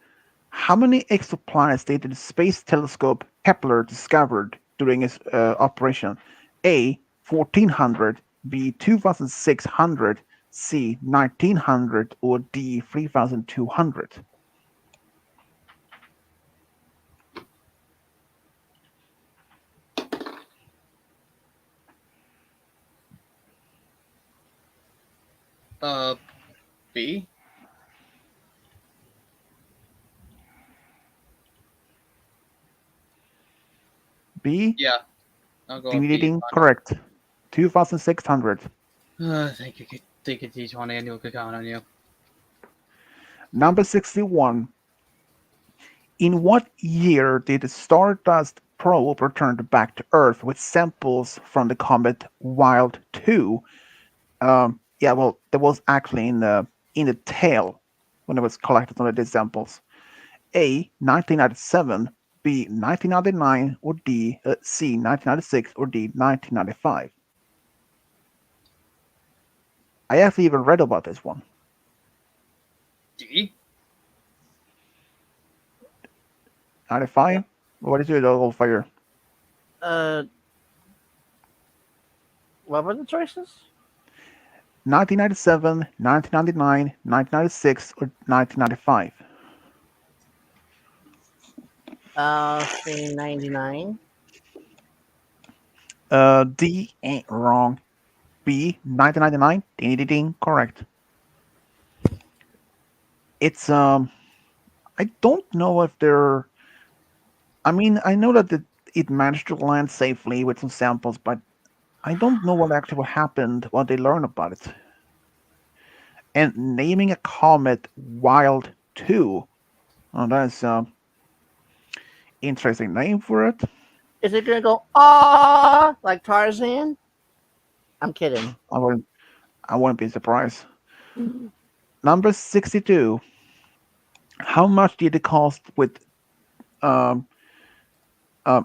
How many exoplanets did the Space Telescope Kepler discovered during its operation? A. 1400, B 2,600, C 1,900, or D 3,200? Uh, B. B, Yeah, I'll go with B. ding, correct. 2,600. Thank you. Thank you, T20. I knew I could count on you. Number 61. In what year did the Stardust probe return back to Earth with samples from the comet Wild 2? Yeah, well, that was actually in the tail when it was collected on the samples. A 1997, B 1999, or D C 1996, or D 1995. I actually even read about this one. D. 95. What is your old fire? Uh, what were the choices? 1997, 1999, 1996, or 1995. Say 99. D ain't wrong. B 1999. Ding ding ding. Correct. It's I don't know if they're. I mean, I know that it managed to land safely with some samples, but I don't know what actually happened, what they learned about it. And naming a comet Wild 2. Oh, that's interesting name for it. Is it gonna go like Tarzan? I'm kidding. I wouldn't, I wouldn't be surprised. Number 62. How much did it cost with um,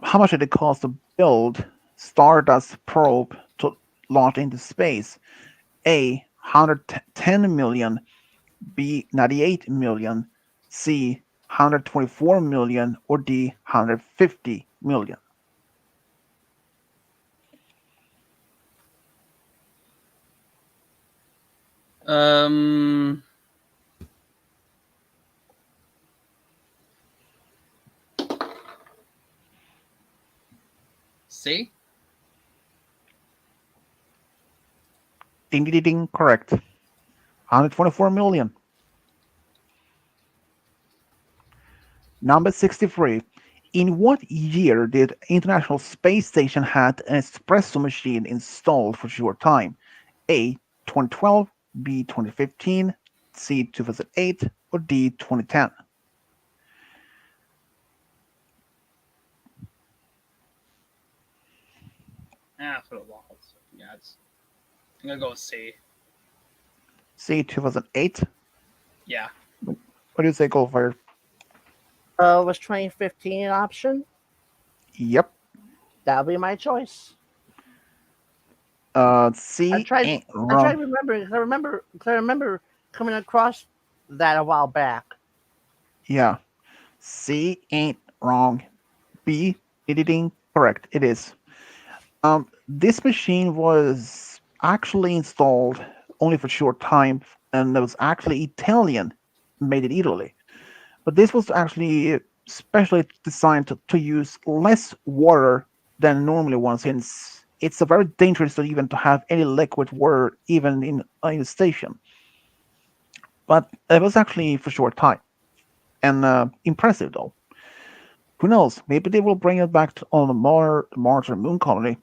how much did it cost to build Stardust probe to launch into space? A 110 million, B 98 million, C 124 million, or D 150 million. Um, C. Ding ding ding, correct. 124 million. Number 63. In what year did International Space Station had an espresso machine installed for a short time? A 2012, B 2015, C 2008, or D 2010? For the walls. Yeah, I'm gonna go with C. C 2008. Yeah. What do you say, Goldfire? Was 2015 an option? Yep. That'll be my choice. I C tried. ain't I tried wrong. remembering. 'Cause I remember coming across that a while back. Yeah. C ain't wrong. B editing correct. It is. This machine was actually installed only for a short time, and it was actually Italian, made in Italy. But this was actually specially designed to use less water than normally one, since it's a very dangerous to even to have any liquid water even in the station. But it was actually for a short time, and impressive though. Who knows? Maybe they will bring it back on the Mars or Moon colony.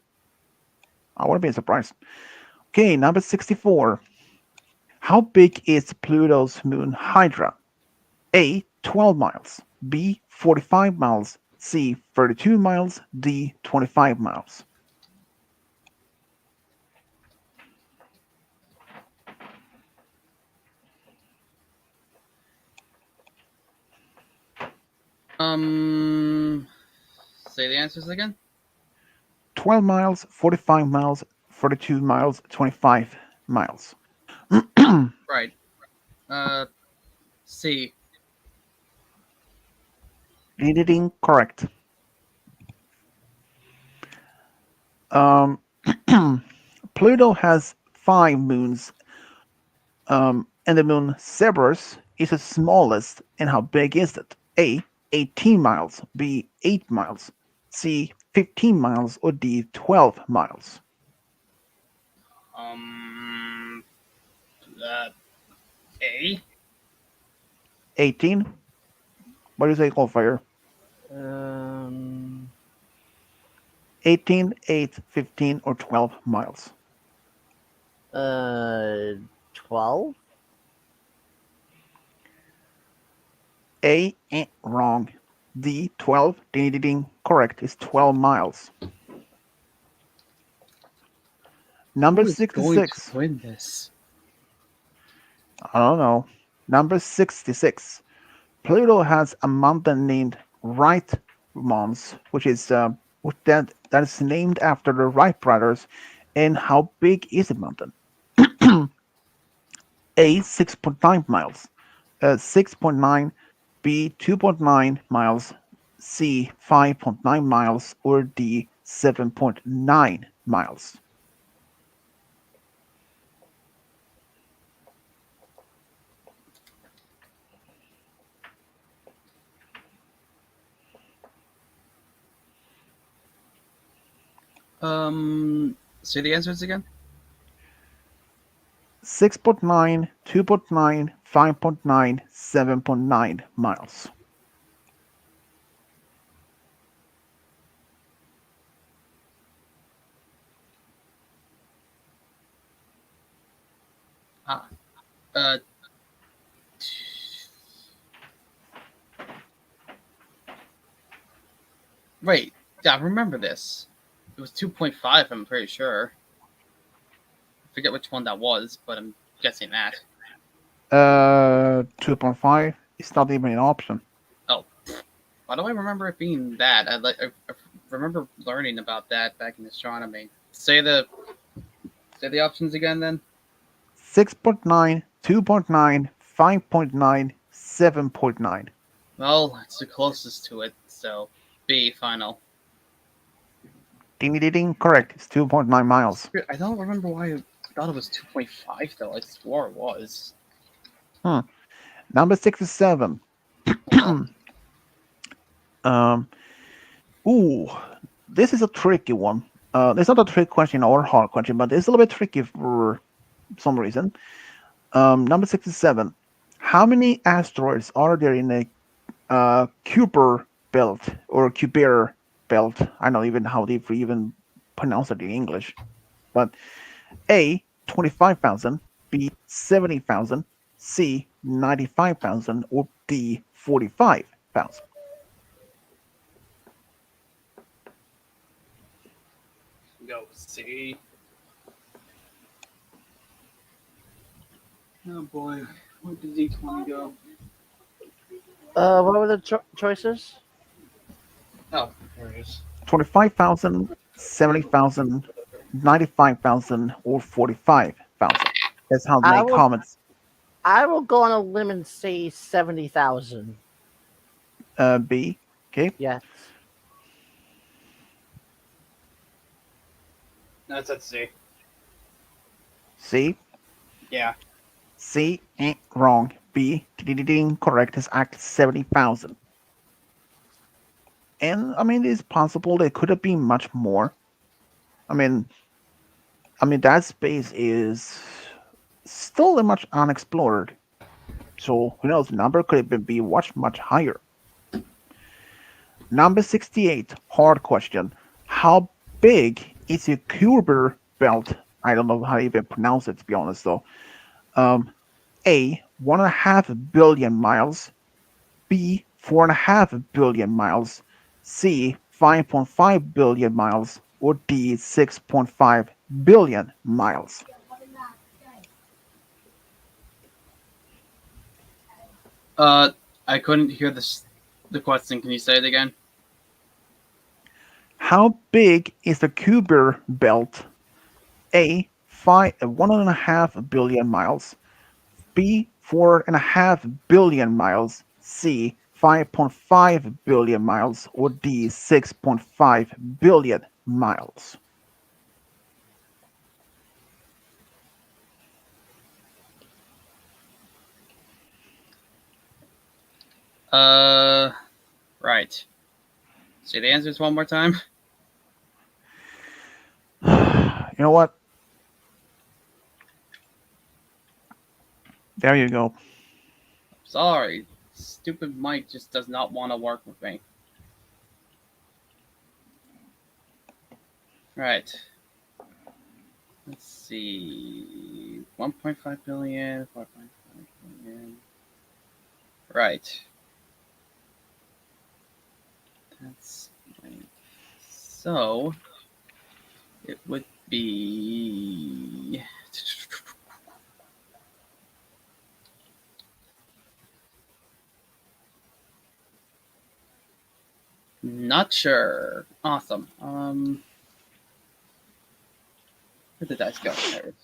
I wouldn't be surprised. Okay, number 64. How big is Pluto's moon Hydra? A. 12 miles. B. 45 miles. C. 32 miles. D. 25 miles. Um, Say the answers again. 12 miles, 45 miles, 42 miles, 25 miles. Right. C. Correct. Um, Pluto has 5 moons, and the moon Cerberus is the smallest. And how big is it? A. 18 miles. B. 8 miles. C. 15 miles. Or D. 12 miles. Um, uh, A. 18. What do you say, Coldfire? Um, 18, 8, 15, or 12 miles. uh, 12. A. Wrong. D. 12. Ding, ding, ding. Correct. It's 12 miles. Number Who is going to 66. win this? I don't know. Number 66. Pluto has a mountain named Wright Mons, that is named after the Wright brothers. And how big is the mountain? A. 6.9 miles. 6.9. B. 2.9 miles. C. 5.9 miles. Or D. 7.9 miles. Say the answers again. 6.9, 2.9, 5.9, 7.9 miles. Ah, uh, wait. Yeah, I remember this. It was 2.5. I'm pretty sure. I forget which one that was, but I'm guessing that. 2.5 is not even an option. Oh, why do I remember it being that? I remember learning about that back in astronomy. Say the options again, then. 6.9, 2.9, 5.9, 7.9. Well, it's the closest to it, so B final. Ding ding ding, correct. It's 2.9 miles. I don't remember why I thought it was 2.5 though. I swore it was. Hmm. Number 67. Well, um, ooh, this is a tricky one. It's not a trick question or hard question, but it's a little bit tricky for some reason. Number 67. How many asteroids are there in a Kuiper belt or Kuiper belt? I don't even how they even pronounce it in English. But A, 25,000, B, 70,000, C, 95,000, or D, 45,000. go C. Oh boy, where did D20 go? What were the choices? Oh, there it is. 25,000, 70,000, 95,000, or 45,000. That's how I many will. comments. I will go on a limb and say 70,000. B. Okay. Yes. That's at C. C. Yeah. C. Wrong. B. Ding, correct. Is act 70,000. And I mean, it's possible there could have been much more. I mean, that space is still much unexplored. So who knows? The number could have been be much higher. Number 68, hard question. How big is your Kuiper belt? I don't know how to even pronounce it, to be honest, though. Um, A, 1.5 billion miles. B, 4.5 billion miles. C, 5.5 billion miles. Or D, 6.5 billion miles. Uh, I couldn't hear the question. Can you say it again? How big is the Kuiper belt? A, 1.5 billion miles. B, 4.5 billion miles. C, 5.5 billion miles. Or D, 6.5 billion miles. Right. Say the answers one more time. You know what? There you go. Sorry. Stupid Mike just does not want to work with me. Right. Let's see. 1.5 billion, 4.5 billion. Right. That's right. So it would be not sure. Awesome. Where did the dice go? There it is.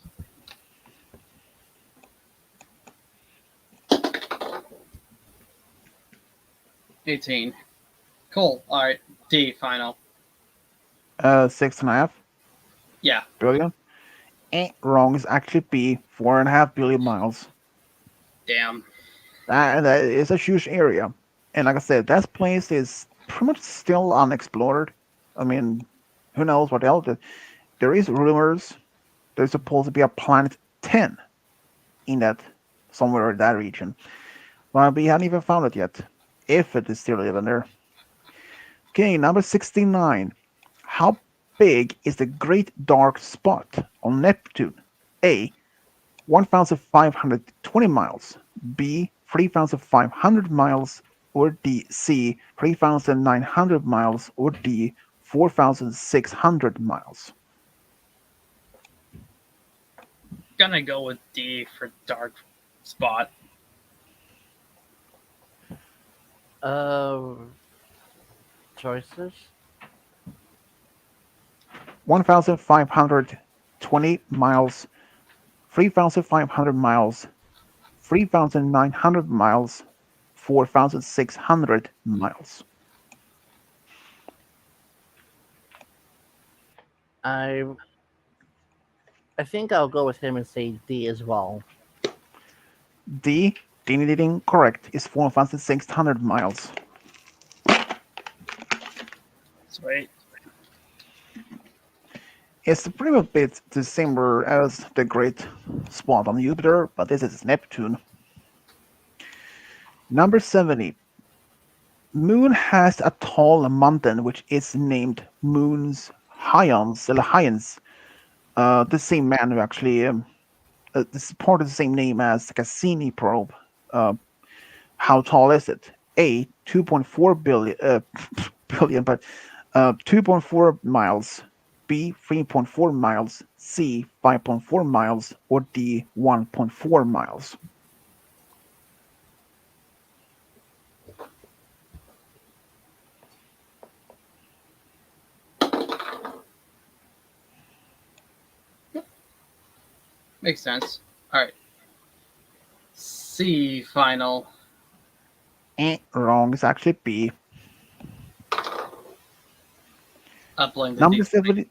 18. Cool. All right. D final. 6.5 Yeah. billion. Wrong. It's actually B. 4.5 billion miles. Damn. That is a huge area. And like I said, that place is pretty much still unexplored. I mean, who knows what else? There is rumors there's supposed to be a planet 10 in that somewhere in that region. But we haven't even found it yet. If it is still even there. Okay, number 69. How big is the Great Dark Spot on Neptune? A. 1,520 miles. B. 3,500 miles. Or D. C. 3,900 miles. Or D. 4,600 miles. Gonna go with D for dark spot. Uh, choices. 1,520 miles. 3,500 miles. 3,900 miles. 4,600 miles. I I think I'll go with him and say D as well. D. Ding correct is 4,600 miles. Sweet. It's pretty much a bit similar as the Great Spot on Jupiter, but this is Neptune. Number 70. Moon has a tall mountain which is named Moon's Hyans. The same man who actually this is part of the same name as the Cassini probe. How tall is it? A. 2.4 billion billion, but 2.4 miles. B. 3.4 miles. C. 5.4 miles. Or D. 1.4 miles. Makes sense. All right. C final. Wrong. It's actually B. Uploading the Number D. 70.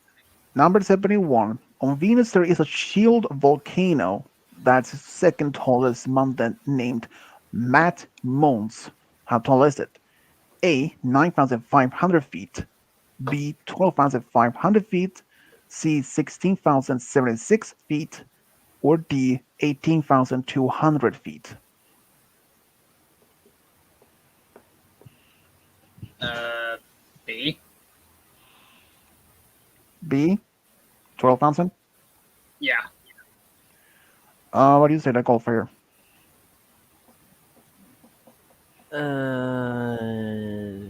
Number 71. On Venus, there is a shield volcano that's the second tallest mountain named Matt Mons. How tall is it? A. 9,500 feet. B. 12,500 feet. C. 16,076 feet. Or D. 18,200 feet. B. B. 12,000. Yeah. What do you say that call for here?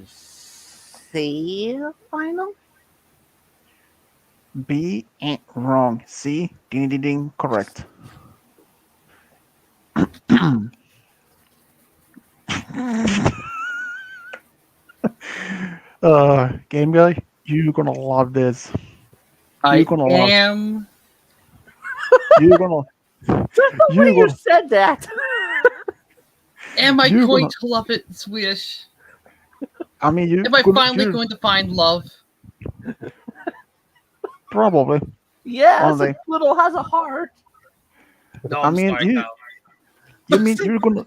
C final. B. Wrong. C. Ding ding ding. Correct. Game guy, you're gonna love this. You're I gonna love. am. You're gonna. Just the You're way you gonna. said that. Am I You're going gonna. to love it in Swedish? I mean, you're Am I gonna. finally You're going to find love? probably one Yes, day. it little has a heart. No, I I'm mean, sorry, you. pal. You mean you're gonna.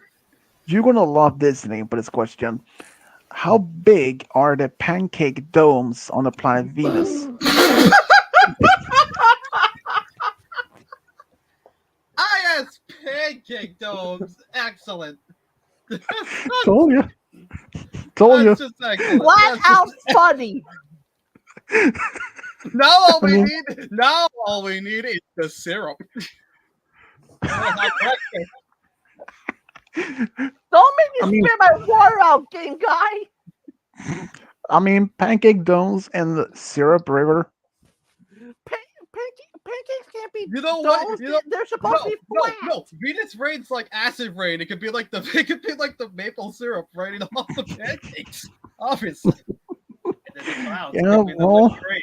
You're gonna love this name for this question. How big are the pancake domes on the planet Venus? IS pancake domes. Excellent. Told you. Told you. That's just excellent. Flat That's out just, funny. I mean, now all we need is the syrup. We'll have breakfast. Don't make I me mean, spit my water out, game guy. pancake domes and the syrup river. Pancakes can't be You know what? domes. You know, They're supposed to no, be no, flat. no. Venus rain's like acid rain. It could be like the it could be like the maple syrup raining off the pancakes. Obviously. And then the clouds. Yeah, Could be the well, liquid rain.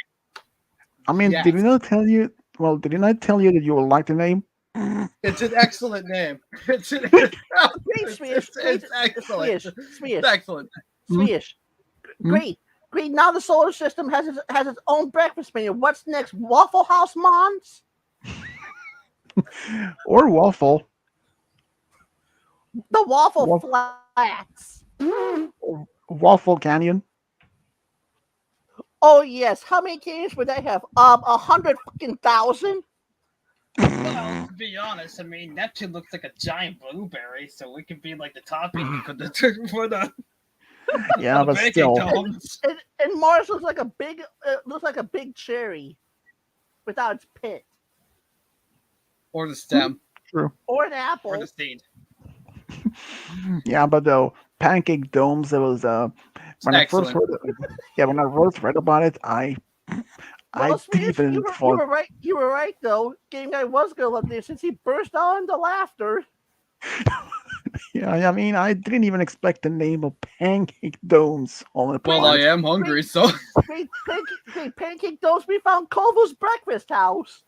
I mean, did he Yes. not tell you? Well, did he not tell you that you will like the name? It's an excellent name. It's an Great it's, Swedish. it's excellent. Swedish. It's excellent. Hmm? Swedish. Hmm? Great. Great. Now the solar system has its own breakfast menu. What's next? Waffle House Mons? Or waffle? The waffle Waff- flats. Waffle Canyon? Oh yes. How many games would they have? 100,000. Well, to be honest, I mean Neptune looks like a giant blueberry, so it could be like the topping for the Yeah, the but pancake still. domes. And Mars looks like a big cherry, without its pit, Or the stem. True. or an apple. Or the seed. Yeah, but though pancake domes, it was when I first excellent. heard it, yeah, when I first read about it, I Well, Swedish, even you thought, were right. You were right though. Game guy was gonna love this since he burst out into laughter. yeah, I mean, I didn't even expect the name of pancake domes on the Well, I planet. am hungry, so Great pancake domes we found Kovo's breakfast house.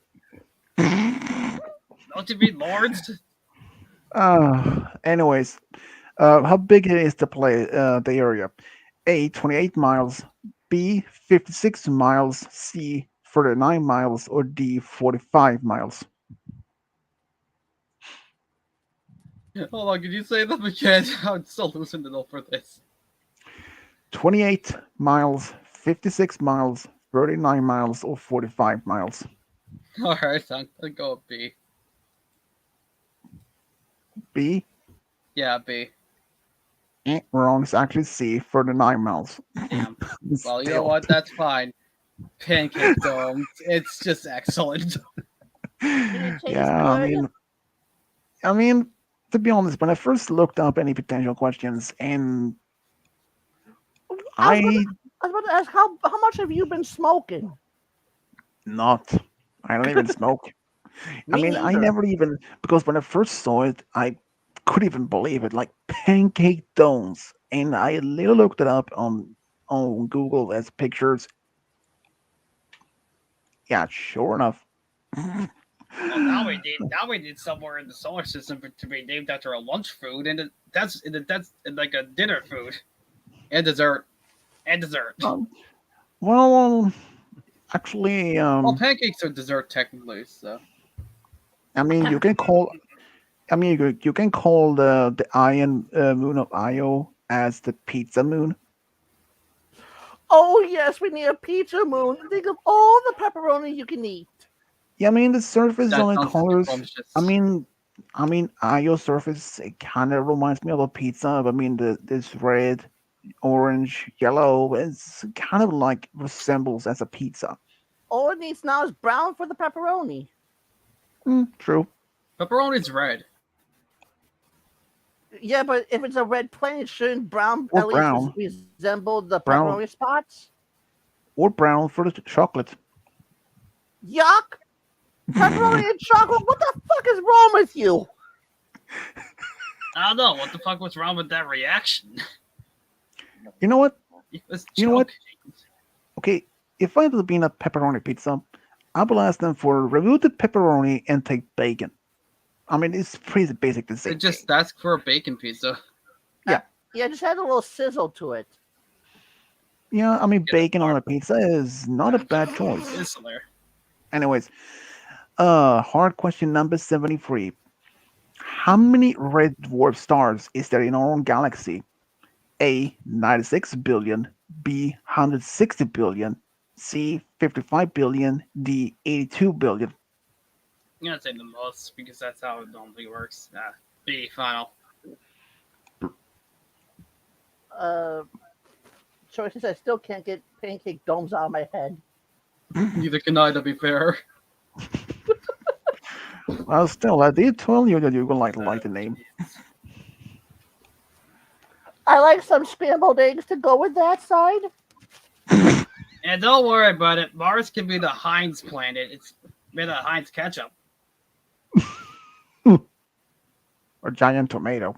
don't you be lords? Anyways, how big it is to play the area? A, 28 miles. B, 56 miles. C, 39 miles. Or D, 45 miles. Hold on, could you say them again? I'm still losing the for this. 28 miles, 56 miles, 39 miles, or 45 miles. Alright, I'm gonna go with B. B, Yeah, B. wrong. It's actually C, 39 miles. Damn. Well, you know Still. what? That's fine. Pancake domes. It's just excellent. It tastes Yeah, good. I mean, to be honest, when I first looked up any potential questions, and I was I about to ask how much have you been smoking? not, I don't even smoke. I Me mean, I neither. never even, because when I first saw it, I couldn't even believe it. Like pancake domes, and I literally looked it up on Google as pictures. Yeah, sure enough. Well, now we need somewhere in the solar system to be named after a lunch food, and that's like a dinner food, and dessert, Um, well, actually, Well, pancakes are dessert technically, so I mean, you can call. I mean, you can call the iron moon of Io as the pizza moon. Oh yes, we need a pizza moon. Think of all the pepperoni you can eat. Yeah, I mean the surface that on the sounds colors. scrumptious. I mean, Io surface. It kind of reminds me of a pizza. I mean, this red, orange, yellow. It's kind of like resembles as a pizza. All it needs now is brown for the pepperoni. True. Pepperoni's red. Yeah, but if it's a red plain, shouldn't brown Or at least brown. resemble the Brown. pepperoni spots? Or brown for the chocolate. Yuck! Pepperoni and chocolate. What the fuck is wrong with you? I don't know what the fuck was wrong with that reaction. You know what? It was You know what? joking. Okay, if I had been a pepperoni pizza, I will ask them for remove the pepperoni and take bacon. I mean, it's pretty basic to say. They just ask for a bacon pizza. Yeah, just add a little sizzle to it. Yeah, I mean, Get bacon on hard. a pizza is not a bad choice. Sizzler. Anyways, hard question number 73. How many red dwarf stars is there in our own galaxy? A. 96 billion. B. 160 billion. C. 55 billion. D. 82 billion. I'm gonna say the most because that's how it normally works. B final. Uh, choices I still can't get pancake domes out of my head. Neither can I, to be fair. Well, still, I did tell you that you would like the name. I like some scrambled eggs to go with that side. And don't worry about it. Mars can be the Heinz planet. It's made of Heinz ketchup. Or giant tomato.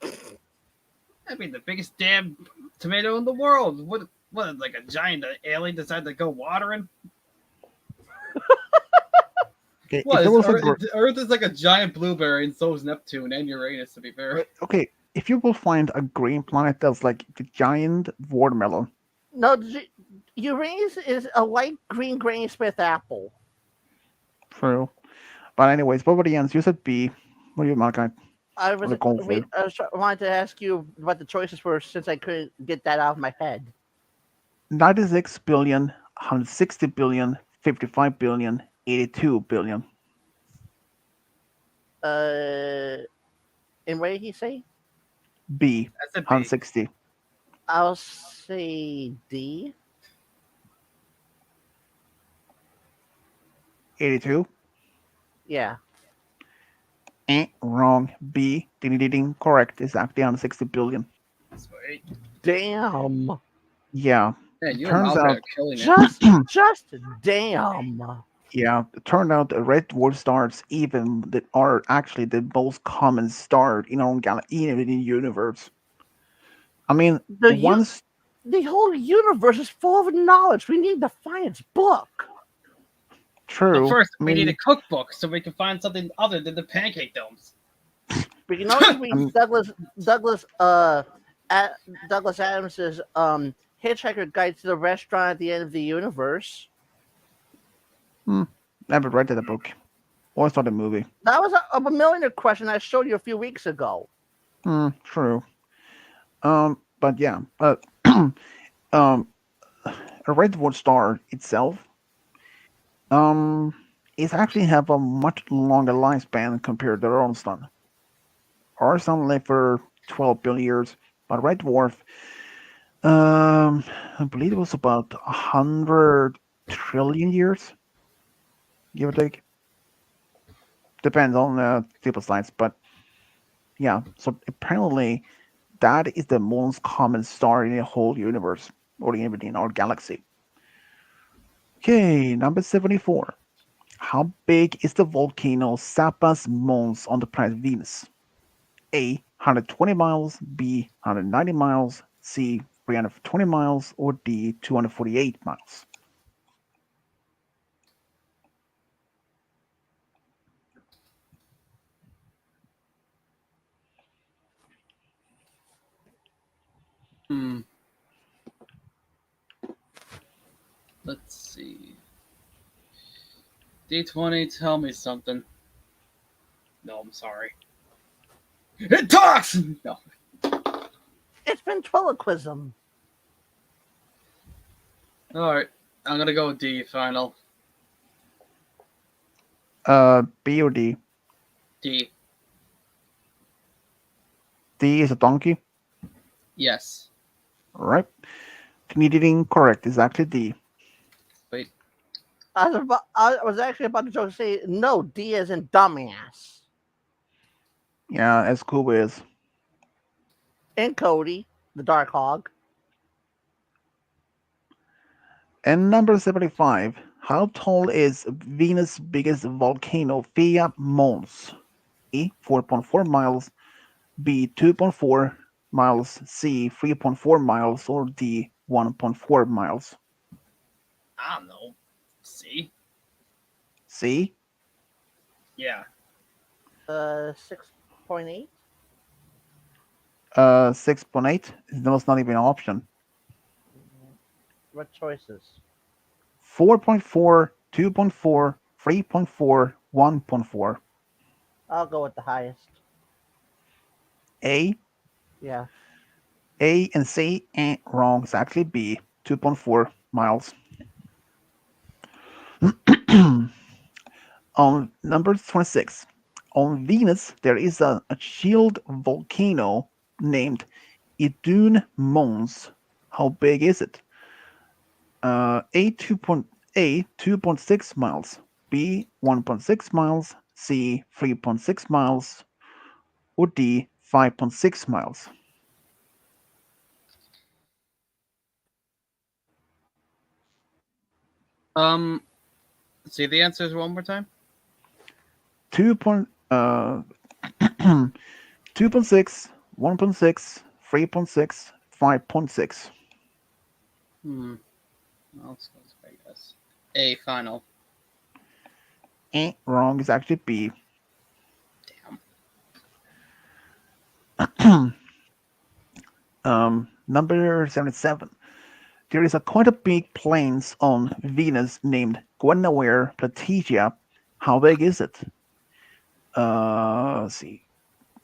I mean, the biggest damn tomato in the world. What, like a giant alien decided to go watering? Okay, if What there is was a Earth is like a giant blueberry, and so is Neptune and Uranus. To be fair, okay, if you will find a green planet that's like the giant watermelon. No, Uranus is a light green Granny Smith apple. True. But anyways, what were the answers? You said B. What do you mark? I was, Going for? wanted to ask you what the choices were since I couldn't get that out of my head. 96 billion, 160 billion, 55 billion, 82 billion. And what did he say? B. that's a B. 160. I'll say D. 82. Yeah. Wrong. B. Ding ding ding. Correct. It's actually 160 billion. Sweet. Damn. Yeah. Man, you and Turns Malfoy out, are killing it. Just damn. yeah, it turned out that red dwarf stars even that are actually the most common star in our own galaxy, in the universe. I mean, once The whole universe is full of knowledge. We need to find its book. But true. first, I we need mean, a cookbook so we can find something other than the pancake domes. But you can always read Um, Douglas Adams's Hitchhiker Guide to the Restaurant at the End of the Universe. never read that book or saw the movie. That was a millionaire question I showed you a few weeks ago. True. But yeah, a red dwarf star itself, it actually have a much longer lifespan compared to our own sun. Our sun lived for 12 billion years, but red dwarf, I believe it was about 100 trillion years, give or take. Depends on the type of science, but yeah. So apparently, that is the most common star in the whole universe, or even in our galaxy. Okay, number 74. How big is the volcano Zappas Mons on the planet Venus? A. 120 miles, B. 190 miles, C. 320 miles, or D. 248 miles. Hmm. Let's see. D20, tell me something. No, I'm sorry. It talks! No. It's ventriloquism. Alright, I'm gonna go with D final. B or D? D. D is a donkey. Yes. All right. Canadian correct is actually D. Wait. I was actually about to say no. D as in dumbass. Yeah, as cool is. And Cody, the Dark Hog. And number 75. How tall is Venus' biggest volcano, Via Mons? A. 4.4 miles, B. 2.4 miles, C. 3.4 miles, or D. 1.4 miles. I don't know. C? C. Yeah. 6.8. 6.8. That was not even an option. What choices? 4.4, 2.4, 3.4, 1.4. I'll go with the highest. A, Yeah. A and C, wrong. It's actually B, 2.4 miles. On number 26, on Venus, there is a shield volcano named Idun Mons. How big is it? A 2.6 miles, B 1.6 miles, C 3.6 miles, or D 5.6 miles. Um, say the answers one more time. 2. 2.6, 1.6, 3.6, 5.6. Hmm. Well, let's go with Vegas. A final. Wrong is actually B. Damn. Number 77. There is a quite a big plains on Venus named Guinevere Platygia. How big is it? Let's see.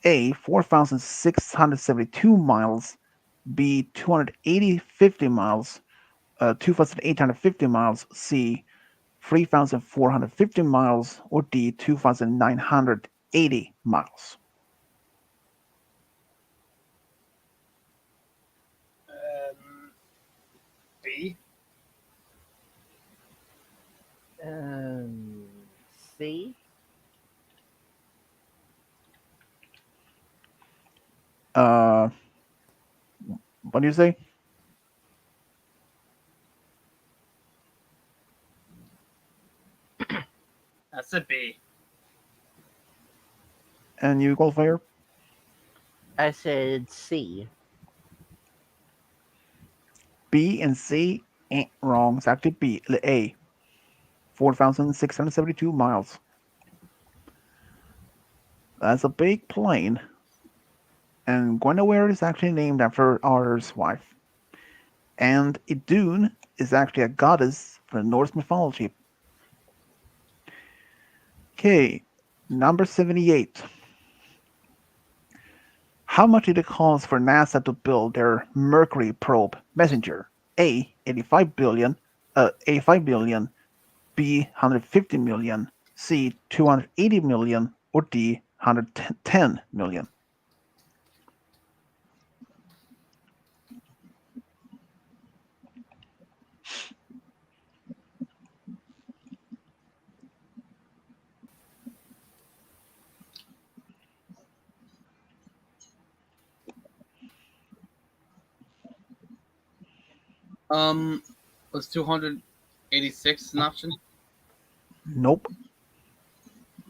A 4,672 miles. B 280 miles. 2,850 miles. C 3,450 miles. Or D 2,980 miles. B. Um, C. Uh, what do you say? That's a B. And you go fire? I said C. B and C ain't wrong. It's actually B. The A. 4,672 miles. That's a big plane. And Guinevere is actually named after Arthur's wife. And Idun is actually a goddess from Norse mythology. Okay, number 78. How much did it cost for NASA to build their Mercury probe Messenger? A. 85 billion. B. 150 million. C. 280 million. Or D. 110 million. Was 286 an option? Nope.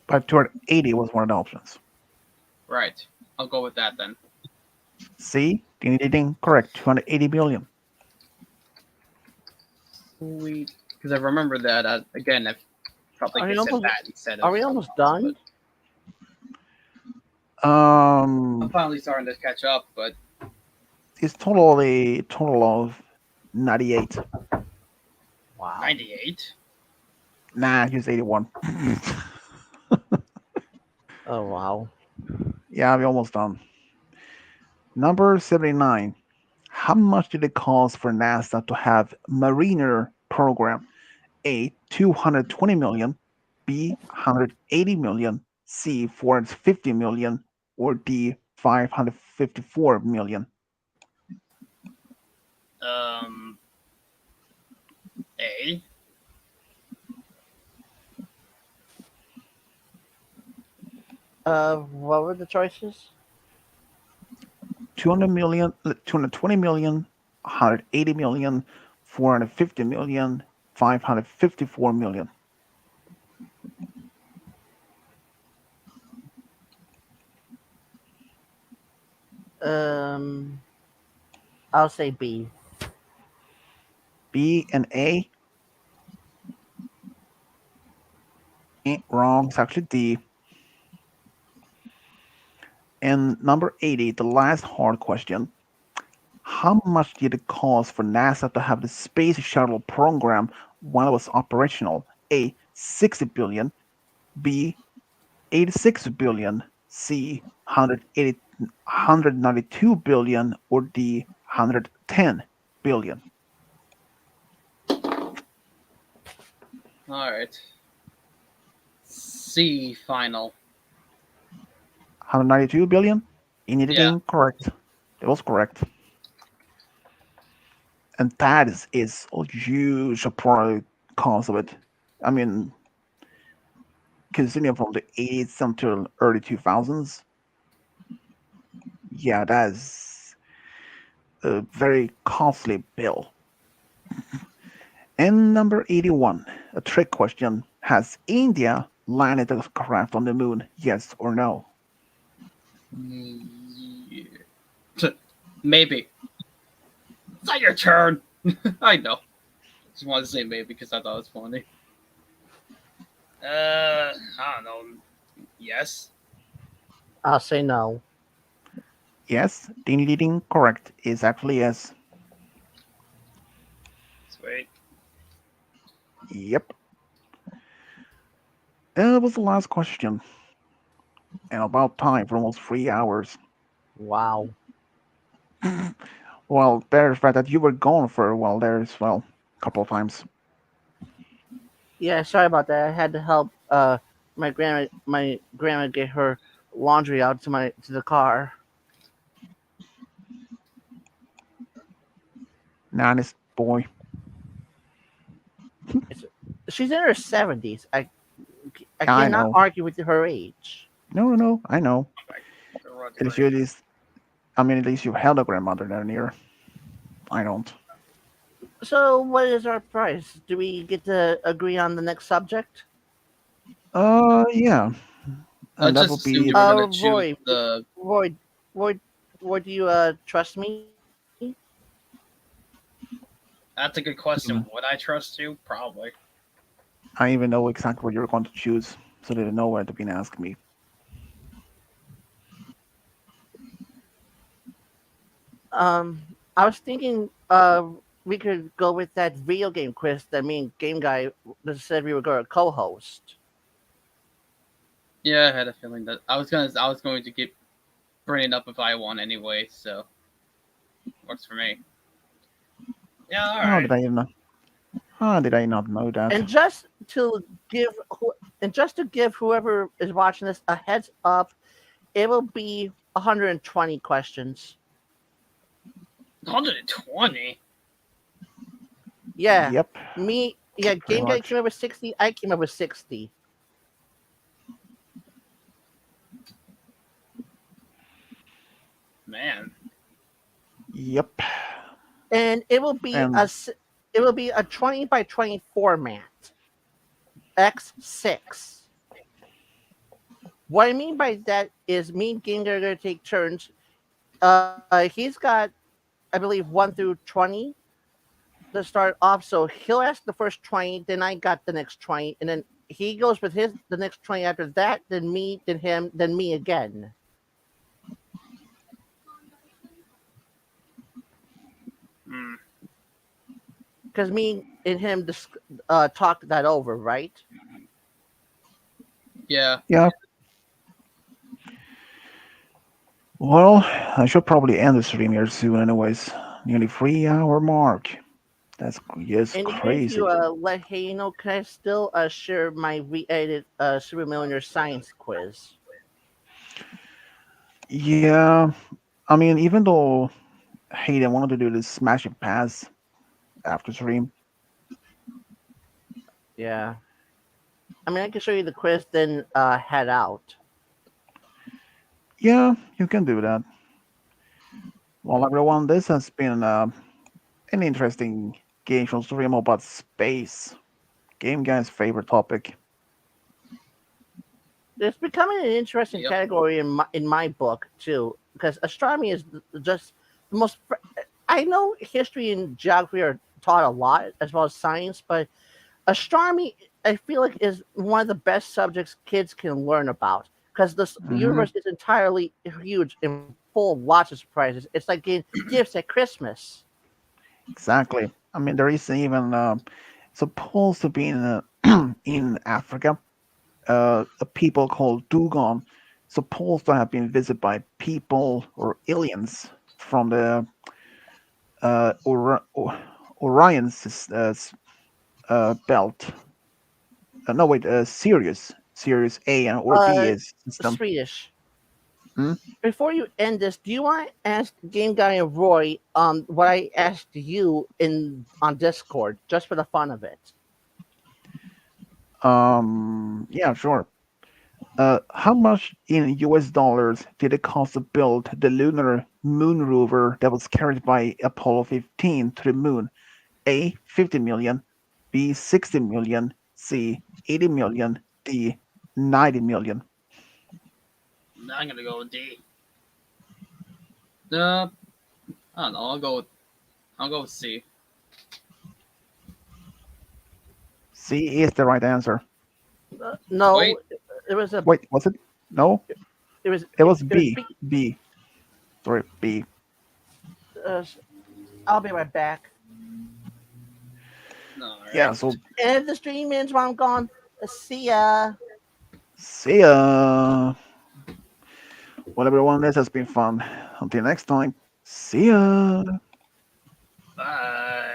But 280 was one of the options. Right. I'll go with that then. C. Ding ding ding. Correct. 280 billion. Sweet. Because I remember that, again, I felt like Are they we said almost? that instead Are of we something almost else, done? but I'm Um, finally starting to catch up, but it's totally total of 98. Wow. 98? Nah, he's 81. Oh wow. Yeah, we're almost done. Number 79. How much did it cost for NASA to have Mariner program? A. 220 million. B. 180 million. C. 450 million. Or D. 554 million. Um, A? What were the choices? 200 million, 220 million, 180 million, 450 million, 554 million. Um, I'll say B. B and A ain't wrong. It's actually D. And number 80, the last hard question. How much did it cost for NASA to have the space shuttle program while it was operational? A. 60 billion. B. 86 billion. C. 180 192 billion or the 110 billion? All right. C final. 192 billion? Indeed Yeah. incorrect. It was correct. And that is a huge pro cost of it. I mean, considering from the 80s until early 2000s, yeah, that's a very costly bill. And number 81, a trick question. Has India landed a craft on the moon? Yes or no? Yeah. Maybe. It's not your turn. I know. Just wanted to say maybe because I thought it was funny. I don't know. Yes. I'll say no. Yes, ding ding ding, correct. Is actually yes. Sweet. Yep. That was the last question. And about time for almost 3 hours. Wow. Well, there's fact that you were gone for a while there as well, a couple of times. Yeah, sorry about that. I had to help my grandma get her laundry out to the car. Honest boy. It's, she's in her 70s. I I cannot know. argue with her age. No, no, no, I know. Run At least for it. you at least, I mean, at least you held a grandmother there near. I don't. So, what is our price? Do we get to agree on the next subject? Yeah. And I that just will be, assumed you were gonna choose Roy, the. Roy, Roy, Roy, do you trust me? That's a good question. mm, Would I trust you? Probably. I even know exactly what you're going to choose, so they know where to be and ask me. I was thinking we could go with that video game quiz that me and Game Guy that said we were going to co-host. Yeah, I had a feeling that I was going to get bring it up if I won anyway. So works for me. Yeah. All How right. did I even? How did I not know that? And give who- just to give whoever is watching this a heads up, it will be 120 questions. 120. Yeah, Yep, pretty Game Guy much. came up with 60. I came up with 60, Man. Yep. and And it will be a 20 by 20 format. X6. What I mean by that is me and Game Guy are going to take turns. He's got, I believe, 1 through 20 to start off. So he'll ask the first 20, then I got the next 20, and then he goes with the next 20 after that, then me, then him, then me again. Hmm. Because me and him talked that over, right? Yeah. yeah, well, I should probably end the stream here soon, anyways. Nearly 3 hour mark. That's just And even if you crazy. let Hay know, can I still share my re-edited Super Millionaire Science quiz? Yeah, I mean, even though Hayden wanted to do this smash and pass after stream, Yeah. I mean, I can show you the quiz, then head out. yeah, you can do that. Well, everyone, this has been an interesting game show stream about space. Game guy's favorite topic. It's becoming an interesting Yep. category in my book too, because astronomy is just the most. I know history and geography are taught a lot as well as science, but astronomy I feel like is one of the best subjects kids can learn about because the Hmm. universe is entirely huge and full of lots of surprises. It's like getting gifts at Christmas. Exactly. I mean, there is even supposed to be in in Africa a people called Dugon. supposed to have been visited by people or aliens from the Orion belt. No, wait, Sirius A and or B Uh, is system. Swedish. Hmm? Before you end this, do you want to ask Game Guy and Roy what I asked you in on Discord just for the fun of it? Yeah, sure. How much in US dollars did it cost to build the lunar moon rover that was carried by Apollo 15 to the moon? A, 50 million, B, 60 million, C, 80 million, D, 90 million. I'm gonna go with D. I don't know. I'll go with C. C is the right answer. No, Wait, it was a Wait, was it? No, it was it was it was B. B. B. Sorry, B. Uh, I'll be right back. no, all Yeah, right. so And if the stream ends while I'm gone, see ya. see ya. Well, everyone, this has been fun. Until next time, see ya. Bye.